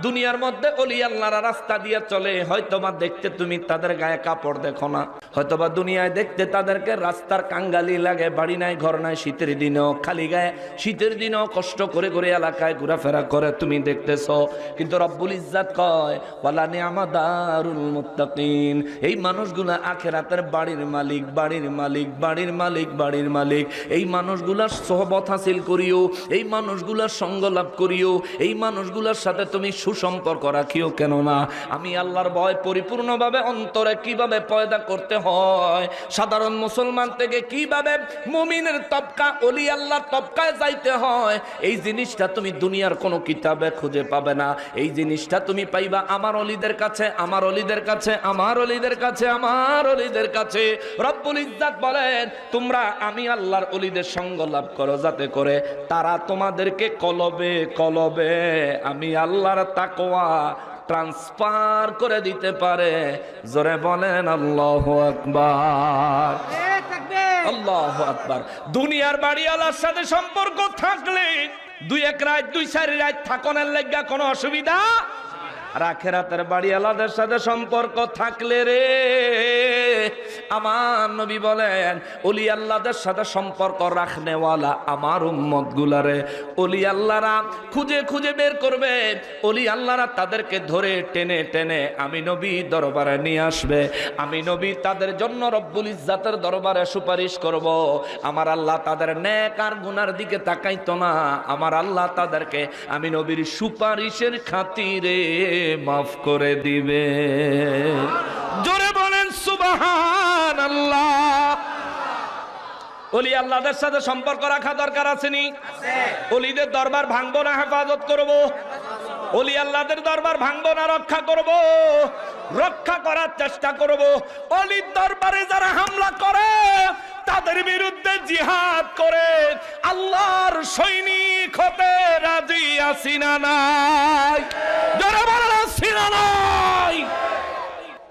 দুনিয়ার মধ্যে ওলি আল্লাহরা রাস্তা দিয়ে চলে, হয়তোবা দেখতে তুমি তাদের গায়ে কাপড় দেখো না, হয়তোবা দুনিয়ায় দেখতে তাদেরকে রাস্তার কাঙ্গালি লাগে, বাড়ি নাই ঘর নাই, শীতের দিনেও খালি গায়ে, শীতের দিনেও কষ্ট করে করে এলাকায় ঘোরাফেরা করে তুমি দেখতেছো। কিন্তু রব্বুল ইজ্জাত কয় ওয়ালা নি'মা দারুল মুত্তাকিন, এই মানুষগুলা আখিরাতের বাড়ির মালিক, বাড়ির মালিক, বাড়ির মালিক, বাড়ির মালিক। এই মানুষগুলার সোহবত হাসিল করিও, এই মানুষগুলার সঙ্গ লাভ করিও, এই মানুষগুলার সাথে তুমি সুসম্পর্ক রাখিও। কেননা আমি আল্লাহর ভয় পরিপূর্ণভাবে অন্তরে কিভাবে পয়দা করতে হয়, সাধারণ মুসলমান থেকে কিভাবে মুমিনের তবকা ওলি আল্লাহর তবকায় যাইতে হয়, এই জিনিসটা তুমি দুনিয়ার কোনো কিতাবে খুঁজে পাবে না। এই জিনিসটা তুমি পাইবা আমার ওলিদের কাছে, আমার ওলিদের কাছে, আমার ওলিদের কাছে, আমার ওলিদের কাছে। রব্বুল ইজ্জাত বলেন তোমরা আমি আল্লাহর ওলিদের সঙ্গ লাভ করো, যাতে করে তারা তোমাদেরকে কলবে কলবে আমি আল্লাহর তাকওয়া ট্রান্সফার করে দিতে পারে। জোরে বলেন আল্লাহু আকবার, আল্লাহু আকবার। দুনিয়ার বাড়িওয়ালার সাথে সম্পর্ক থাকলে 2-1 রাত 2-4 রাত থাকনের লাগা কোনো অসুবিধা, আর আখিরাতের বাড়িওয়ালাদের সাথে সম্পর্ক থাকলে রে আমার নবী বলেন ওলি আল্লাহদের সাথে সম্পর্ক রাখনেওয়ালা আমার উম্মত গুলারে ওলি আল্লাহরা খুঁজে খুঁজে বের করবে, ওলি আল্লাহরা তাদেরকে ধরে টেনে টেনে আমি নবী দরবারে নিয়ে আসবে। আমি নবী তাদের জন্য রব্বুল ইজ্জাতের দরবারে সুপারিশ করব। আমার আল্লাহ তাদের নেক আর গুনার দিকে তাকাইতো না, আমার আল্লাহ তাদেরকে আমি নবীর সুপারিশের খাতিরে মাফ করে দিবে। জোরে বলেন সুবহানাল্লাহ। ওলি আল্লাহদের সাথে সম্পর্ক রাখা দরকার আছেনি? ওলিদের দরবার ভাঙবো না হেফাজত করব? ওলি আল্লাহদের দরবার ভাঙবো না রক্ষা করব? রক্ষা করার চেষ্টা করব। ওলির দরবারে যারা হামলা করে তাদের বিরুদ্ধে জিহাদ করে আল্লাহর সৈনিক হতে রাজি আছি না নাই? যারা বলেন আছি না নাই?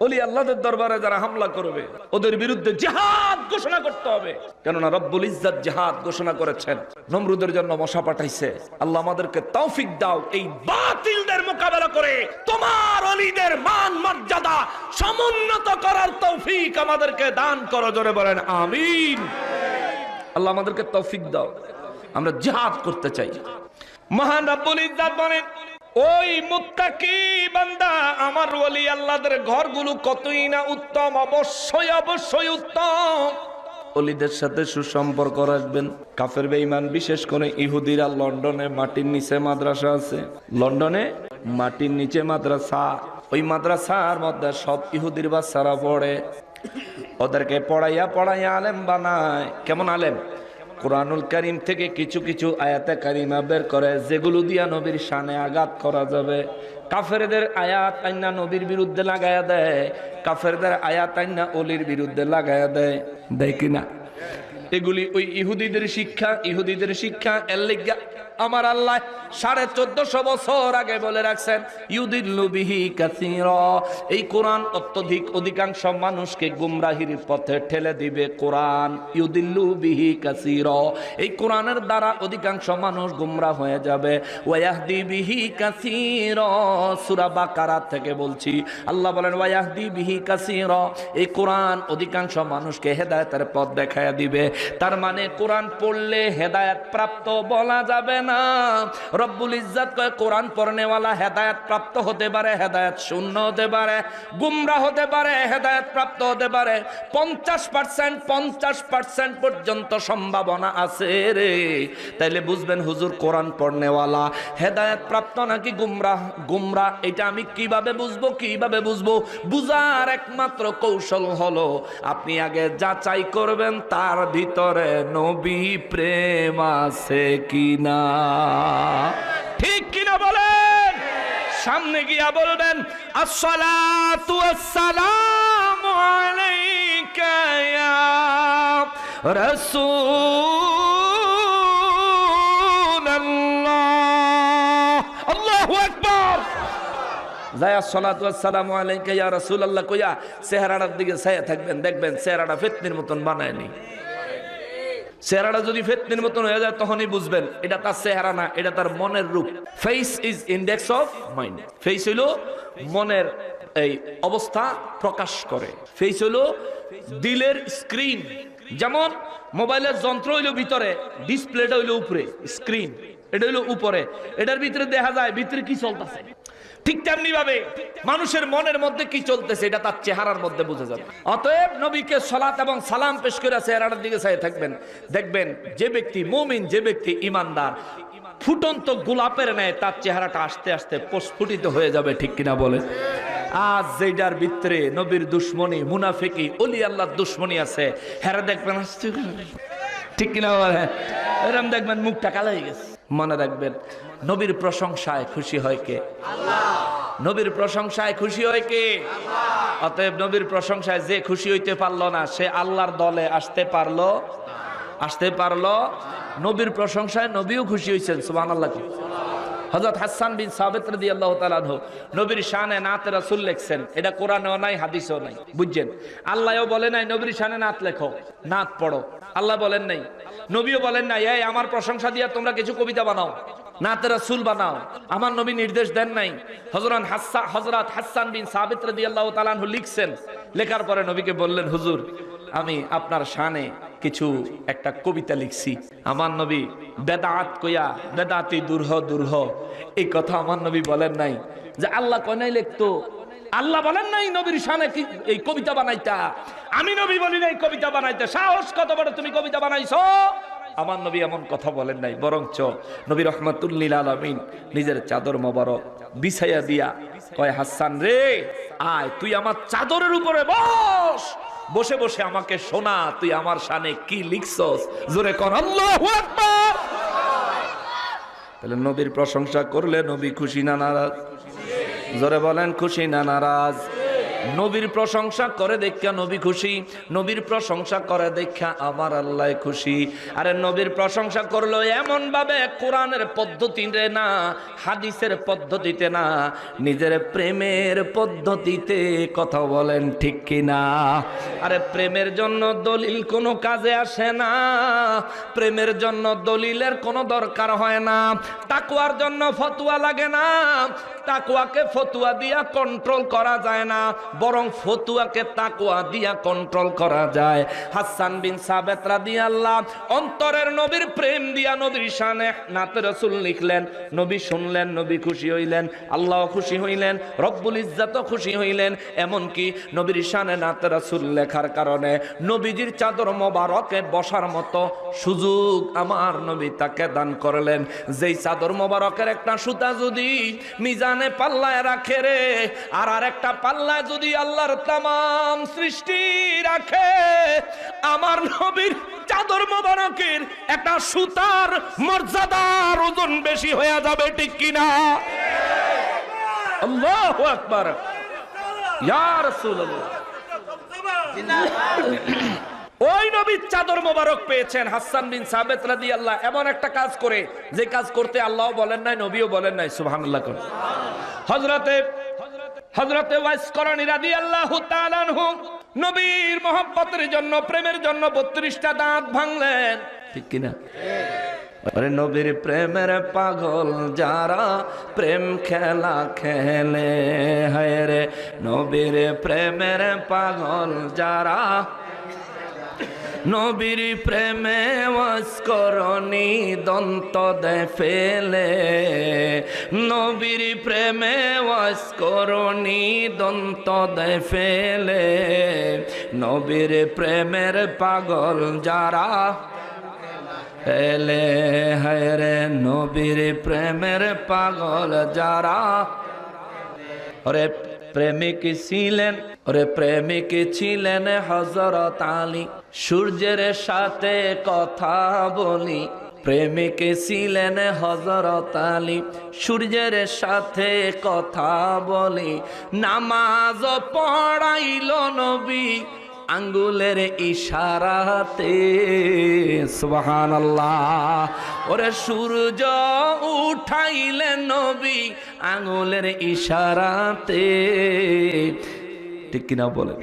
ওলি আল্লাহদের দরবারে যারা হামলা করবে ওদের বিরুদ্ধে জিহাদ ঘোষণা করতে হবে। কেননা রব্বুল ইজ্জাত জিহাদ ঘোষণা করেছেন, নমরুদের জন্য মশা পাঠাইছে। আল্লাহ আমাদেরকে তৌফিক দাও এই বাতিলদের মোকাবেলা করে তোমার ওলিদের মান মর্যাদা সমুন্নত করার তৌফিক আমাদেরকে দান করো। জোরে বলেন আমিন। আল্লাহ আমাদেরকে তৌফিক দাও, আমরা জিহাদ করতে চাই। মহান রব্বুল ইজ্জাত বলেন ওই মুত্তাকি বান্দা আমার ওলি আল্লাহদের ঘরগুলো কতই না উত্তম, অবশ্যই অবশ্যই উত্তম। ওলিদের সাথে সুসম্পর্ক রাখবেন। কাফের বেঈমান বিশেষ করে ইহুদিরা লন্ডনে মাটির নিচে মাদ্রাসা আছে, লন্ডনে মাটির নিচে মাদ্রাসা, ওই মাদ্রাসার মধ্যে সব ইহুদির বাচ্চারা পড়ে। ওদেরকে পড়াইয়া পড়াইয়া আলেম বানায়। কেমন আলেম? কুরআনুল কারীম থেকে কিছু কিছু আয়াতে কারিমা বের করে যেগুলো দিয়া নবীর শানে আঘাত করা যাবে। কাফেরদের আয়াত আইনা নবীর বিরুদ্ধে লাগায়া দেয়, কাফেরদের আয়াত আইনা ওলির বিরুদ্ধে লাগায়া দেয়, দেয় কিনা? এগুলি ওই ইহুদিদের শিক্ষা, ইহুদিদের শিক্ষা। এর লেগা আমার আল্লাহ 1450 বছর আগে বলে রাখছেন, ইউদিল্লু বিহি কাসীরা, এই কোরআন অত্যধিক অধিকাংশ মানুষকে গুমরাহির পথে ঠেলে দিবে। কোরআন ইউদিল্লু বিহি কাসীরা, এই কোরআনের দ্বারা অধিকাংশ মানুষ গুমরাহ হয়ে যাবে। ওয়াহদি বিহি কাসীরা, সূরা বাকারা থেকে বলছি, আল্লাহ বলেন ওয়াহদি বিহি কাসীরা, এই কোরআন অধিকাংশ মানুষকে হেদায়েতের পথ দেখায়া দিবে। তার মানে কোরআন পড়লে হেদায়েত প্রাপ্ত বলা যাবে না। রব্বুল ইজ্জত কয় কোরআন পড়নেওয়ালা হেদায়েত প্রাপ্ত হতে পারে, হেদায়েত শূন্য হতে পারে, গুমরাহ হতে পারে, হেদায়েত প্রাপ্ত হতে পারে। 50% পর্যন্ত সম্ভাবনা আছে রে। তাইলে বুঝবেন হুজুর কোরআন পড়নেওয়ালা হেদায়েত প্রাপ্ত নাকি গুমরাহ। গুমরাহ এটা আমি কিভাবে বুঝবো? বুঝার একমাত্র কৌশল হলো আপনি আগে যাচাই করবেন তার ভিতরে নবী প্রেম আছে কিনা। ঠিক কিনা বলেন? সামনে গিয়া বলবেন আসসালাতু ওয়াসসালামু আলাইকা ইয়া রাসূলুল্লাহ। আল্লাহু আকবার। যায়া সালাতু ওয়াসসালামু আলাইকা ইয়া রাসূলুল্লাহ কইয়া চেহারাটার দিকে চাইয়া থাকবেন, দেখবেন চেহারাটা ফিতনির মতন বানায়নি। চেহারাটা যদি ফিতনির মতন হয়ে যায় তখনই বুঝবেন এটা তার চেহারা না, এটা তার মনের রূপ। Face is index of mind. Face হইল মনের এই অবস্থা প্রকাশ করে। ফেস হইল দিলের স্ক্রিন। যেমন মোবাইলের যন্ত্র হইল ভিতরে, ডিসপ্লেটা হইল উপরে, স্ক্রিন এটা হইল উপরে, এটার ভিতরে দেখা যায় ভিতরে কি চলতেছে। ঠিক তেমনি ভাবে মানুষের মনের মধ্যে কি চলতেছে এটা তার চেহারার মধ্যে বোঝা যাবে। অতএব নবীকে সালাত এবং সালাম পেশ করে চেহারাটার দিকে চাইয়ে থাকবেন, দেখবেন যে ব্যক্তি মুমিন, যে ব্যক্তি ইমানদার, ফুটন্ত গোলাপের ন্যায় তার চেহারাটা আস্তে আস্তে প্রস্ফুটিত হয়ে যাবে। ঠিক কিনা বলে? আজ যেটার ভিতরে নবীর দুশ্মনী, মুনাফিকি, ওলি আল্লাহর দুশ্মনী আছে, হেরা দেখবেন ঠিক কিনা বলে, এরকম দেখবেন মুখটা কালো হয়ে গেছে। মনে রাখবেন নবীর প্রশংসায় খুশি হয় কে? আল্লাহ। নবীর প্রশংসায় খুশি হয় কে? আল্লাহ। অতএব নবীর প্রশংসায় যে খুশি হইতে পারলো না সে আল্লাহর দলে আসতে পারলো। নবীর প্রশংসায় নবীও খুশি হয়েছেন। সুবহানাল্লাহ। হযরত হাসান বিন সাবিত রাদিয়াল্লাহু তাআলা আনহু নবীর শানে নাতে রাসূল লিখছেন। এটা কোরআনেও নাই, হাদিসেও নাই। বুঝছেন? আল্লাহও বলে নাই নবীর শানে নাত লেখো, নাত পড়ো। আল্লাহ বলেন নাই, নবীও বলেন নাই এই আমার প্রশংসা দিয়া তোমরা কিছু কবিতা বানাও, নাতে রাসূল বানাও। আমার নবী নির্দেশ দেন নাই। হযরত হাসান বিন সাবিত রাদিয়াল্লাহু তাআলা আনহু লিখছেন। লেখার পরে নবীকে বললেন, হুজুর আমি আপনার শানে কিছু একটা কবিতা লিখছি। আমার নবী বেদাত কইয়া বেদাতি দুরহ এই কথা আমার নবী বলেন নাই। যে আল্লাহ কয় নাই লিখতো, আল্লাহ বলেন নাই নবীর শানে কি এই কবিতা বানাইতা। আমি নবী বলি নাই কবিতা বানাইতে। সাহস কত বড় তুমি কবিতা বানাইছো? আমার নবী এমন কথা বলেন নাই। বরঞ্চ নবী রাহমাতুল লিল আলামিন নিজের চাদর মোবারক বিছাইয়া দিয়া কয়, হাসান রে আয় তুই আমার চাদরের উপরে বস, বসে বসে আমাকে শোনা তুই আমার শানে কি লিখছস। জোরে কর আল্লাহু আকবার। তাহলে নবীর প্রশংসা করলে নবী খুশি না নারাজ? জোরে বলেন খুশি না নারাজ? নবীর প্রশংসা করে দেখা নবী খুশি, নবীর প্রশংসা করে দেখা আমার আল্লাহ খুশি। আরে নবীর প্রশংসা করলো এমন ভাবে কোরআনের পদ্ধতিতে না, হাদিসের পদ্ধতিতে না, নিজের প্রেমের পদ্ধতিতে। কথা বলেন ঠিক কিনা? আরে প্রেমের জন্য দলিল কোনো কাজে আসে না, প্রেমের জন্য দলিলের কোনো দরকার হয় না, তাকওয়ার জন্য ফতোয়া লাগে না, তাকওয়াকে ফতোয়া দিয়া কন্ট্রোল করা যায় না, বরং ফতুয়াকে তাকওয়া দিয়া কন্ট্রোল করা যায়। হাসান বিন সাবিত রাদিয়াল্লাহু অন্তরের নবীর প্রেম দিয়া নবীর শানে নাতে রাসূল লিখলেন। নবী শুনলেন, নবী খুশি হইলেন, আল্লাহ খুশি হইলেন, রব্বুল ইজ্জত খুশি হইলেন। এমন কি নবীর শানে নাতে রাসূল লেখার কারণে নবীজির চাদর মোবারকে বসার মতো সুযোগ আমার নবী তাকে দান করলেন। যেই চাদর মোবারকের একটা সুতা যদি মিজানে পাল্লায় রাখে রে, আর আরেকটা পাল্লায় যদি আল্লাহর তামাম সৃষ্টি রাখে, আমার নবীর চাদর মোবারকের একটা সুতার মর্যাদার ওজন বেশি হয়ে যাবে। ঠিক কিনা? আল্লাহু আকবার। ইয়া রাসূলুল্লাহ। ওই নবীর চাদর মোবারক পেয়েছেন হাসান বিন সাবিত রাদিয়াল্লাহু এমন একটা কাজ করে যে কাজ করতে আল্লাহও বলেন নাই, নবীও বলেন নাই। সুবহানাল্লাহ। হযরতে ওয়াইস করনী রাদিয়াল্লাহু তাআলা আনহু নবীর মহব্বতের জন্য, প্রেমের জন্য 32টা দাঁত ভাঙলেন, ঠিক কিনা?
আরে নবীর প্রেমের পাগল যারা প্রেম খেলা খেলে, হায় রে নবীর প্রেমের পাগল যারা, নবীর প্রেমে ওয়াসকরণী দন্ত দে ফেলে, নবীর প্রেমে ওয়াসকরণী দন্ত দে ফেলে, নবীর প্রেমের পাগল যারা এলে, হায় রে নবীর প্রেমের পাগল যারা। ওরে প্রেমিক ছিলেন, ওরে প্রেমিক ছিলেন হযরত আলী, সূর্যের সাথে কথা বলি। প্রেমিক ছিলেন হযরত আলী, সূর্যের সাথে কথা বলি। নামাজ পড়াইল নবী আঙ্গুলের ইশারাতে, সুবহানাল্লাহ। ওরে সূর্য উঠাইলেন নবী আঙ্গুলের ইশারাতে, ঠিক কিনা বলেন?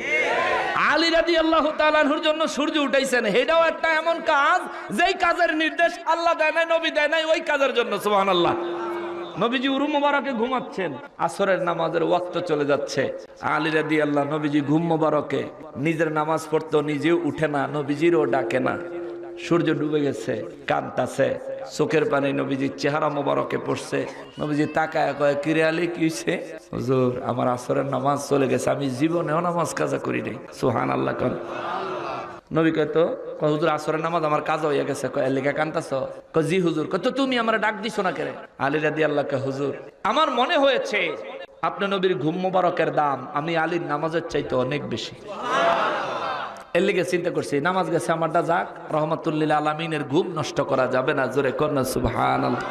আলী রাদিয়াল্লাহু তাআলা আনহুর জন্য সূর্য উঠাইছেন, এটাও একটা এমন কাজ যেই কাজের নির্দেশ আল্লাহ দেয় নাই, নবী দেয় নাই, ওই কাজের জন্য। সুবহানাল্লাহ। নবীজি উরু মোবারকে ঘুমাচ্ছেন, আসরের নামাজের ওয়াক্ত চলে যাচ্ছে। আলী রাদিয়াল্লাহু নবীজি ঘুম মোবারকে নিজের নামাজ পড়তো, নিজেও উঠে না, নবীজিরও ডাকে না। সূর্য ডুবে গেছে, কাঁদতাছে, চোখের পানি নবীজির চেহারা মোবারকে পড়ছে। নবীজি তাকায় কয়, কিরে আলী কি হইছে? হুজুর আমার আসরের নামাজ চলে গেছে, আমি জীবনেও নামাজ কাজা করি নাই। সুবহানাল্লাহ। কোন নবী কয় তো হুজুর আসরের নামাজ আমার কাজা হইয়া গেছে। কয় লেখা কান্তাছ? কয় জি হুজুর। কয় তো তুমি আমার ডাক দিছো না কেন? আলী রাদিয়াল্লাহু কয় হুজুর আমার মনে হয়েছে আপনি নবীর ঘুম মোবারকের দাম আমি আলীর নামাজের চাইতে অনেক বেশি, এর লিগে চিন্তা করছি নামাজ গেছে আমারটা যাক, রহমাতুল লিল আলামিনের ঘুম নষ্ট করা যাবে না। জোরে কর না সুবহানাল্লাহ।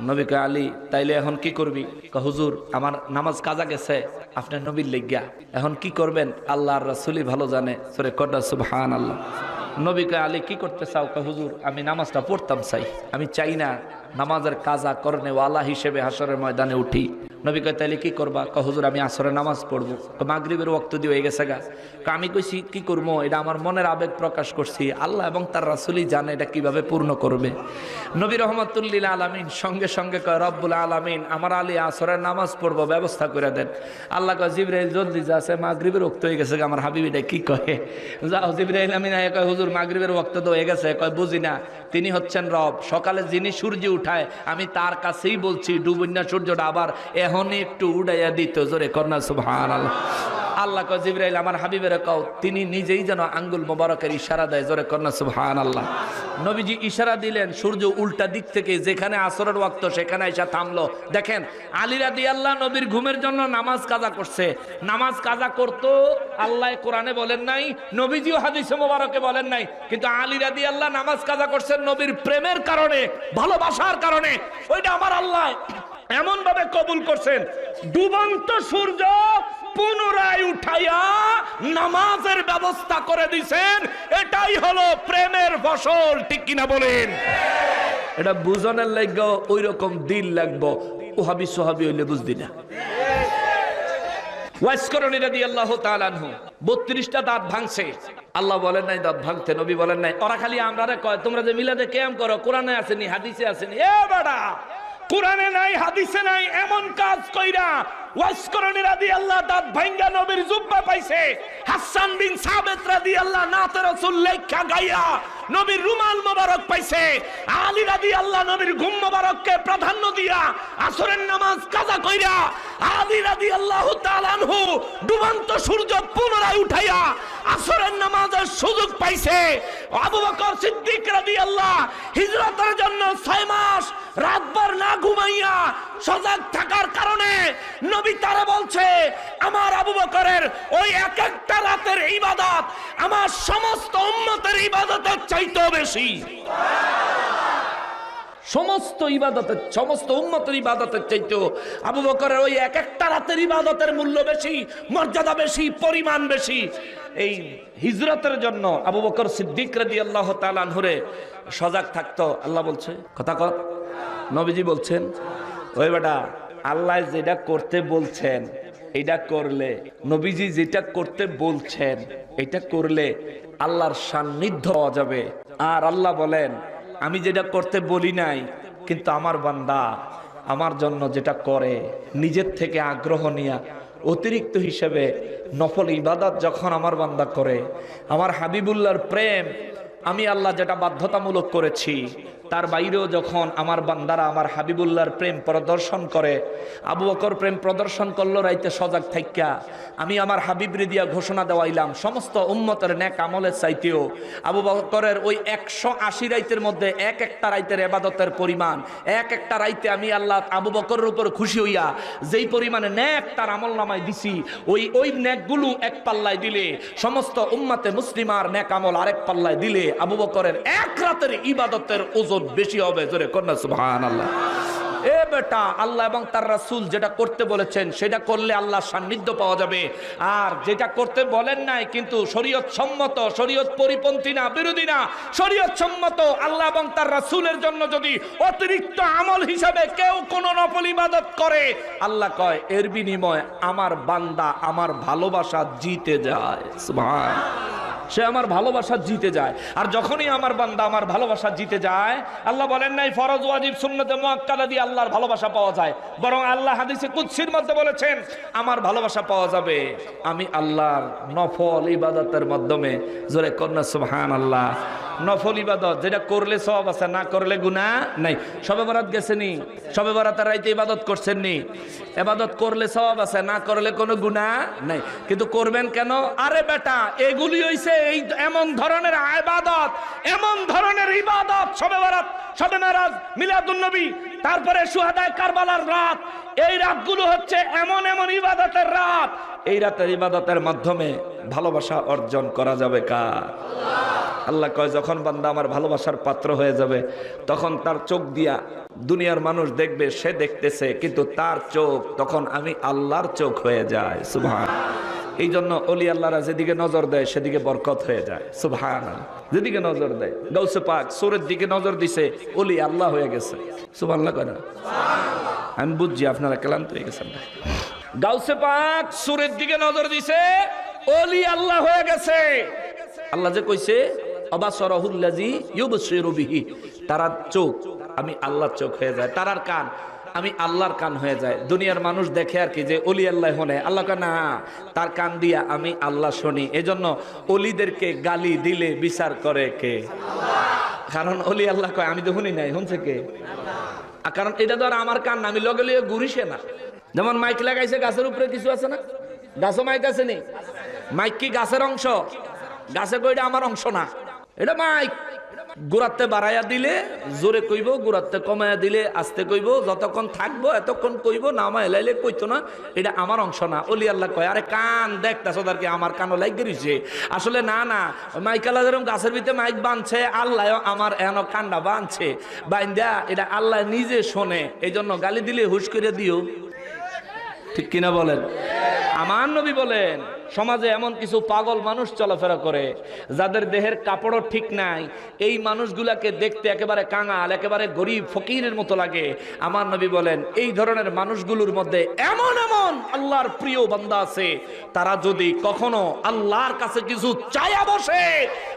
নবী কয় আলী তাইলে এখন কি করবি? কয় হুজুর আমার নামাজ কাজা গেছে আপনার নবীর লেগিয়া, এখন কি করবেন আল্লাহর রাসূলই ভালো জানে। জোরে কর না সুবহানাল্লাহ। নবী কয় আলী কি করতে চাও? কয় হুজুর আমি নামাজটা পড়তাম চাই, আমি চাই না নামাজের কাজা করনে ওয়ালা হিসেবে হাসরের ময়দানে উঠি। নবী কয় তাইলে কি করবা? কয় হুজুর আমি আসরের নামাজ পড়বো। মাগরিবের ওয়াক্ত দিয়ে হয়ে গেছে গা। আমি কইছি কি করবো, এটা আমার মনের আবেগ প্রকাশ করছি, আল্লাহ এবং তার রাসূলই জানে এটা কিভাবে পূর্ণ করবে। নবী রহমাতুল লিল আলামিন সঙ্গে সঙ্গে কয় রব্বুল আলামিন আমার আলী আসরের নামাজ পড়বো ব্যবস্থা করে দেন। আল্লাহ কয় জিবরাইল জলদি যাচ্ছে, মাগরিবের ওয়াক্ত হয়ে গেছে। আমার হাবিব এটা কি কয়? যাও জিবরাইল আমিন আয়া কয় হুজুর মাগরিবের ওয়াক্ত তো হয়ে গেছে। কয় বুঝি না, তিনি হচ্ছেন রব, সকালে যিনি সূর্য উঠায় আমি তার কাছেই বলছি ডুবুন্না সূর্যটা আবার এখনই একটু উড়াইয়া দিত। জোরে কন্যা সুবহানাল্লাহ। আল্লাহ কয় জিবরাইল আমার হাবিবের কও তিনি নিজেই যেন আঙ্গুল মোবারকের ইশারা দেয়। জোরে কন্যা সুবহানাল্লাহ। নবীজি ইশারা দিলেন, সূর্য উল্টা দিক থেকে যেখানে আসরের ওয়াক্ত সেখানে এসে থামলো। দেখেন আলী রাদিয়াল্লাহু নবীর ঘুমের জন্য নামাজ কাজা করছে। নামাজ কাজা করতো আল্লাহ কোরআনে বলেন নাই, নবীজিও হাদিসে মোবারকে বলেন নাই, কিন্তু আলী রাদিয়াল্লাহু নামাজ কাজা করছেন নবীর প্রেমের কারণে, ভালোবাসার কারণে। ওইটা আমার আল্লাহ এমন ভাবে কবুল করছেন, ডুবন্ত সূর্য পুনরায় উঠাইয়া নামাজের ব্যবস্থা করে দিছেন। এটাই হলো প্রেমের ফসল, ঠিক কিনা বলেন? এটা বুঝনের লাগবে ওই রকম দিল লাগবে, ওহাবি সোহাবি হইলে বুঝদি না। ওয়াইস করনী রাদিয়াল্লাহু তাআলা আনহু 32টা দাঁত ভাঙছে। আল্লাহ বলেন নাই দাঁত ভাঙতে, নবী বলেন নাই। ওরা খালি আমরারে কয় তোমরা যে মিলাদে কিয়াম করো কোরআনে আসেনি হাদিসে আসেনি। এ বাড়া কোরআনে নাই হাদিসে নাই এমন কাজ কইরা ওয়াইস করনী রাদিয়াল্লাহু দাঁত ভাঙ্গা নবীর জুব্বা পাইছে। হাসান বিন সাবিত রাদিয়াল্লাহু নাতে রাসূল লেখা গাইয়া নবীর রুমাল মোবারক পাইছে। আলী রাদিয়াল্লাহু নবীর ঘুম মোবারককে প্রাধান্য দিয়া আসরের নামাজ কাজা কইরা আলী রাদিয়াল্লাহু তাআলা আনহু ডুবন্ত সূর্য পুনরায় উঠাইয়া আসরের নামাজের সুযোগ পাইছে। আবু বকর সিদ্দিক রাদিয়াল্লাহু হিজরতের জন্য 6 মাস রাতভর না ঘুমাইয়া সজাগ থাকার কারণে নবী তারা বলছে আমার আবু বকরের ওই এক একটা রাতের ইবাদত আমার সমস্ত উম্মতের ইবাদতের চাইতেও বেশি। সমস্ত ইবাদতের, সমস্ত উম্মতের ইবাদতের চাইতেও আবু বকরের ওই এক একটা রাতের ইবাদতের মূল্য বেশি, মর্যাদা বেশি, পরিমাণ বেশি। এই হিজরতের জন্য আবু বকর সিদ্দিক রাদিয়াল্লাহু তাআলা আনহুরে সজাগ থাকতো। আল্লাহ বলছে, কথা কর, নবীজি বলছেন, ওই বেটা আল্লাহ যেটা করতে বলছেন এটা করলে, নবীজি যেটা করতে বলছেন এটা করলে আল্লাহর সান্নিধ্য পাওয়া যাবে। আর আল্লাহ বলেন, আমি যেটা করতে বলি নাই কিন্তু আমার বান্দা আমার জন্য যেটা করে নিজের থেকে আগ্রহ নিয়া অতিরিক্ত হিসেবে নফল ইবাদত যখন আমার বান্দা করে, আমার হাবিবুল্লাহর প্রেম আমি আল্লাহ যেটা বাধ্যতামূলক করেছি তার বাইরেও যখন আমার বান্দারা আমার হাবিবুল্লাহর প্রেম প্রদর্শন করে, আবু বকর প্রেম প্রদর্শন করলো রাইতে সজাগ থাইকা, আমি আমার হাবিবরে দিয়া ঘোষণা দেওয়াইলাম সমস্ত উম্মতের নেক আমলের চাইতেও আবু বকরের ওই 180 রাইতের মধ্যে এক একটা রাইতের ইবাদতের পরিমাণ, এক একটা রাইতে আমি আল্লাহ আবু বকরের উপর খুশি হইয়া যেই পরিমাণে নেক তার আমল নামায় দিছি, ওই নেকগুলো এক পাল্লায় দিলে সমস্ত উম্মতে মুসলিমার নেক আমল আরেক পাল্লায় দিলে আবু বকরের এক রাতের ইবাদতের ওজন বেশি হবে। জোরে কন্যা সুবহানাল্লাহ। এ বেটা, আল্লাহ এবং তার রাসূল যেটা করতে বলেছেন সেটা করলে আল্লাহর সান্নিধ্য পাওয়া যাবে। আর যেটা করতে বলেন নাই কিন্তু শরীয়ত সম্মত, শরীয়ত পরিপন্থী না, বিরোধী না, শরীয়ত সম্মত আল্লাহ এবং তার রাসূলের জন্য যদি অতিরিক্ত আমল হিসাবে কেউ কোন নফল ইবাদত করে, আল্লাহ কয় এর বিনিময়ে আমার বান্দা আমার ভালোবাসা জিতে যায়। সুবহানাল্লাহ। সে আমার ভালোবাসা জিতে যায়। আর যখনই আমার বান্দা আমার ভালোবাসা জিতে যায়, আল্লাহ বলেন নাই ফরজ ওয়াজিব সুন্নতে মুআক্কাদা দিয়ে আল্লাহর ভালোবাসা পাওয়া যায়, বরং আল্লাহ হাদিসে কুদসির মধ্যে বলেছেন আমার ভালোবাসা পাওয়া যাবে আমি আল্লাহর নফল ইবাদতের মাধ্যমে। জোরে কন্যা সুবহানাল্লাহ। নফল ইবাদত যেটা করলে সওয়াব আছে, না করলে গুনাহ নাই। শবে বরাত গেছেনি, শবে বরাতের রাতে ইবাদত করছেন নি, ইবাদত করলে সওয়াব আছে, না করলে কোনো গুনাহ নাই। কিন্তু করবেন কেন? আরে বেটা, এগুলি হইছে এই এমন ধরনের ইবাদত, এমন ধরনের ইবাদত, শবে বরাত, শবে মেরাজ, মিলাদুন নবী, তারপরে শুহাদায়ে কারবালার রাত, এই রাতগুলো হচ্ছে এমন এমন ইবাদতের রাত, এই রাতের ইবাদতের মাধ্যমে ভালোবাসা অর্জন করা যাবে কার? আল্লাহ কয় যখন বান্দা আমার ভালোবাসার পাত্র হয়ে যাবে তখন তার চোখ দিয়া দুনিয়ার মানুষ দেখবে সে দেখতেছে, কিন্তু তার চোখ তখন আমি আল্লাহর চোখ হয়ে যায়। সুবহানাল্লাহ। এই জন্য ওলি আল্লাহরা যেদিকে নজর দেয় সেদিকে বরকত হয়ে যায়। সুবহানাল্লাহ। যেদিকে নজর দেয়, গাউসে পাক সূরের দিকে নজর দিছে, ওলি আল্লাহ হয়ে গেছে। সুবহানাল্লাহ কয় না? আমি বুঝছি আপনারা ক্লান্ত হয়ে গেছেন। গাউসে পাক সূরের দিকে নজর দিছে, ওলি আল্লাহ হয়ে গেছে। আল্লাহ যে কইছে অবাসরহুল্লাযী ইউবসিরু বিহি, তার চোখ আমি আল্লাহর চোখ হয়ে যায়, তারার কান আমি আল্লাহর কান হয়ে যায়। দুনিয়ার মানুষ দেখে আর কি যে ওলি আল্লাহ হনে, আল্লাহ কয় না, তার কান দিয়া আমি আল্লাহ শুনি। এজন্য ওলিদেরকে গালি দিলে বিচার করে কে? কারণ ওলি আল্লাহ কয় আমি তো শুনি নাই, শুনছে কে? কারণ এটা তো আর আমার কান না, আমি লগে লগে ঘুরিছে না। যেমন মাইক লাগাইছে গাছের উপরে, কিছু আছে না, গাছও মাইক আছে নি? মাইক কি গাছের অংশ? গাছে কইটা আমার অংশ না, এটা মাইক। গোড়াতে বাড়াইয়া দিলে জোরে কইব, গোড়াতে কমাইয়া দিলে আস্তে কইব, যতক্ষণ থাকবো এতক্ষণ কইব, নামা এলাইলে কইতো না, এটা আমার অংশ না। ওলি আল্লাহ কয় আরে কান দেখতেছ তার কি আমার কানও লাইক গেছে? আসলে না না, মাইকালা যেরকম গাছের ভিতরে মাইক বাঁধছে, আল্লাহ আমার এন কান্ডা বাঁধছে, বাইন্দা এটা আল্লাহ নিজে শোনে। এই জন্য গালি দিলে হুশ করে দিও, ঠিক কিনা বলেন? আমার নবী বলেন সমাজে এমন কিছু পাগল মানুষ চলাফেরা করে যাদের দেহের কাপড়ও ঠিক নাই, এই মানুষগুলাকে দেখতে একেবারে কাঙাল, একেবারে গরিব ফকিরের মতো লাগে। আমার নবী বলেন এই ধরনের মানুষগুলোর মধ্যে এমন এমন আল্লাহর প্রিয় বান্দা আছে, তারা যদি কখনো আল্লাহর কাছে কিছু চায়া বসে,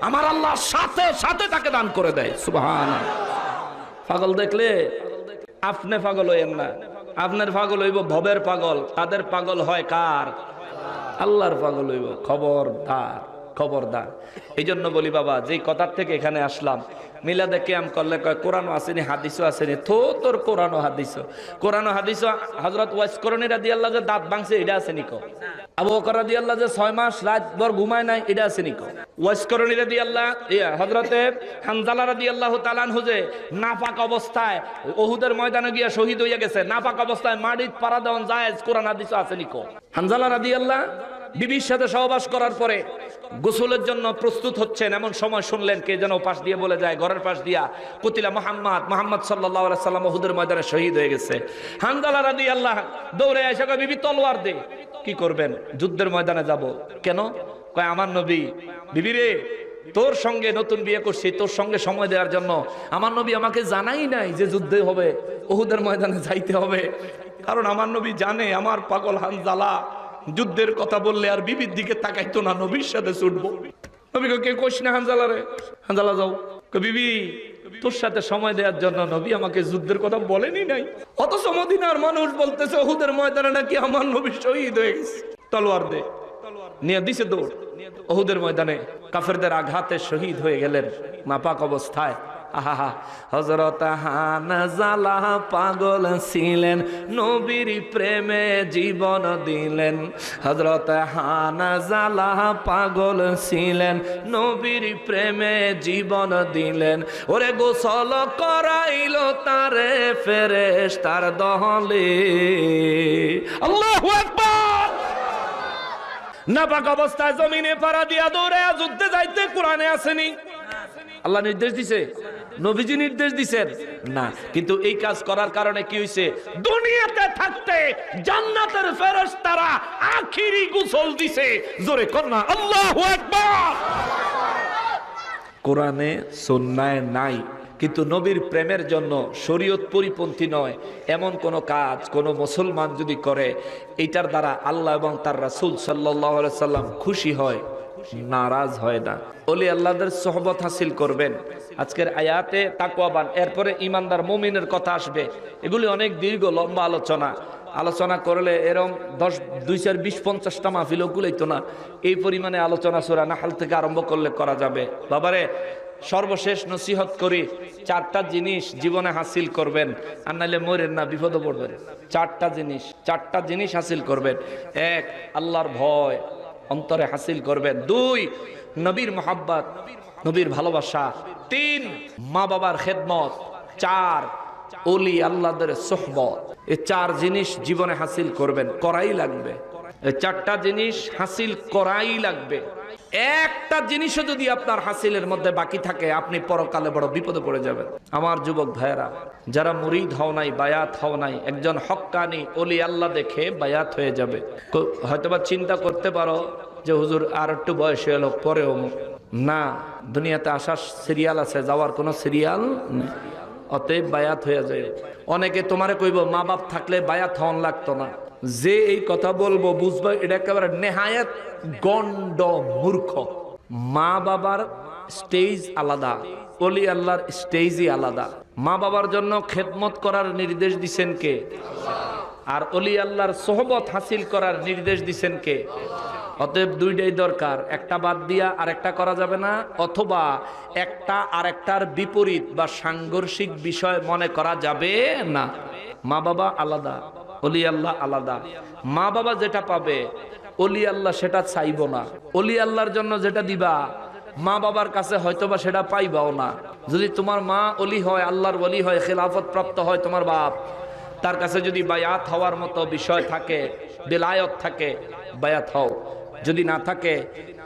আমার আল্লাহ সাথে সাথে তাকে দান করে দেয়। সুবহানাল্লাহ। পাগল দেখলে আপনি পাগল হইেন না, আপনার পাগল হইব ভবের পাগল, তাদের পাগল হয় কার? আল্লাহর পাগল হইব। খবরদার, খবরদার। এই জন্য বলি বাবা, যেই কথার থেকে এখানে আসলাম, মিলাদে কিয়াম করলে কয় কোরআনও আসেনি, হাদিসও আসেনি। তোর কোরআনও হাদিসও, কোরআনও হাদিসও। হযরত ওয়াইস করণী রাদিয়াল্লাহু যে দাঁত ভাঙছে, এটা আসেনি কো? আবু বকর রাদিয়াল্লাহু যে 6 মাস রাত ভর ঘুমায় নাই, এটা আসেনি কো? ওয়াইস করণী রাদিয়াল্লাহু, হযরতে হানজালা রাদিয়াল্লাহু তাআলা আনহু যে নাপাক অবস্থায় উহুদের ময়দানে গিয়া শহীদ হইয়া গেছে, নাপাক অবস্থায় মাটিত পাড়া দেওয়ান জায়েজ, কোরআন হাদিসও আসেনি কো? হানজালা রাদিয়াল্লাহু বিবির সাথে সহবাস করার পরে গোসলের জন্য প্রস্তুত হচ্ছেন, এমন সময় শুনলেন কে যেন পাশ দিয়ে বলে যায়, ঘরের পাশ দিয়া, কুতিলা মুহাম্মদ সাল্লাল্লাহু আলাইহি সাল্লাম উহুদের ময়দানে শহীদ হয়ে গেছে। হানজালা রাদিয়াল্লাহু দৌড়ে এসে কয়, বিবি তলোয়ার দে। কি করবেন? যুদ্ধের ময়দানে যাব। কেন? কয় আমার নবী, বিবি রে তোর সঙ্গে নতুন বিয়ে করছি, তোর সঙ্গে সময় দেওয়ার জন্য। আমার নবী আমাকে জানাই নাই যে যুদ্ধে হবে, উহুদের ময়দানে যাইতে হবে। কারণ আমার নবী জানে আমার পাগল হানজালা যুদ্ধের কথা বললে আর বিবির দিকে তাকাইতো না, নবীর সাথে ছুটবো। নবী কে কোশ না হানজালা রে, হানজালা যাও। বিবি তোর সাথে সময় দেওয়ার জন্য নবী আমাকে যুদ্ধের কথা বলেনি নাই, অথচ মদিনার মানুষ বলতেছে উহুদের ময়দানে নাকি আমার নবী শহীদ হয়ে গেছে। তলোয়ার দে, নিয়ে দিছে দৌড়। উহুদের ময়দানে কাফেরদের আঘাতে শহীদ হয়ে গেলেন নাপাক অবস্থায়। আহা, হযরত হানজালা পাগল ছিলেন, নবীর প্রেমে জীবন দিলেন। হযরত হানজালা পাগল ছিলেন, নবীর প্রেমে জীবন দিলেন। ওরে গোসল করাইলো তারে ফেরেশতার দহলে। আল্লাহু আকবার। নাপাক অবস্থায় জমিনে পাড়া দিয়া দৌড়ে যুদ্ধে যাইতে কোরআনে আসেনি? আল্লাহ নির্দেশ দিছে? নবীজি নির্দেশ দিছেন? না। কিন্তু এই কাজ করার কারণে কি হইছে? দুনিয়াতে থাকতে জান্নাতের ফেরেশতারা আখিরি গোসল দিছে। জোরে কর না আল্লাহু আকবার। কোরআনে সুন্নায় নাই, কিন্তু নবীর প্রেমের জন্য শরীয়ত পরিপন্থী নয় এমন কোন কাজ কোন মুসলমান যদি করে, এইটার দ্বারা আল্লাহ এবং তার রাসূল সাল্লাল্লাহু আলাইহি সাল্লাম খুশি হয়, নারাজ হয় না। ওলি আল্লাহদের সোহবত হাসিল করবেন। আজকের আয়াতে তাকওয়াবান, এরপরে ইমানদার মুমিনের কথা আসবে। এগুলি অনেক দীর্ঘ লম্বা আলোচনা করলে এরকম 2, 4, 20, 50টা মাহফিলও কুলাইতো না। এই পরিমাণে আলোচনা সূরা নাহল থেকে আরম্ভ করলে করা যাবে। বাবারে, সর্বশেষ নসিহত করি, 4টা জিনিস জীবনে হাসিল করবেন, আর নাইলে মরেন না, বিপদে পড়বেন। 4টা জিনিস হাসিল করবেন। 1, আল্লাহর ভয় অন্তরে হাসিল করবেন। 2, নবীর মোহাব্বত, নবীর ভালোবাসা। 3, মা বাবার খেদমত। 4, ওলি আল্লাহদের সোহবত। এই 4 জিনিস জীবনে হাসিল করবেন, করাই লাগবে। এই 4টা জিনিস হাসিল করাই লাগবে। একটা জিনিসও যদি আপনার হাসিলের মধ্যে বাকি থাকে, আপনি পরকালে বড় বিপদে পড়ে যাবেন। আমার যুবক ভাইয়েরা, যারা মুরিদ হও নাই, বায়াত হও নাই, একজন হক্কানি ওলি আল্লাহ দেখে বায়াত হয়ে যাবে। হয়তোবা চিন্তা করতে পারো যে হুজুর আর একটু বয়স হলো পরেও না, দুনিয়াতে আসার সিরিয়াল আছে, যাওয়ার কোনো সিরিয়াল নেই, অতএব বায়াত হয়ে যায়। অনেকে তোমারে কইব মা বাপ থাকলে বায়াত হন লাগতো না। যে এই কথা বলবো বুঝবো এটা একেবারে নেহায়াত গন্ড মূর্খ। মা বাবার স্টেজ আলাদা, ওলি আল্লাহর স্টেজই আলাদা। মা বাবার জন্য খেদমত করার নির্দেশ দিছেন কে? আর ওলি আল্লাহর সোহবত হাসিল করার নির্দেশ দিছেন কে? অতএব দুইটাই দরকার, একটা বাদ দিয়া আরেকটা করা যাবে না, অথবা একটা আরেকটার বিপরীত বা সাংঘর্ষিক বিষয় মনে করা যাবে না। মা বাবা আলাদা, ওলি আল্লাহ আলাদা। মা বাবা যেটা পাবে ওলি আল্লাহ সেটা চাইব না। ওলি আল্লাহর জন্য যেটা দিবা মা বাবার কাছে হয়তোবা সেটা পাইবাও না। যদি তোমার মা ওলি হয়, আল্লাহর ওলি হয়, খেলাফত প্রাপ্ত হয় তোমার বাপ, তার কাছে যদি বায়াত হওয়ার মতো বিষয় থাকে, বেলায়ত থাকে, বায়াত হও। যদি না থাকে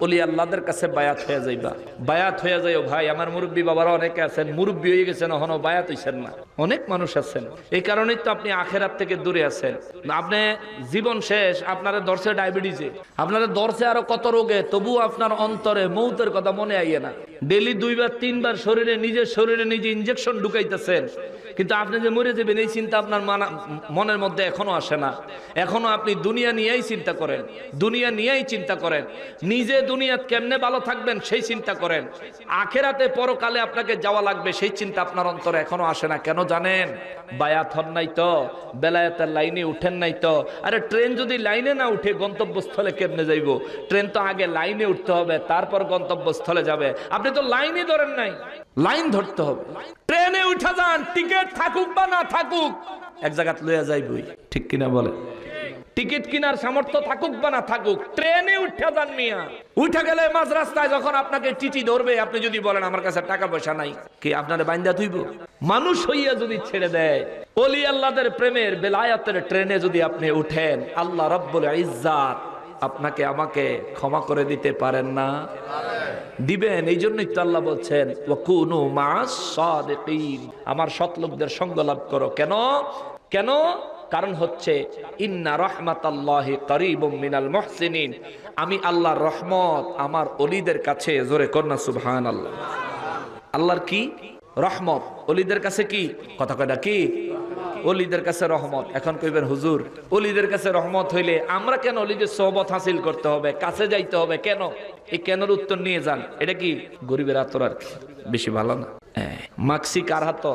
ওলি আল্লাহদের কাছে বায়াত হয়ে যাইবা। বায়াত হয়ে যাইও ভাই। আমার মুরব্বী বাবারা অনেকে আছেন, মুরব্বী হয়ে গেছেন, এখনো বায়াত হইছেন না। অনেক মানুষ আছেন, এই কারণেই তো আপনি আখেরাত থেকে দূরে আছেন। আপনি জীবন শেষ, আপনারা দর্শে ডায়াবেটিসে, আপনারা দর্শে আরো কত রোগে, তবু আপনার অন্তরে মৌতের কথা মনে আইয়ে না। ডেলি 2বার 3বার নিজের শরীরে নিজে ইনজেকশন ঢুকাইতেছেন, কিন্তু আপনি যে মরে যাবেন এই চিন্তা আপনার মনের মধ্যে এখনো আসে না। এখনো আপনি দুনিয়া নিয়েই চিন্তা করেন, দুনিয়া নিয়েই চিন্তা করেন, নিজে দুনিয়াত কেমনে ভালো থাকবেন সেই চিন্তা করেন। আখেরাতে পরকালে আপনাকে যাওয়া লাগবে সেই চিন্তা আপনার অন্তরে এখনো আসে না। কেন জানেন? বায়াত হন নাই তো, বেলায়েতের লাইনে উঠেন নাই তো। আরে ট্রেন যদি লাইনে না উঠে গন্তব্যস্থলে কেমনে যাইব? ট্রেন তো আগে লাইনে উঠতে হবে, তারপর গন্তব্যস্থলে যাবে। আপনি তো লাইনই ধরেন নাই, লাইন ধরতে হবে। ট্রেনে উঠা যান, টিকিট থাকুক বা না থাকুক এক জায়গাত লইয়া যাইবই, ঠিক কিনা বলে? টিকিট কিনার সামর্থ্য থাকুক বা না থাকুক, ট্রেনে উঠা যান মিয়া। উঠা গেলে মাঝ রাস্তায় যখন আপনাকে টিটি ধরবে, আপনি যদি বলেন আমার কাছে টাকা পয়সা নাই, কি আপনারে বাইন্দা থইব? মানুষ হইয়া যদি ছেড়ে দেয়, ওলি আল্লাহদের প্রেমের বেলায়াতের ট্রেনে যদি আপনি উঠেন, আল্লাহ রাব্বুল ইজ্জাত
আপনাকে আমাকে ক্ষমা করে দিতে পারেন না? দিবেন। এই জন্যই তো আল্লাহ বলছেন ওয়াকুনু মা'আস সাদিকিন, আমার সৎ লোকদের সঙ্গ লাভ করো। কেন কেন? কারণ হচ্ছে ইন্না রাহমাতাল্লাহি করিবুম মিনাল মুহসিনিন, আমি আল্লাহর রহমত আমার ওলিদের কাছে, জোরে কন্যা সুবহানাল্লাহ। আল্লাহর কি রহমত, ওলিদের কাছে কি কথা কয়টা কি? ওলিদের কাছে রহমত। এখন কইবেন হুজুর ওলিদের কাছে রহমত হইলে আমরা কেন ওলিদের সোহবত হাসিল করতে হবে, কাছে যাইতে হবে কেন? এই কেনর উত্তর নিয়ে যান। এটা কি গরিবের আতর আর কি, বেশি ভালো না। মাকসি কার হাত?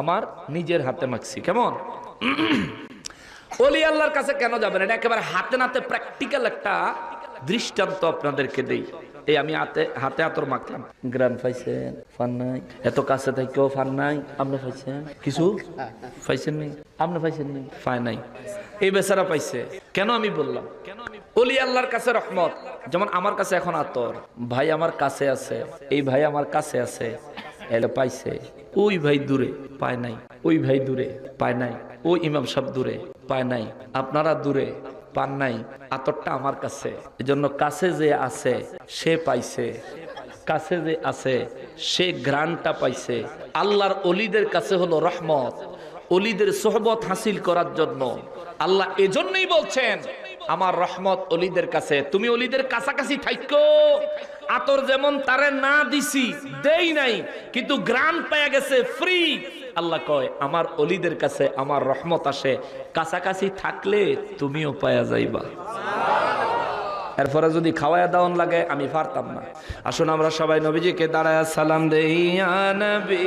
আমার নিজের হাতে মাকসি। কেমন? ওলি আল্লাহর কাছে কেন যাবেন? এটা একেবারে হাতে নাতে প্র্যাকটিক্যাল একটা দৃষ্টান্ত আপনাদেরকে দেই। এই আমি হাতে আতর মাখলাম, গ্রান পাইছেন? ফান নাই। এত কাছে থেকেও ফান নাই। আপনি পাইছেন কিছু? পাইছেন নি? আপনি পাইছেন নি? পায় নাই। এই বেচারা পাইছে। কেন আমি বললাম ওলি আল্লাহর কাছে রহমত? যেমন আমার কাছে এখন আতর, ভাই আমার কাছে আছে, এই ভাই আমার কাছে আছে, এটা পাইছে। ওই ভাই দূরে, পায় নাই। ওই ভাই দূরে, পায় নাই। ওই ইমাম সাহেব দূরে, পায় নাই। আপনারা দূরে, পান নাই। আতরটা আমার কাছে। এজন্য কাছে যে আছে সে পাইছে, কাছে যে আছে সে গ্রানটা পাইছে। আল্লাহর ওলিদের কাছে হলো রহমত, ওলিদের সোহবত হাসিল করার জন্য আল্লাহ এজন্যই বলছেন আমার রহমত ওলিদের কাছে। তুমি ওলিদের কাছাকাছি থাইকো। আতর যেমন তারে না দিছি, দেই নাই, কিন্তু গ্রান পায়া গেছে ফ্রি। আল্লাহ কয় আমার ওলিদের কাছে আমার রহমত আসে, কাছাকাছি থাকলে তুমিও পায়া যাইবা। এরপরে যদি খাওয়ায়া দাওয়ান লাগে আমি পারতাম না। আসুন আমরা সবাই নবীজিকে দাঁড়ায় সালাম দেই, ইয়া নবী।